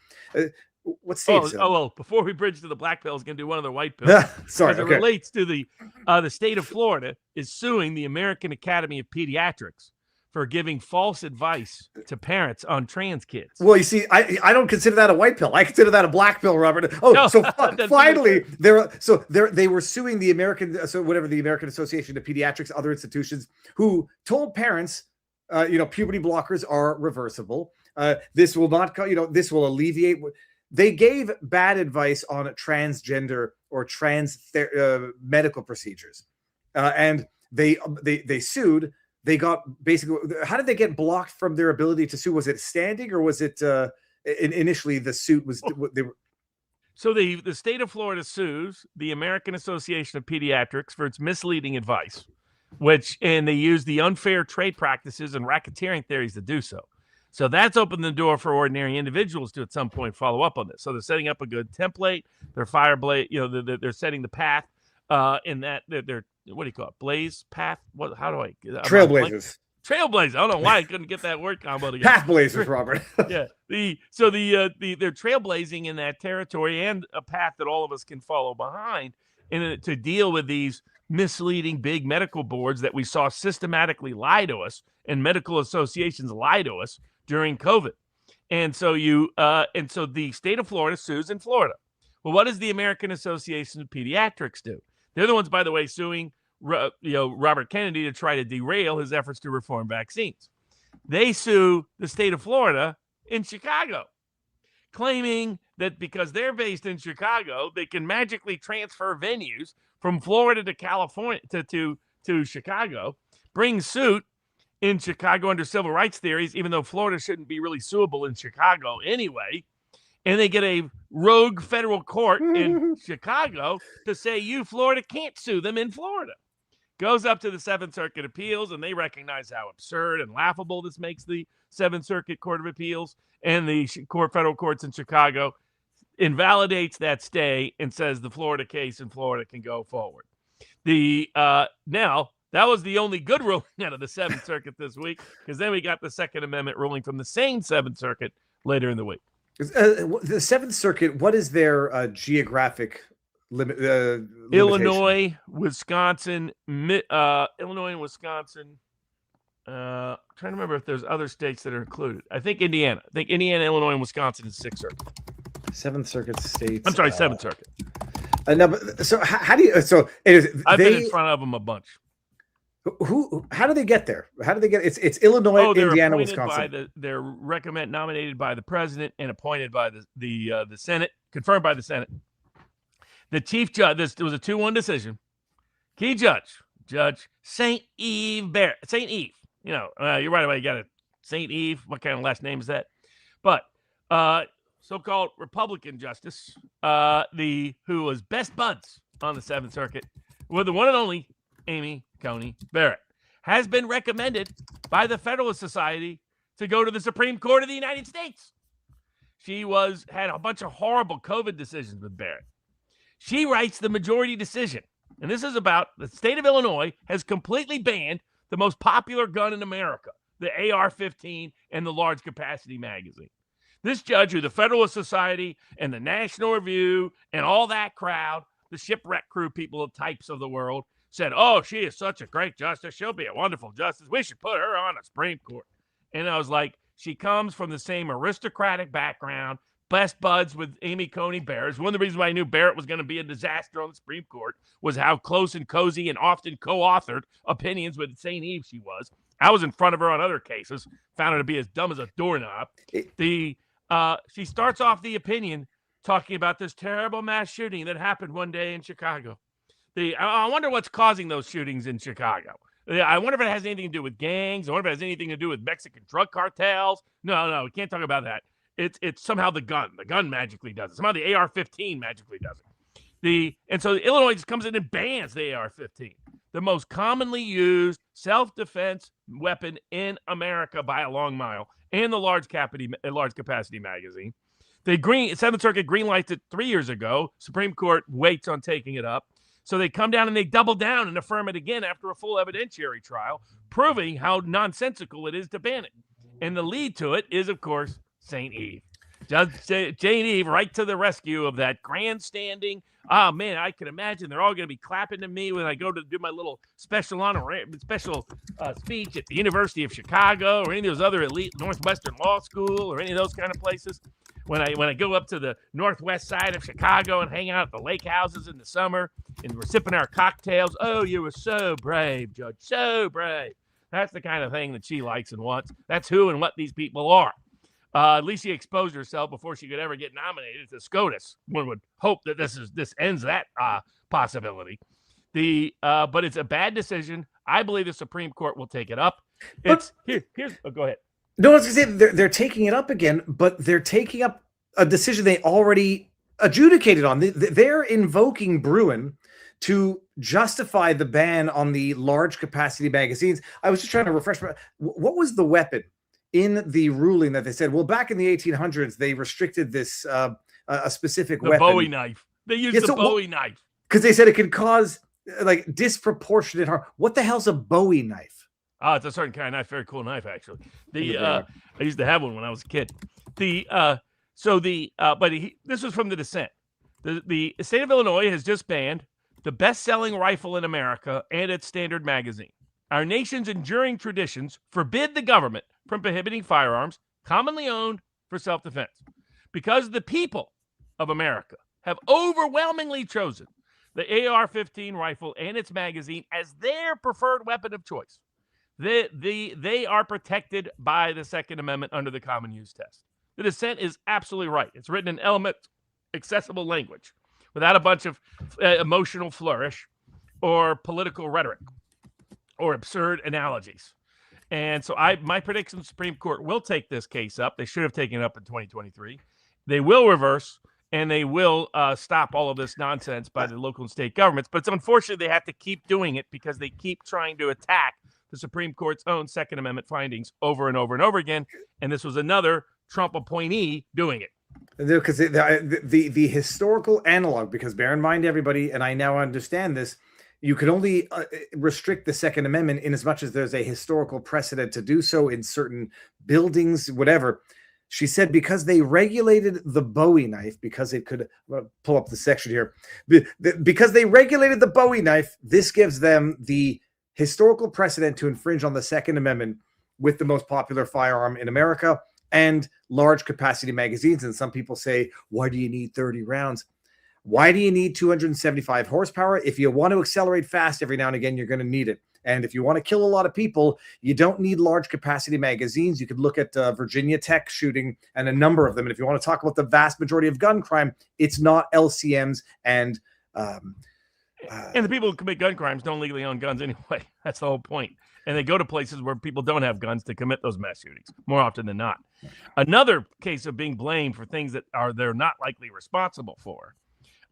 A: What state is it?
D: Well, before we bridge to the black pill, I was going to do one of the white pills.
A: Sorry,
D: as it relates to the state of Florida is suing the American Academy of Pediatrics for giving false advice to parents on trans kids.
A: Well, you see, I don't consider that a white pill. I consider that a black pill, Robert. Oh, no, so finally, they were suing the American Association of Pediatrics, other institutions, who told parents, puberty blockers are reversible. This will not, this will alleviate. They gave bad advice on transgender or trans medical procedures, and they sued. They got basically, how did they get blocked from their ability to sue? Was it standing, or was it initially the suit was they were?
D: So the state of Florida sues the American Association of Pediatrics for its misleading advice, and they use the unfair trade practices and racketeering theories to do so. So that's opened the door for ordinary individuals to at some point follow up on this. So they're setting up a good template. They're they're setting the path in that they're what do you call it? Blaze path? What? How do I?
A: Trailblazers.
D: Trailblazer. I don't know why I couldn't get that word combo together.
A: Path blazers, Robert.
D: Yeah. They're trailblazing in that territory and a path that all of us can follow behind to deal with these misleading big medical boards that we saw systematically lie to us and medical associations lie to us during COVID. And so the state of Florida sues in Florida. Well, what does the American Association of Pediatrics do? They're the ones, by the way, suing Robert Kennedy to try to derail his efforts to reform vaccines. They sue the state of Florida in Chicago, claiming that because they're based in Chicago, they can magically transfer venues from Florida to California to Chicago, bring suit in Chicago under civil rights theories, even though Florida shouldn't be really suable in Chicago anyway. And they get a rogue federal court in Chicago to say, you, Florida, can't sue them in Florida. Goes up to the Seventh Circuit Appeals, and they recognize how absurd and laughable this makes the Seventh Circuit Court of Appeals, and the federal courts in Chicago invalidates that stay and says the Florida case in Florida can go forward. Now, that was the only good ruling out of the Seventh Circuit this week, because then we got the Second Amendment ruling from the same Seventh Circuit later in the week.
A: The Seventh Circuit, what is their geographic limit?
D: Illinois, Wisconsin, Illinois and Wisconsin. Trying to remember if there's other states that are included. I think Indiana, Illinois, and Wisconsin is Sixth Circuit.
A: Seventh Circuit states.
D: I'm sorry, Seventh Circuit.
A: No, but so how do you? So
D: I've been in front of them a bunch.
A: How do they get there? How do they get? It's Illinois, Indiana, Wisconsin.
D: They're nominated by the president and appointed by the Senate, confirmed by the Senate. The chief judge. This was a 2-1 decision. Key Judge St. Eve Barrett. St. Eve. You're right about you got it. St. Eve. What kind of last name is that? But so-called Republican justice, who was best buds on the Seventh Circuit with the one and only Amy Coney Barrett, has been recommended by the Federalist Society to go to the Supreme Court of the United States. She had a bunch of horrible COVID decisions with Barrett. She writes the majority decision. And this is about the state of Illinois has completely banned the most popular gun in America, the AR-15 and the large capacity magazine. This judge, who the Federalist Society and the National Review and all that crowd, the shipwreck crew people of types of the world, said, oh, she is such a great justice. She'll be a wonderful justice. We should put her on the Supreme Court. And I was like, she comes from the same aristocratic background, best buds with Amy Coney Barrett. One of the reasons why I knew Barrett was going to be a disaster on the Supreme Court was how close and cozy and often co-authored opinions with St. Eve she was. I was in front of her on other cases, found her to be as dumb as a doorknob. She starts off the opinion talking about this terrible mass shooting that happened one day in Chicago. I wonder what's causing those shootings in Chicago. I wonder if it has anything to do with gangs. I wonder if it has anything to do with Mexican drug cartels. No, we can't talk about that. It's somehow the gun. The gun magically does it. Somehow the AR-15 magically does it. And so Illinois just comes in and bans the AR-15, the most commonly used self-defense weapon in America by a long mile, and the large capacity magazine. The Seventh Circuit greenlights it 3 years ago. Supreme Court waits on taking it up. So they come down and they double down and affirm it again after a full evidentiary trial, proving how nonsensical it is to ban it. And the lead to it is, of course, St. Eve. Judge Jane Eve, right to the rescue of that grandstanding. Oh, man, I can imagine they're all going to be clapping to me when I go to do my little special speech at the University of Chicago or any of those other elite Northwestern Law School or any of those kind of places. When I go up to the northwest side of Chicago and hang out at the lake houses in the summer and we're sipping our cocktails. Oh, you were so brave, Judge, so brave. That's the kind of thing that she likes and wants. That's who and what these people are. At least she exposed herself before she could ever get nominated to SCOTUS. One would hope that this ends that possibility. But it's a bad decision. I believe the Supreme Court will take it up. Go ahead.
A: No, I was going to say they're taking it up again, but they're taking up a decision they already adjudicated on. They're invoking Bruin to justify the ban on the large capacity magazines. I was just trying to refresh. What was the weapon in the ruling that they said? Well, back in the 1800s, they restricted this a specific weapon.
D: The Bowie knife. They used the Bowie knife
A: because they said it could cause like disproportionate harm. What the hell's a Bowie knife?
D: Oh, it's a certain kind of knife. Very cool knife, actually.
A: Very
D: I used to have one when I was a kid. This was from the dissent. The state of Illinois has just banned the best-selling rifle in America and its standard magazine. Our nation's enduring traditions forbid the government from prohibiting firearms commonly owned for self-defense. Because the people of America have overwhelmingly chosen the AR-15 rifle and its magazine as their preferred weapon of choice. They are protected by the Second Amendment under the common use test. The dissent is absolutely right. It's written in element, accessible language without a bunch of emotional flourish or political rhetoric or absurd analogies. And so my prediction, the Supreme Court will take this case up. They should have taken it up in 2023. They will reverse, and they will stop all of this nonsense by the local and state governments. But it's unfortunate they have to keep doing it because they keep trying to attack the Supreme Court's own Second Amendment findings over and over and over again. And this was another Trump appointee doing it.
A: Because the historical analog, because bear in mind, everybody, and I now understand this, you could only restrict the Second Amendment in as much as there's a historical precedent to do so in certain buildings, whatever. She said because they regulated the Bowie knife, because it could pull up the section here, because they regulated the Bowie knife, this gives them the historical precedent to infringe on the Second Amendment with the most popular firearm in America and large capacity magazines. And some people say, why do you need 30 rounds? Why do you need 275 horsepower? If you want to accelerate fast every now and again, you're going to need it. And if you want to kill a lot of people, you don't need large capacity magazines. You could look at Virginia Tech shooting and a number of them. And if you want to talk about the vast majority of gun crime, it's not LCMs and
D: the people who commit gun crimes don't legally own guns anyway. That's the whole point. And they go to places where people don't have guns to commit those mass shootings more often than not. Another case of being blamed for things that they're not likely responsible for.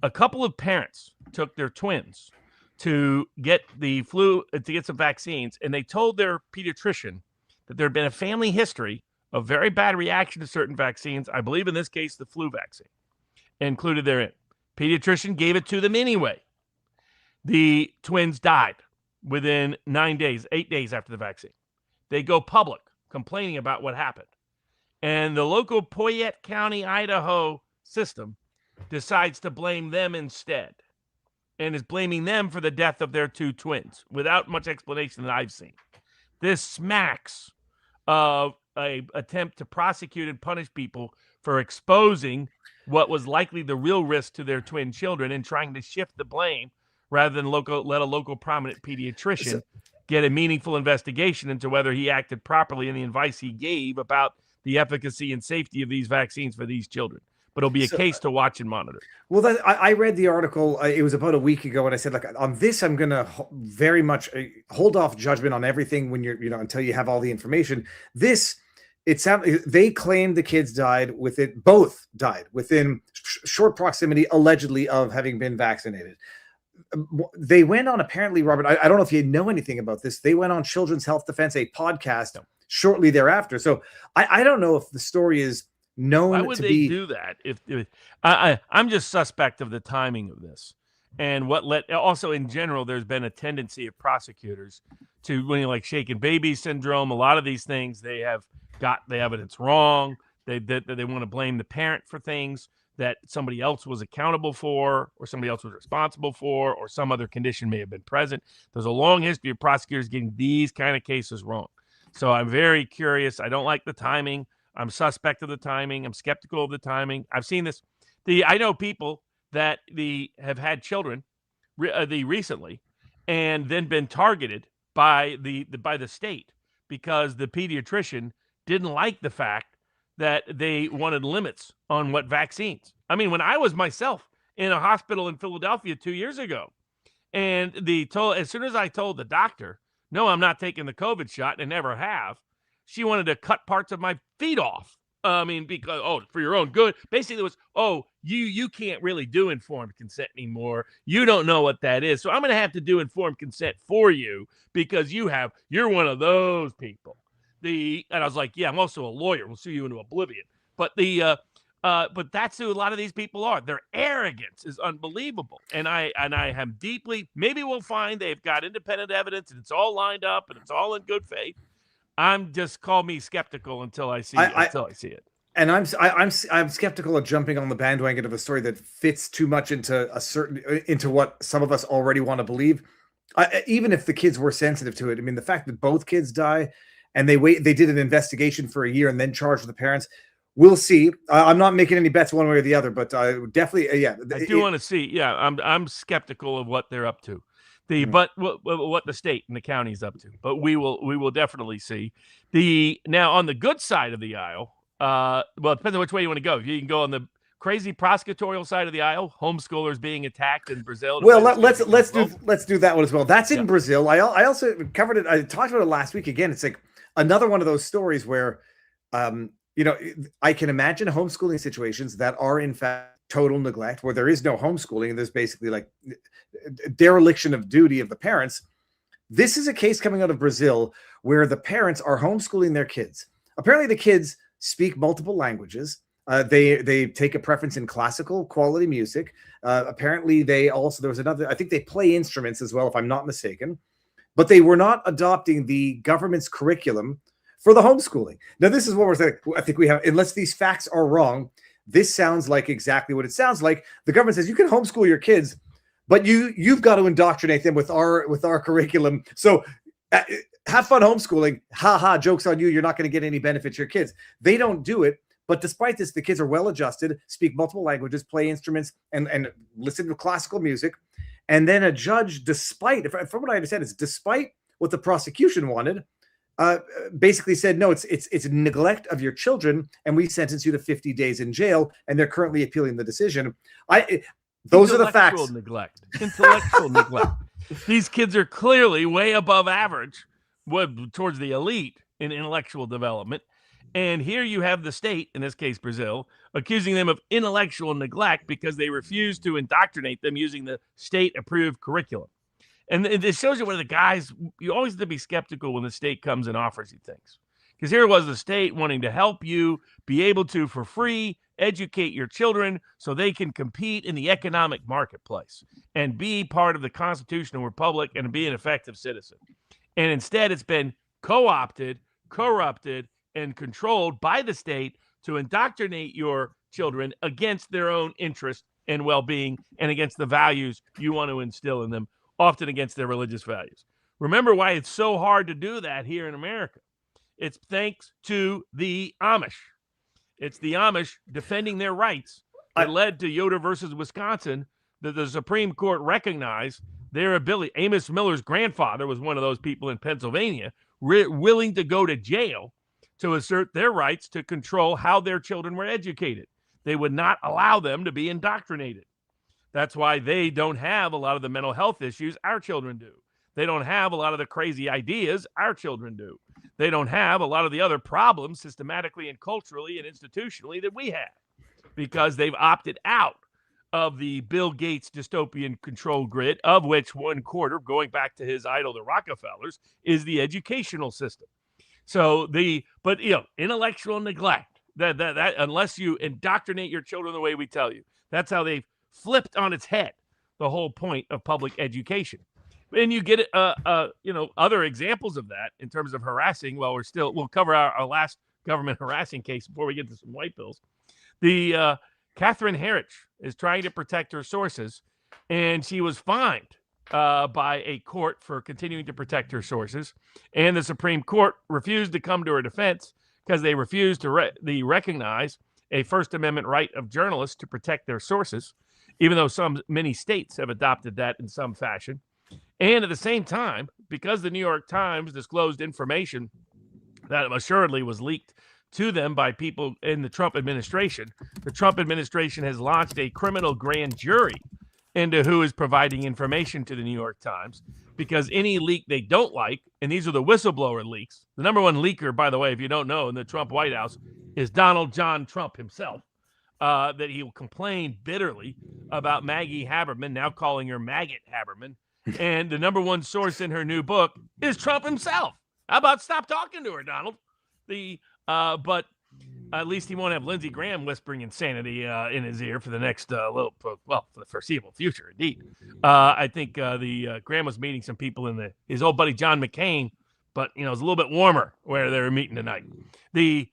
D: A couple of parents took their twins to get the flu, to get some vaccines, and they told their pediatrician that there had been a family history of very bad reaction to certain vaccines. I believe in this case, the flu vaccine included therein. Pediatrician gave it to them anyway. The twins died within 8 days after the vaccine. They go public complaining about what happened. And the local Poyet County, Idaho system decides to blame them instead and is blaming them for the death of their two twins without much explanation that I've seen. This smacks of an attempt to prosecute and punish people for exposing what was likely the real risk to their twin children and trying to shift the blame rather than let a local prominent pediatrician get a meaningful investigation into whether he acted properly in the advice he gave about the efficacy and safety of these vaccines for these children. But it'll be a case to watch and monitor.
A: Well, I read the article. It was about a week ago, and I said, like, on this, I'm going to very much hold off judgment on everything when until you have all the information. They claimed the kids both died within short proximity, allegedly, of having been vaccinated. They went on, apparently, Robert, I don't know if you know anything about this. They went on Children's Health Defense, a podcast shortly thereafter. So I don't know if the story is known.
D: Why would they do that? If I'm just suspect of the timing of this, and what also in general, there's been a tendency of prosecutors to, when like shaken baby syndrome, a lot of these things, they have got the evidence wrong. They want to blame the parent for things that somebody else was accountable for, or somebody else was responsible for, or some other condition may have been present. There's a long history of prosecutors getting these kind of cases wrong. So I'm very curious. I don't like the timing. I'm suspect of the timing. I'm skeptical of the timing. I've seen this. I know people that have had children recently and then been targeted by the state because the pediatrician didn't like the fact that they wanted limits on what vaccines. I mean, when I was myself in a hospital in Philadelphia 2 years ago, and as soon as I told the doctor, no, I'm not taking the COVID shot and never have, she wanted to cut parts of my feet off. I mean, because, for your own good. Basically, it was, you can't really do informed consent anymore. You don't know what that is. So I'm going to have to do informed consent for you because you're one of those people. And I was like, yeah, I'm also a lawyer. We'll sue you into oblivion. But But that's who a lot of these people are. Their arrogance is unbelievable. And I am deeply, maybe we'll find they've got independent evidence and it's all lined up and it's all in good faith. Call me skeptical until I see it.
A: And I'm skeptical of jumping on the bandwagon of a story that fits too much into what some of us already want to believe. Even if the kids were sensitive to it, I mean, the fact that both kids die and they did an investigation for a year and then charged the parents. We'll see. I'm not making any bets one way or the other, but definitely, yeah.
D: I do want to see. Yeah, I'm skeptical of what they're up to. But what the state and the county's up to. But we will definitely see. Now on the good side of the aisle. Well, it depends on which way you want to go. If you can go on the crazy prosecutorial side of the aisle, homeschoolers being attacked in Brazil.
A: Well, let's do that one as well. That's in Brazil. I also covered it. I talked about it last week again. It's like another one of those stories where, I can imagine homeschooling situations that are in fact total neglect, where there is no homeschooling and there's basically like dereliction of duty of the parents. This is a case coming out of Brazil where the parents are homeschooling their kids. Apparently, the kids speak multiple languages. They take a preference in classical quality music. Apparently, there was another. I think they play instruments as well, if I'm not mistaken. But they were not adopting the government's curriculum for the homeschooling. Now, this is what we're saying. I think we have, unless these facts are wrong, this sounds like exactly what it sounds like. The government says you can homeschool your kids, but you've got to indoctrinate them with our curriculum. So have fun homeschooling. Ha ha, joke's on you. You're not going to get any benefit to your kids. They don't do it. But despite this, the kids are well adjusted, speak multiple languages, play instruments, and listen to classical music. And then a judge, from what I understand, it's despite what the prosecution wanted, basically said, no, it's neglect of your children, and we sentence you to 50 days in jail, and they're currently appealing the decision. Those are the facts.
D: Intellectual neglect. These kids are clearly way above average towards the elite in intellectual development. And here you have the state, in this case Brazil, accusing them of intellectual neglect because they refuse to indoctrinate them using the state-approved curriculum. And it shows you where the guys, you always have to be skeptical when the state comes and offers you things. Because here was the state wanting to help you be able to, for free, educate your children so they can compete in the economic marketplace and be part of the constitutional republic and be an effective citizen. And instead, it's been co-opted, corrupted, and controlled by the state to indoctrinate your children against their own interest and well-being and against the values you want to instill in them, often against their religious values. Remember why it's so hard to do that here in America. It's thanks to the Amish. It's the Amish defending their rights that led to Yoder versus Wisconsin, that the Supreme Court recognized their ability. Amos Miller's grandfather was one of those people in Pennsylvania willing to go to jail to assert their rights to control how their children were educated. They would not allow them to be indoctrinated. That's why they don't have a lot of the mental health issues our children do. They don't have a lot of the crazy ideas our children do. They don't have a lot of the other problems systematically and culturally and institutionally that we have, because they've opted out of the Bill Gates dystopian control grid, of which 1/4, going back to his idol, the Rockefellers, is the educational system. So intellectual neglect, that unless you indoctrinate your children the way we tell you, that's how they've flipped on its head the whole point of public education. And you get other examples of that in terms of harassing. Well, we'll cover our last government harassing case before we get to some white bills. The Catherine Herridge is trying to protect her sources, and she was fined by a court for continuing to protect her sources. And the Supreme Court refused to come to her defense because they refused to recognize a First Amendment right of journalists to protect their sources, even though many states have adopted that in some fashion. And at the same time, because the New York Times disclosed information that assuredly was leaked to them by people in the Trump administration, the Trump administration has launched a criminal grand jury into who is providing information to the New York Times, because any leak they don't like, and these are the whistleblower leaks. The number one leaker, by the way, if you don't know, in the Trump White House is Donald John Trump himself, that he will complain bitterly about Maggie Haberman, now calling her Maggot Haberman. And the number one source in her new book is Trump himself. How about stop talking to her, Donald? But at least he won't have Lindsey Graham whispering insanity in his ear for the next for the foreseeable future. Indeed, I think Graham was meeting some people in his old buddy John McCain, but it's a little bit warmer where they were meeting tonight. We'll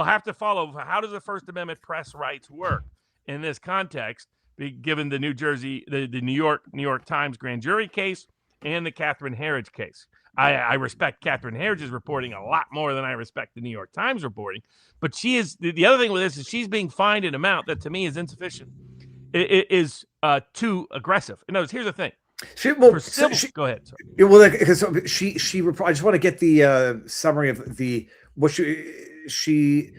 D: have to follow. How does the First Amendment press rights work in this context, given the New York Times grand jury case and the Catherine Herridge case? I respect Catherine Herridge's reporting a lot more than I respect the New York Times reporting. But she is the other thing with this is she's being fined an amount that to me is insufficient. It is too aggressive. In other words, here's the thing. Go ahead. Sorry.
A: Well, because she I just want to get the summary of what she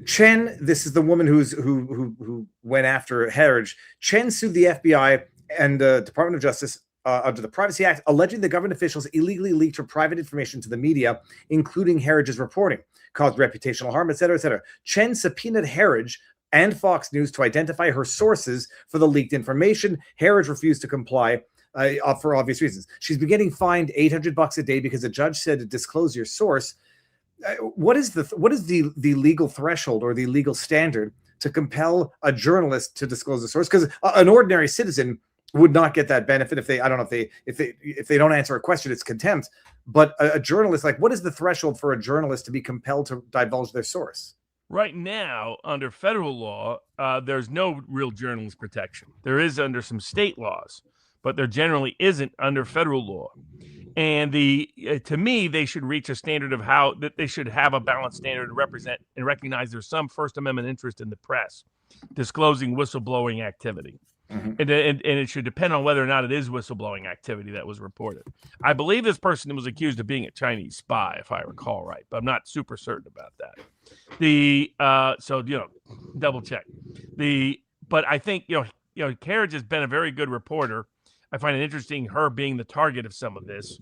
A: Chen. This is the woman who went after Herridge. Chen sued the FBI and Department of Justice under the Privacy Act, alleging the government officials illegally leaked her private information to the media, including Herridge's reporting, caused reputational harm, et cetera, et cetera. Chen subpoenaed Herridge and Fox News to identify her sources for the leaked information. Herridge refused to comply for obvious reasons. She's been getting fined $800 a day because a judge said to disclose your source. What is the legal threshold or the legal standard to compel a journalist to disclose the source? Because an ordinary citizen would not get that benefit if they don't answer a question, it's contempt. But a journalist, what is the threshold for a journalist to be compelled to divulge their source?
D: Right now, under federal law, there's no real journalist protection. There is under some state laws, but there generally isn't under federal law. And to me, they should reach a standard of that they should have a balanced standard to represent and recognize there's some First Amendment interest in the press disclosing whistleblowing activity. Mm-hmm. And it should depend on whether or not it is whistleblowing activity that was reported. I believe this person was accused of being a Chinese spy, if I recall right, but I'm not super certain about that. So double check. But I think Herridge has been a very good reporter. I find it interesting her being the target of some of this,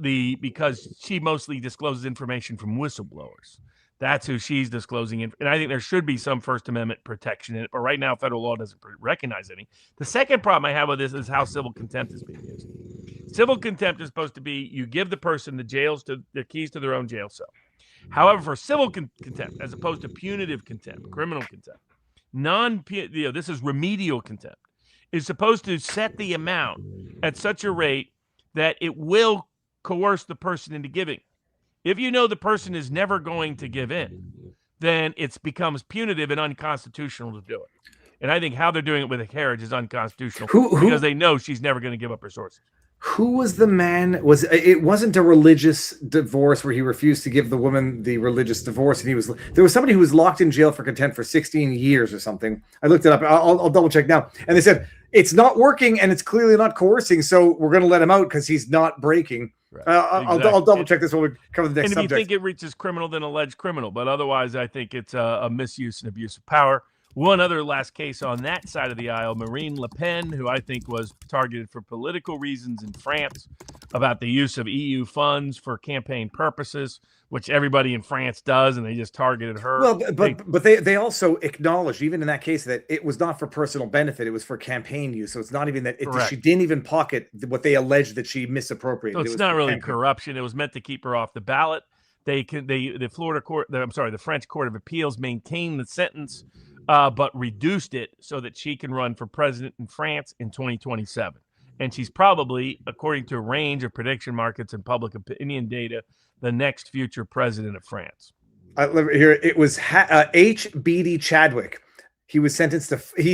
D: because she mostly discloses information from whistleblowers. That's who she's disclosing. And I think there should be some First Amendment protection in it. But right now, federal law doesn't recognize any. The second problem I have with this is how civil contempt is being used. Civil contempt is supposed to be you give the person the keys to their own jail cell. However, for civil contempt, as opposed to punitive contempt, criminal contempt, this is remedial contempt, is supposed to set the amount at such a rate that it will coerce the person into giving. If you know the person is never going to give in, then it becomes punitive and unconstitutional to do it. And I think how they're doing it with a Herridge is unconstitutional because they know she's never going to give up her sources.
A: Who was the man? It wasn't a religious divorce where he refused to give the woman the religious divorce, and there was somebody who was locked in jail for contempt for 16 years or something. I looked it up. I'll double check now, and they said it's not working and it's clearly not coercing, so we're going to let him out because he's not breaking. Right. I'll double check this when we cover the next subject.
D: And if you think it reaches criminal, then alleged criminal. But otherwise, I think it's a misuse and abuse of power. One other last case on that side of the aisle, Marine Le Pen, who I think was targeted for political reasons in France about the use of EU funds for campaign purposes, which everybody in France does, and they just targeted her.
A: Well, but they also acknowledged, even in that case, that it was not for personal benefit; it was for campaign use. So it's not even that she didn't even pocket what they alleged that she misappropriated.
D: So it's not really corruption. It was meant to keep her off the ballot. The French Court of Appeals maintained the sentence, but reduced it so that she can run for president in France in 2027. And she's probably, according to a range of prediction markets and public opinion data, the next future president of France.
A: Here it was H.B.D. Chadwick. He was sentenced to he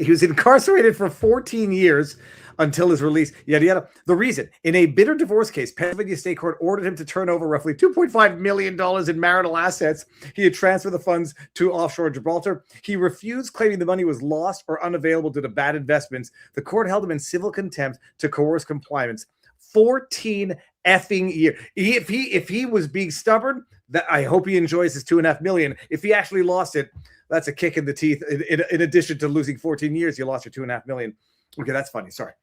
A: was incarcerated for 14 years until his release. Yada yada. The reason: in a bitter divorce case, Pennsylvania State Court ordered him to turn over roughly $2.5 million in marital assets. He had transferred the funds to offshore Gibraltar. He refused, claiming the money was lost or unavailable due to bad investments. The court held him in civil contempt to coerce compliance. 14 effing years. If he was being stubborn, that I hope he enjoys his $2.5 million. If he actually lost it, that's a kick in the teeth. In addition to losing 14 years, you lost your $2.5 million. Okay, that's funny. Sorry.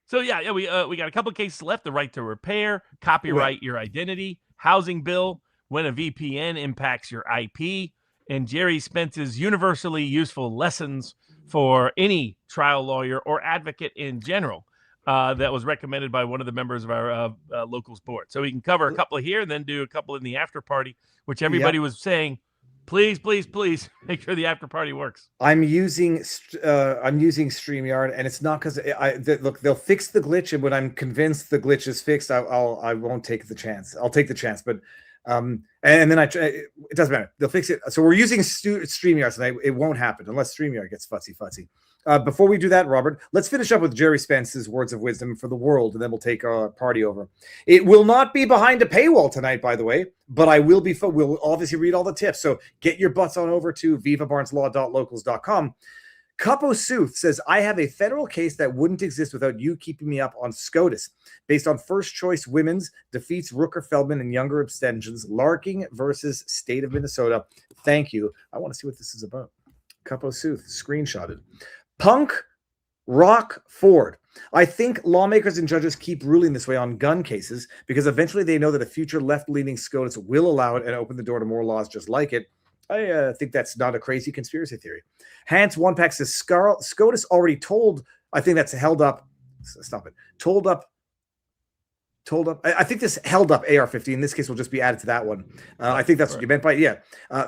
D: So yeah, we got a couple of cases left: the right to repair, copyright your identity, housing bill, when a VPN impacts your IP, and Jerry Spence's universally useful lessons for any trial lawyer or advocate in general. that was recommended by one of the members of our locals board. So we can cover a couple here and then do a couple in the after party, which everybody was saying, please, please, please make sure the after party works.
A: I'm using StreamYard, and it's not because look, they'll fix the glitch, and when I'm convinced the glitch is fixed, I won't take the chance. I'll take the chance, but and then it doesn't matter. They'll fix it. So we're using StreamYard tonight. It won't happen unless StreamYard gets fussy. Before we do that, Robert, let's finish up with Jerry Spence's words of wisdom for the world, and then we'll take our party over. It will not be behind a paywall tonight, by the way, but I will be. We'll obviously read all the tips. So get your butts on over to vivabarneslaw.locals.com. Capo Sooth says, I have a federal case that wouldn't exist without you keeping me up on SCOTUS. Based on first choice women's defeats Rooker-Feldman and younger abstentions, Larking versus State of Minnesota. Thank you. I want to see what this is about. Capo Sooth, screenshotted. Punk Rock Ford. I think lawmakers and judges keep ruling this way on gun cases because eventually they know that a future left-leaning SCOTUS will allow it and open the door to more laws just like it. I think that's not a crazy conspiracy theory. Hans One Pack says SCOTUS already told. I think that's held up. Stop it. Told up. I think this held up AR-15. In this case, will just be added to that one. I think that's what you meant by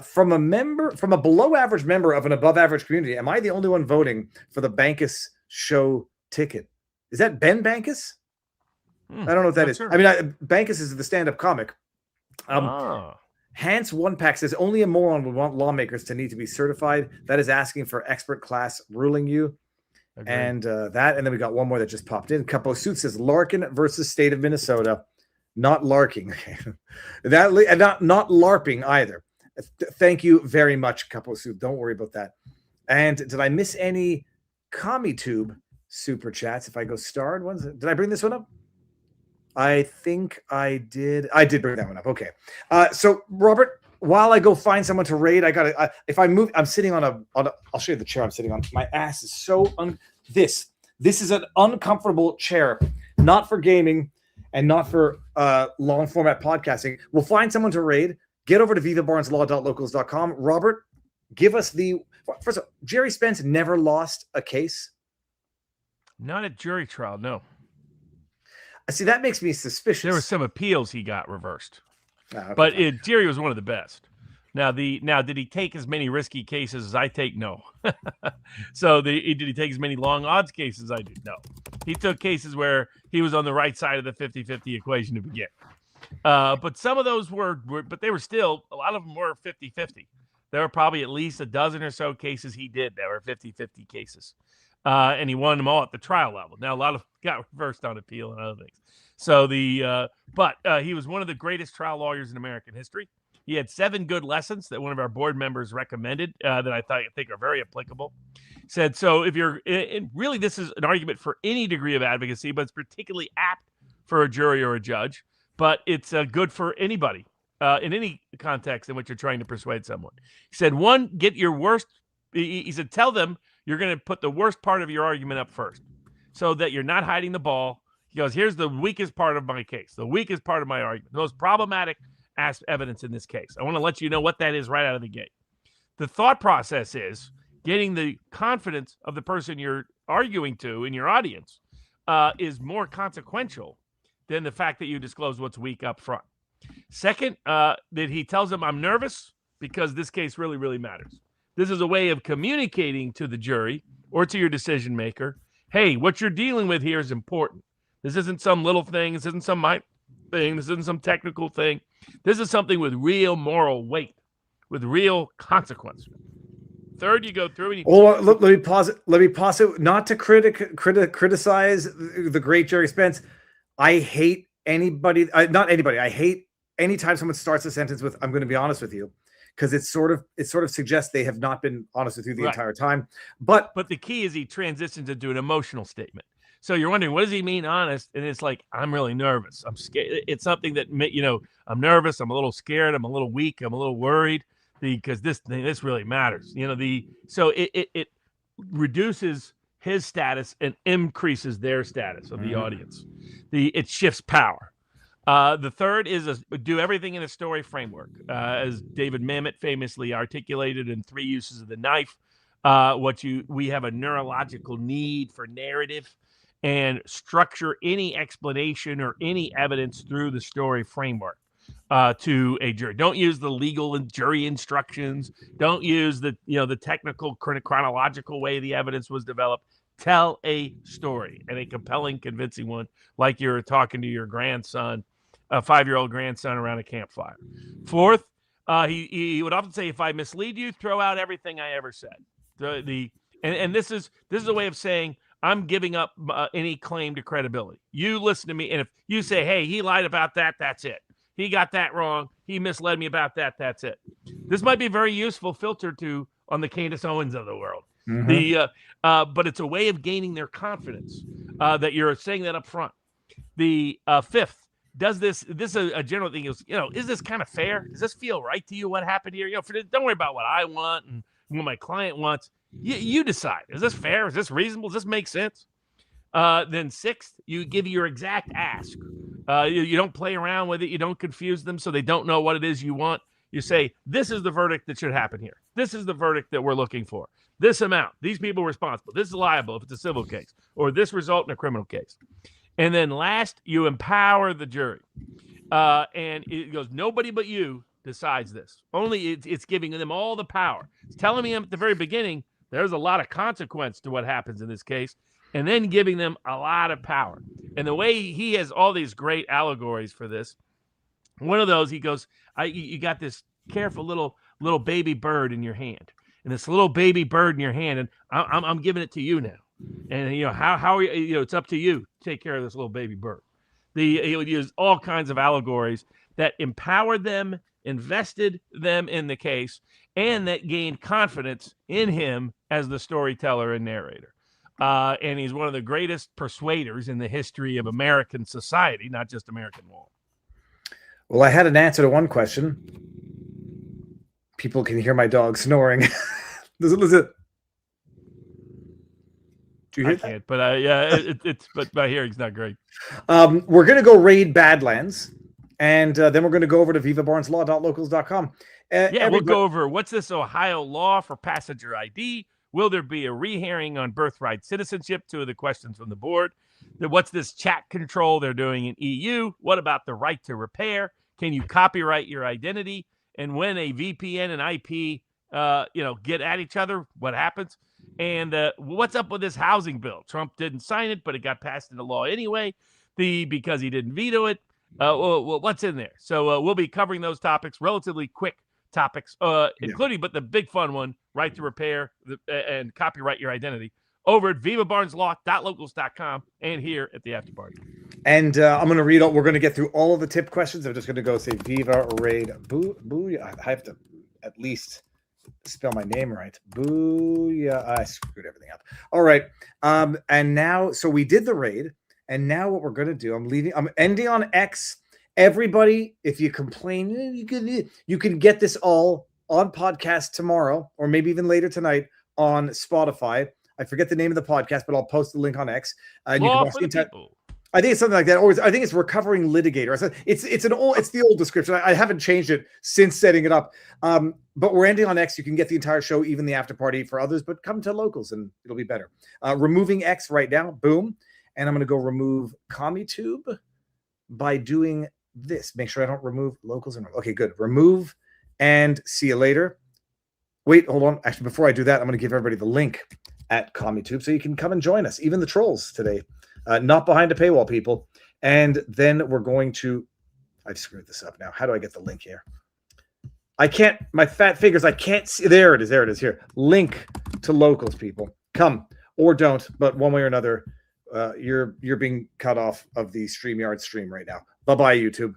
A: from a below average member of an above average community. Am I the only one voting for the Bankus show ticket? Is that Ben Bankus? I don't know what that is. Sure. I mean, Bankus is the stand-up comic. Hans One Pack says only a moron would want lawmakers to need to be certified. That is asking for expert class ruling you. Agreed. And then we got one more that just popped in. Capo Suit says Larkin versus State of Minnesota, not larking. That and not LARPing either. Thank you very much, Capo Suit. Don't worry about that. And did I miss any CommiTube super chats? If I go starred ones, did I bring this one up? I think I did. I did bring that one up. Okay. So Robert, while I go find someone to raid, if I move, I'm sitting on a, I'll show you the chair I'm sitting on. My ass is so, this is an uncomfortable chair, not for gaming and not for long format podcasting. We'll find someone to raid. Get over to vivabarneslaw.locals.com. Robert, give us first of all, Jerry Spence never lost a case.
D: Not at jury trial, no.
A: See, that makes me suspicious.
D: There were some appeals he got reversed,
A: okay,
D: but Jerry was one of the best. Now, did he take as many risky cases as I take? No. So did he take as many long odds cases as I do? No. He took cases where he was on the right side of the 50-50 equation to begin. But some of those were, but they were still, a lot of them were 50-50. There were probably at least a dozen or so cases he did that were 50-50 cases. And he won them all at the trial level. Now, a lot of got reversed on appeal and other things. So but he was one of the greatest trial lawyers in American history. He had 7 good lessons that one of our board members recommended that I think are very applicable. Said, so if you're, really this is an argument for any degree of advocacy, but it's particularly apt for a jury or a judge, but it's good for anybody in any context in which you're trying to persuade someone. He said, one, get your worst, he said, tell them you're going to put the worst part of your argument up first so that you're not hiding the ball. He goes, here's the weakest part of my case, the weakest part of my argument, the most problematic evidence in this case. I want to let you know what that is right out of the gate. The thought process is getting the confidence of the person you're arguing to in your audience is more consequential than the fact that you disclose what's weak up front. Second, that he tells them, I'm nervous because this case really, really matters. This is a way of communicating to the jury or to your decision maker, hey, what you're dealing with here is important. This isn't some little thing. This isn't some minor thing. This isn't some technical thing. This is something with real moral weight, with real consequence. Third, you go through and
A: let me pause it. Let me pause it. Not to criticize the great Jerry Spence. I hate anybody. Not anybody. I hate anytime someone starts a sentence with "I'm going to be honest with you," because it sort of suggests they have not been honest with you the entire time. But
D: the key is he transitions into an emotional statement. So you're wondering, what does he mean honest? And it's like, I'm really nervous. I'm scared. It's something that, I'm nervous. I'm a little scared. I'm a little weak. I'm a little worried because this really matters. So it reduces his status and increases their status of the audience. It shifts power. The third is do everything in a story framework. As David Mamet famously articulated in 3 Uses of the Knife, we have a neurological need for narrative. and structure any explanation or any evidence through the story framework to a jury. Don't use the legal and jury instructions. Don't use the technical chronological way the evidence was developed. Tell a story, and a compelling, convincing one, like you're talking to your grandson, a 5-year-old grandson around a campfire. Fourth, he would often say, if I mislead you, throw out everything I ever said. And this is a way of saying, I'm giving up any claim to credibility. You listen to me, and if you say, hey, he lied about that, that's it. He got that wrong. He misled me about that, that's it. This might be a very useful filter on the Candace Owens of the world. But it's a way of gaining their confidence that you're saying that up front. The fifth, does this is a general thing, is, is this kind of fair? Does this feel right to you, what happened here? Don't worry about what I want and what my client wants. You decide. Is this fair? Is this reasonable? Does this make sense? Then sixth, you give your exact ask. You don't play around with it. You don't confuse them so they don't know what it is you want. You say, this is the verdict that should happen here. This is the verdict that we're looking for. This amount. These people responsible. This is liable if it's a civil case, or this result in a criminal case. And then last, you empower the jury. And it goes, nobody but you decides this. Only it's giving them all the power. It's telling them at the very beginning, there's a lot of consequence to what happens in this case, and then giving them a lot of power. And the way he has all these great allegories for this, one of those, he goes, you got this careful little baby bird in your hand, and this little baby bird in your hand, and I'm giving it to you now. And how are you, it's up to you to take care of this little baby bird. He would use all kinds of allegories that empowered them, invested them in the case, and that gained confidence in him as the storyteller and narrator. And he's one of the greatest persuaders in the history of American society, not just American law.
A: Well, I had an answer to one question. People can hear my dog snoring. Listen. Do you hear
D: I can't, but but my hearing's not great.
A: We're going to go raid Badlands, and then we're going to go over to vivabarneslaw.locals.com.
D: We'll go over, what's this Ohio law for passenger ID? Will there be a rehearing on birthright citizenship? 2 of the questions from the board. What's this chat control they're doing in EU? What about the right to repair? Can you copyright your identity? And when a VPN and IP, get at each other, what happens? And what's up with this housing bill? Trump didn't sign it, but it got passed into law anyway, because he didn't veto it. Well, what's in there? So we'll be covering those topics, relatively quick topics, including, but the big fun one, right to repair and copyright your identity, over at vivabarneslaw.locals.com and here at the after party.
A: And I'm going to read all, we're going to get through all of the tip questions. I'm just going to go say Viva Raid. Booyah. I have to at least spell my name right. Booyah. I screwed everything up. All right. And now, so we did the raid. And now what we're going to do, I'm ending on X. Everybody, if you complain, you can get this all on podcast tomorrow, or maybe even later tonight on Spotify. I forget the name of the podcast, but I'll post the link on X. And you can watch the entire. I think it's something like that. Or I think it's Recovering Litigator. It's the old description. I haven't changed it since setting it up. But we're ending on X. You can get the entire show, even the after party for others. But come to Locals, and it'll be better. Removing X right now. Boom. And I'm going to go remove CommuTube by doing this. Make sure I don't remove Locals. Okay, good. Remove and see you later. Wait, hold on. Actually, before I do that, I'm going to give everybody the link at CommuTube so you can come and join us. Even the trolls today. Not behind a paywall, people. And then we're going to... I've screwed this up now. How do I get the link here? I can't... My fat fingers, I can't see... There it is. There it is here. Link to Locals, people. Come. Or don't. But one way or another... You're being cut off of the StreamYard stream right now. Bye-bye, YouTube.